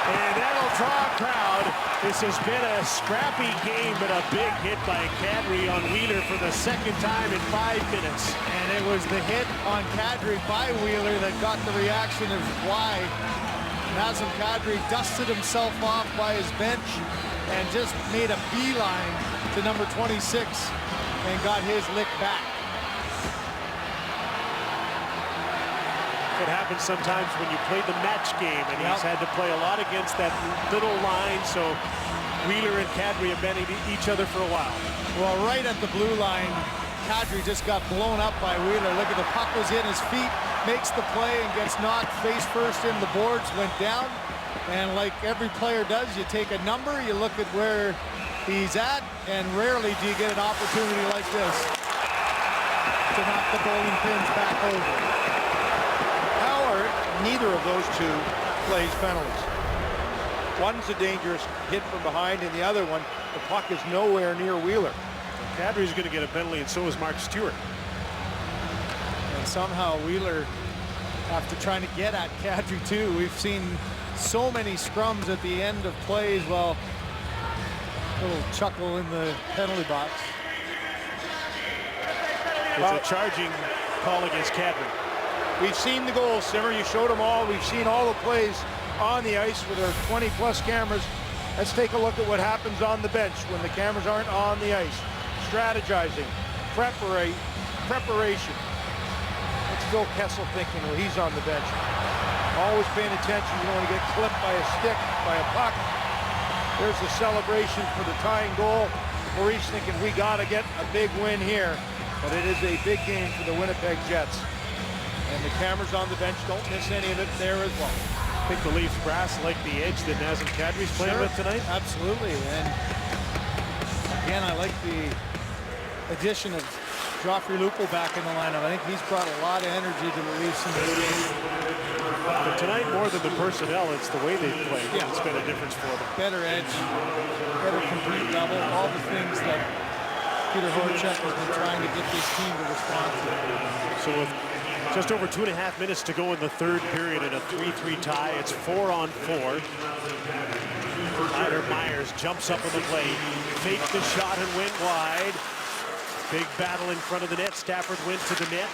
G: And that'll draw a crowd. This has been a scrappy game, but a big hit by Kadri on Wheeler for the second time in 5 minutes.
N: And it was the hit on Kadri by Wheeler that got the reaction of why Nazem Kadri dusted himself off by his bench and just made a beeline to number 26 and got his lick back.
G: It happens sometimes when you play the match game, and he's had to play a lot against that little line, so Wheeler and Kadri have been each other for a while.
N: Well, right at the blue line, Kadri just got blown up by Wheeler. Look at the puck was in his feet, makes the play and gets knocked face first in. The boards went down, and like every player does, you take a number, you look at where he's at, and rarely do you get an opportunity like this to knock the bowling pins back over.
M: Neither of those two plays penalties. One's a dangerous hit from behind, and the other one, the puck is nowhere near Wheeler.
G: Kadri's going to get a penalty, and so is Mark Stewart.
N: And somehow Wheeler, after trying to get at Kadri too, we've seen so many scrums at the end of plays. Well, a little chuckle in the penalty box.
G: It's a charging call against Kadri.
M: We've seen the goals, Simmer. You showed them all. We've seen all the plays on the ice with our 20-plus cameras. Let's take a look at what happens on the bench when the cameras aren't on the ice. Strategizing, preparation. What's Phil Kessel thinking when he's on the bench? Always paying attention. You don't want to get clipped by a stick, by a puck. There's the celebration for the tying goal. Maurice thinking we got to get a big win here. But it is a big game for the Winnipeg Jets. And the cameras on the bench don't miss any of it there as well.
G: I think the Leafs brass like the edge that Nazem Kadri's playing with tonight.
N: Absolutely. And again, I like the addition of Joffrey Lupul back in the lineup. I think he's brought a lot of energy to the Leafs in this game.
G: But tonight, more than the personnel, it's the way they play. Yeah. It's been a difference for them.
N: Better edge, better complete double, all the things that Peter Horachek has been trying to get this team to respond to.
G: So with Just over 2.5 minutes to go in the third period in a 3-3 tie. It's 4-on-4. Tyler Myers jumps up on the plate, faked the shot and went wide. Big battle in front of the net. Stafford went to the net.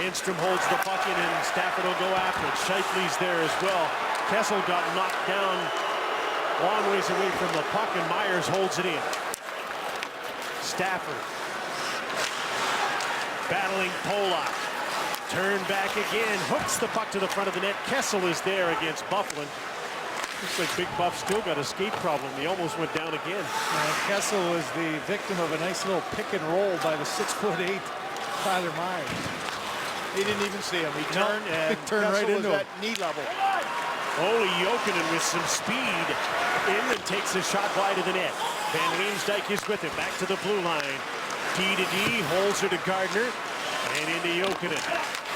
G: Enstrom holds the puck in and Stafford will go after it. Scheifele's there as well. Kessel got knocked down long ways away from the puck and Myers holds it in. Stafford battling Polak. Turn back again, hooks the puck to the front of the net. Kessel is there against Byfuglien. Looks like Big Buff still got a skate problem. He almost went down again.
N: Kessel was the victim of a nice little pick and roll by the 6'8" Tyler Myers.
L: He didn't even see him. He turned and
N: turned right into
L: him at knee level.
G: Ole Jokinen with some speed in and takes a shot wide of the net. Van Riemsdyk is with him. Back to the blue line. D to D, Holzer to Gardner. And into Jokinen.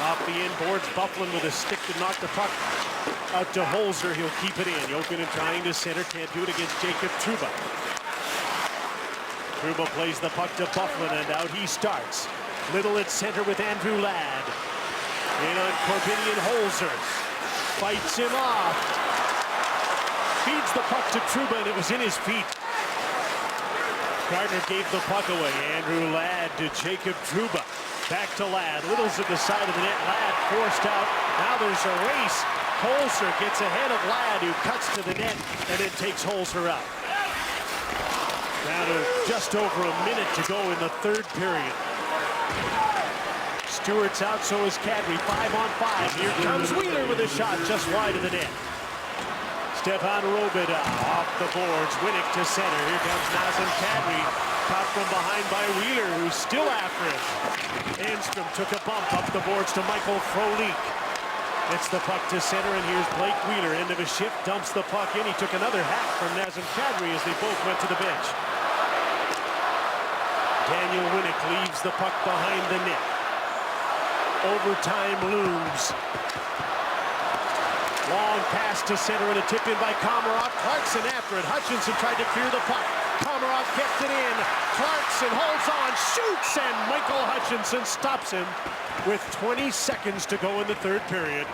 G: Off the inboards, Byfuglien with a stick to knock the puck out to Holzer. He'll keep it in. Jokinen trying to center, can't do it against Jacob Trouba. Trouba plays the puck to Byfuglien, and out he starts. Little at center with Andrew Ladd. In on Corbinian Holzer. Fights him off. Feeds the puck to Trouba, and it was in his feet. Gardner gave the puck away. Andrew Ladd to Jacob Trouba. Back to Ladd. Little's at the side of the net. Ladd forced out. Now there's a race. Holzer gets ahead of Ladd, who cuts to the net and then takes Holzer out. Down to just over a minute to go in the third period. Stewart's out, so is Kadri. 5-on-5. Here comes Wheeler with a shot just wide of the net. Stefan Robida off the boards. Winnick to center. Here comes Nazem Kadri. Caught from behind by Wheeler, who's still after him. Enstrom took a bump up the boards to Michael Frolik. It's the puck to center, and here's Blake Wheeler. End of a shift, dumps the puck in. He took another hack from Nazem Kadri as they both went to the bench. Daniel Winnick leaves the puck behind the net. Overtime looms. Long pass to center and a tip in by Komarov. Clarkson after it. Hutchinson tried to clear the puck. Komarov kept it in. Clarkson holds on, shoots, and Michael Hutchinson stops him with 20 seconds to go in the third period.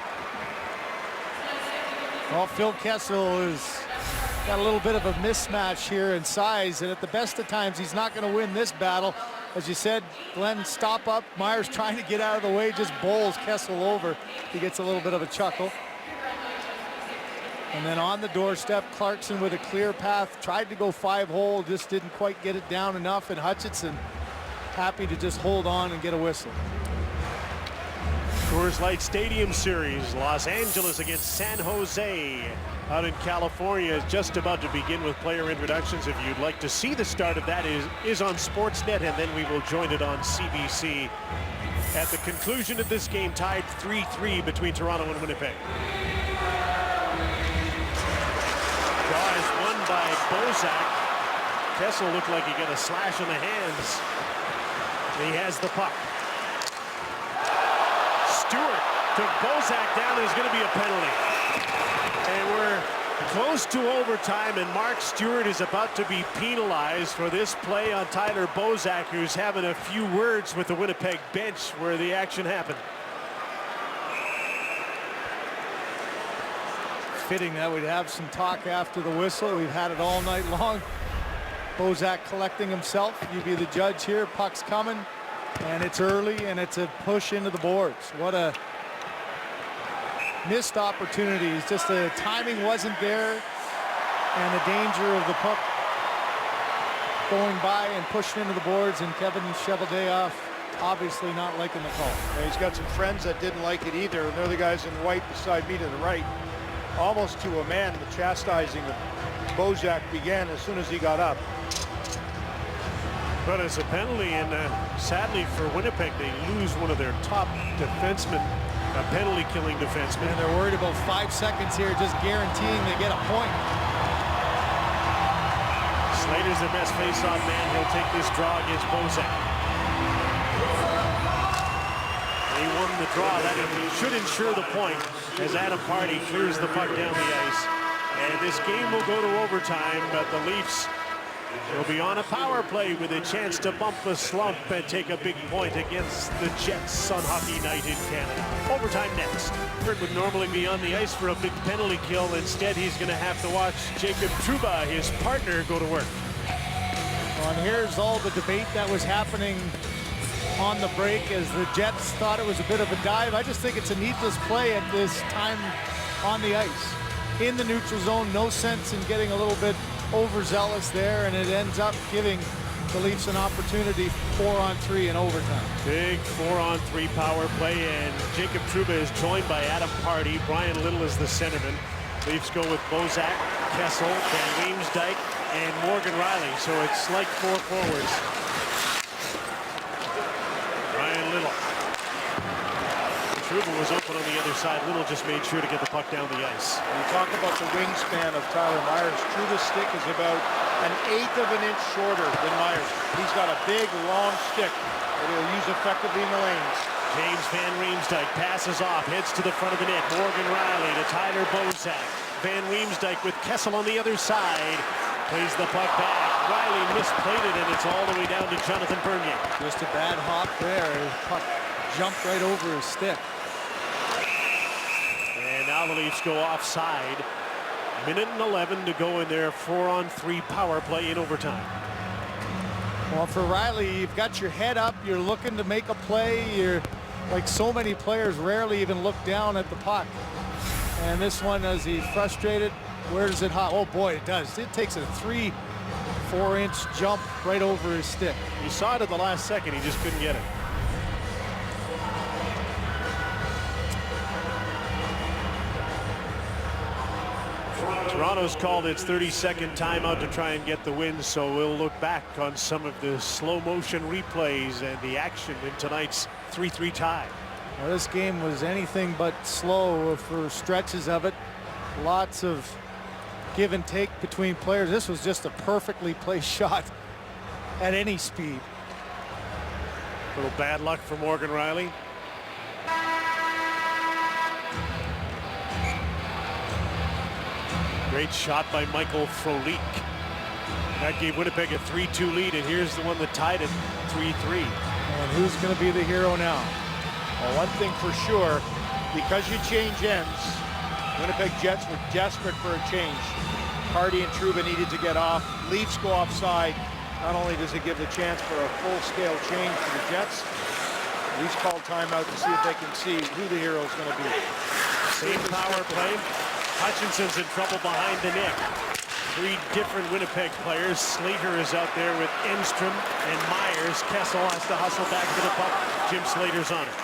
N: Well, Phil Kessel has got a little bit of a mismatch here in size, and at the best of times, he's not going to win this battle. As you said, Glenn, stop up. Myers trying to get out of the way, just bowls Kessel over. He gets a little bit of a chuckle. And then on the doorstep, Clarkson with a clear path, tried to go 5-hole, just didn't quite get it down enough, and Hutchinson happy to just hold on and get a whistle.
G: Coors Light Stadium Series, Los Angeles against San Jose out in California is just about to begin with player introductions. If you'd like to see the start of that is on Sportsnet, and then we will join it on CBC at the conclusion of this game, tied 3-3 between Toronto and Winnipeg. Draw is won by Bozak. Kessel looked like he got a slash in the hands. He has the puck. Stewart took Bozak down. There's going to be a penalty. And we're close to overtime, and Mark Stewart is about to be penalized for this play on Tyler Bozak, who's having a few words with the Winnipeg bench where the action happened.
N: Fitting that we'd have some talk after the whistle. We've had it all night long. Bozak collecting himself. You be the judge here. Puck's coming, and it's early, and it's a push into the boards. What a missed opportunity. It's just the timing wasn't there, and the danger of the puck going by and pushing into the boards, and Kevin Cheveldayoff obviously not liking the call.
L: Yeah, he's got some friends that didn't like it either, and they're the guys in white beside me to the right. Almost to a man, the chastising of Bozak began as soon as he got up.
G: But it's a penalty, and sadly for Winnipeg, they lose one of their top defensemen, a penalty-killing defenseman.
N: And they're worried about 5 seconds here, just guaranteeing they get a point.
G: Slater's the best face-off man. He'll take this draw against Bozak. He won the draw. That should ensure the point as Adam Pardy clears the puck down the ice. And this game will go to overtime, but the Leafs He'll be on a power play with a chance to bump the slump and take a big point against the Jets on Hockey Night in Canada. Overtime next. Fred would normally be on the ice for a big penalty kill. Instead, he's going to have to watch Jacob Trouba, his partner, go to work.
N: Well, and here's all the debate that was happening on the break as the Jets thought it was a bit of a dive. I just think it's a needless play at this time on the ice. In the neutral zone, no sense in getting a little bit overzealous there, and it ends up giving the Leafs an opportunity 4-on-3 in overtime. Big 4-on-3 power play, and Jacob Trouba is joined by Adam Pardy. Brian Little is the centerman. Leafs go with Bozak, Kessel, Van Riemsdyk, and Morgan Rielly. So it's like 4 forwards. Brian Little. Trouba was open on the other side. Little just made sure to get the puck down the ice.
L: You talk about the wingspan of Tyler Myers. Trouba's stick is about 1/8 of an inch shorter than Myers. He's got a big, long stick that he'll use effectively in the lanes.
G: James Van Riemsdyk passes off, heads to the front of the net. Morgan Rielly to Tyler Bozak. Van Riemsdyk with Kessel on the other side. Plays the puck back. Rielly misplayed it, and it's all the way down to Jonathan Bernier. Just a bad hop there. His puck jumped right over his stick. And now the Leafs go offside. 1:11 to go in their 4-on-3 power play in overtime. Well, for Rielly, you've got your head up. You're looking to make a play. You're like so many players rarely even look down at the puck. And this one, as he's frustrated, where does it hop? Oh boy, it does. It takes a 3-4 inch jump right over his stick. You saw it at the last second. He just couldn't get it. Toronto's called its 32nd timeout to try and get the win, so we'll look back on some of the slow motion replays and the action in tonight's 3-3 tie. Well, this game was anything but slow for stretches of it. Lots of give and take between players. This was just a perfectly placed shot at any speed. A little bad luck for Morgan Rielly. Great shot by Michael Frolik. That gave Winnipeg a 3-2 lead, and here's the one that tied it 3-3. And who's going to be the hero now?
L: Well, one thing for sure, because you change ends, Winnipeg Jets were desperate for a change. Pardy and Trouba needed to get off. Leafs go offside. Not only does it give the chance for a full-scale change for the Jets, Leafs call timeout to see if they can see who the hero is going to be.
G: Same power play. Hutchinson's in trouble behind the net. 3 different Winnipeg players. Slater is out there with Enstrom and Myers. Kessel has to hustle back to the puck. Jim Slater's on it.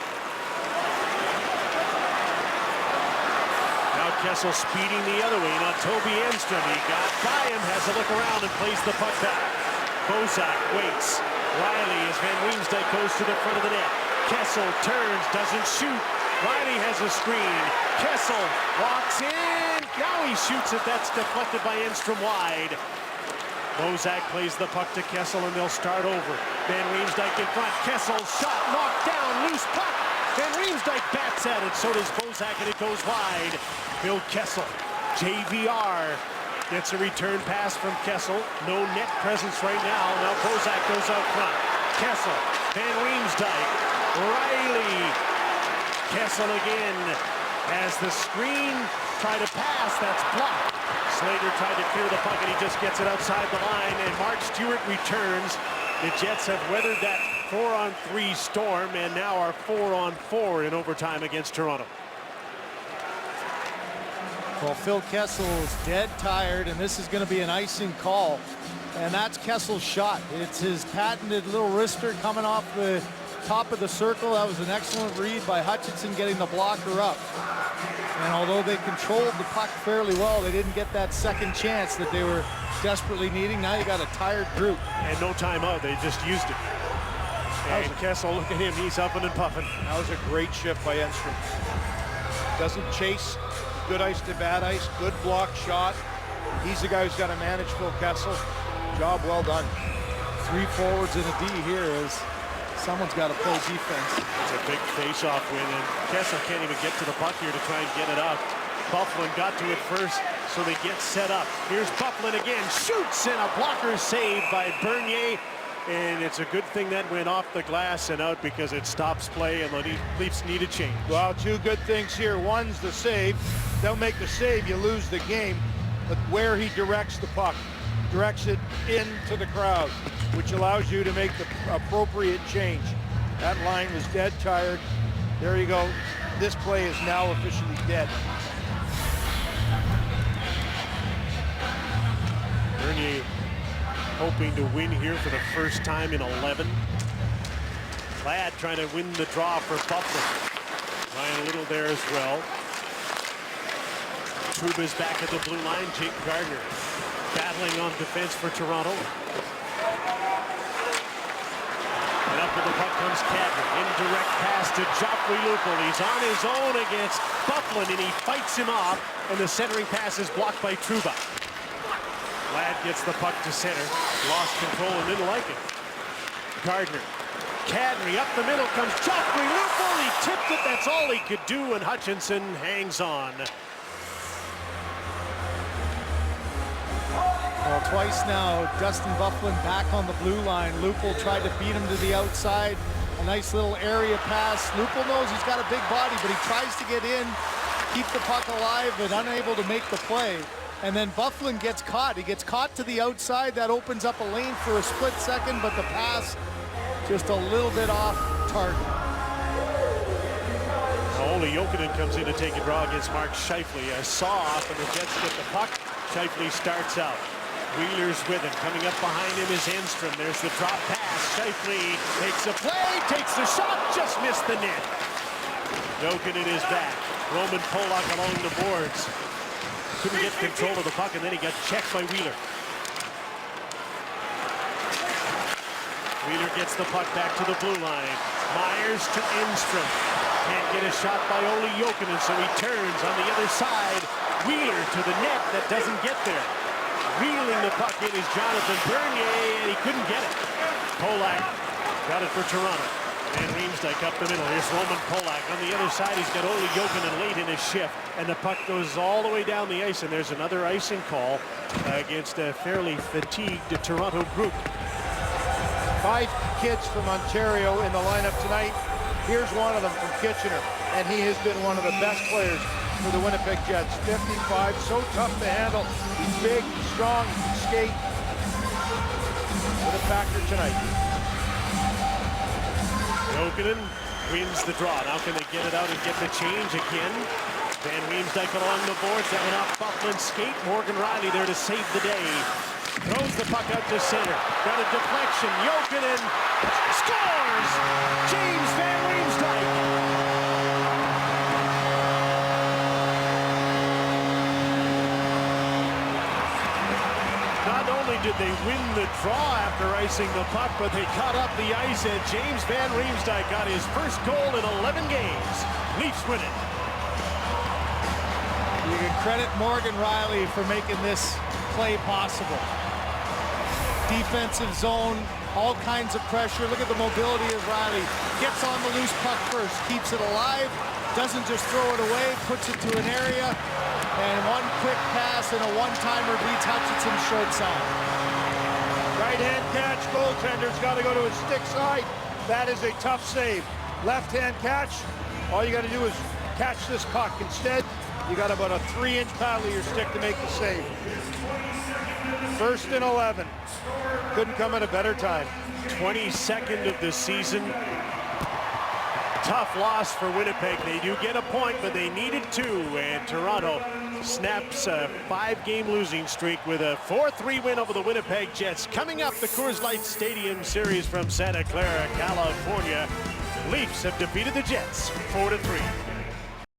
G: Now Kessel speeding the other way. Now Toby Enstrom, he got by him, has a look around and plays the puck back. Bozak waits. Rielly as Van Riemsdyk goes to the front of the net. Kessel turns, doesn't shoot. Rielly has a screen. Kessel walks in. Now he shoots it. That's deflected by Enstrom wide. Bozak plays the puck to Kessel, and they'll start over. Van Riemsdyk in front. Kessel shot knocked down. Loose puck. Van Riemsdyk bats at it. So does Bozak, and it goes wide. Bill Kessel, JVR, gets a return pass from Kessel. No net presence right now. Now Bozak goes out front. Kessel, Van Riemsdyk, Rielly. Kessel again as the screen try to pass. That's blocked. Slater tried to clear the puck, and he just gets it outside the line, and Mark Stewart returns. The Jets have weathered that 4-on-3 storm and now are 4-on-4 in overtime against Toronto. Well, Phil Kessel is dead tired, and this is going to be an icing call. And that's Kessel's shot. It's his patented little wrister coming off the top of the circle. That was an excellent read by Hutchinson getting the blocker up. And although they controlled the puck fairly well, they didn't get that second chance that they were desperately needing. Now you got a tired group. And no timeout. They just used it. And Kessel, look at him. He's huffing and puffing.
L: That was a great shift by Enstrom. Doesn't chase. Good ice to bad ice. Good block shot. He's the guy who's got to manage Phil Kessel. Job well done.
N: 3 forwards and a D here is someone's got to play defense.
G: It's a big face-off win, and Kessel can't even get to the puck here to try and get it up. Byfuglien got to it first, so they get set up. Here's Byfuglien again, shoots, and a blocker saved by Bernier. And it's a good thing that went off the glass and out because it stops play and the Leafs need a change.
M: Well, two good things here. One's the save. They'll make the save, you lose the game. But where he directs the puck, directs it into the crowd, which allows you to make the appropriate change. That line was dead tired. There you go. This play is now officially dead.
G: Bernier hoping to win here for the first time in 11. Ladd trying to win the draw for Byfuglien. Ryan Little there as well. Trouba's back at the blue line. Jake Gardiner battling on defense for Toronto. And up with the puck comes Kadri. Indirect pass to Joffrey Lupul. He's on his own against Byfuglien, and he fights him off, and the centering pass is blocked by Trouba. Ladd gets the puck to center. Lost control and didn't like it. Gardiner. Kadri up the middle comes Joffrey Lupul. He tipped it. That's all he could do, and Hutchinson hangs on.
N: Well, twice now, Dustin Byfuglien back on the blue line. Lupul tried to beat him to the outside. A nice little area pass. Lupul knows he's got a big body, but he tries to get in, keep the puck alive, but unable to make the play. And then Byfuglien gets caught. He gets caught to the outside. That opens up a lane for a split second, but the pass just a little bit off target.
G: Olli Jokinen comes in to take a draw against Mark Scheifele. A saw-off, and the Jets get the puck. Scheifele starts out. Wheeler's with him. Coming up behind him is Enstrom. There's the drop pass. Scheifele takes a play, takes the shot, just missed the net. Jokinen is back. Roman Polak along the boards. Couldn't get control of the puck, and then he got checked by Wheeler. Wheeler gets the puck back to the blue line. Myers to Enstrom. Can't get a shot by Olli Jokinen, so he turns on the other side. Wheeler to the net that doesn't get there. Reeling the puck in is Jonathan Bernier, and he couldn't get it. Polak got it for Toronto. And Riemsdyk up the middle. Here's Roman Polak. On the other side, he's got Olli Jokinen late in his shift. And the puck goes all the way down the ice, and there's another icing call against a fairly fatigued Toronto group.
M: 5 kids from Ontario in the lineup tonight. Here's one of them from Kitchener, and he has been one of the best players for the Winnipeg Jets. 55, so tough to handle. He's big, strong, skate. What a factor tonight.
G: Jokinen wins the draw. Now can they get it out and get the change again? Van Riemsdyk along the boards. That went off Byfuglien's skate. Morgan Rielly there to save the day. Throws the puck out to center. Got a deflection. Jokinen scores! James Van Riemsdyk. Not only did they win the draw after icing the puck, but they cut up the ice, and James Van Riemsdyk got his first goal in 11 games. Leafs win it.
N: You can credit Morgan Rielly for making this play possible. Defensive zone, all kinds of pressure. Look at the mobility of Rielly. Gets on the loose puck first, keeps it alive, doesn't just throw it away, puts it to an area, and one quick pass and a one-timer beats Hutchinson short side.
M: Right-hand catch, goaltender's got to go to his stick side. That is a tough save. Left-hand catch, all you got to do is catch this puck. Instead, you got about a 3-inch paddle of your stick to make the save. 1st and 11. Couldn't come at a better time.
G: 22nd of the season. Tough loss for Winnipeg. They do get a point, but they needed 2, and Toronto snaps a 5-game losing streak with a 4-3 win over the Winnipeg Jets. Coming up, the Coors Light Stadium Series from Santa Clara, California. Leafs have defeated the Jets 4-3.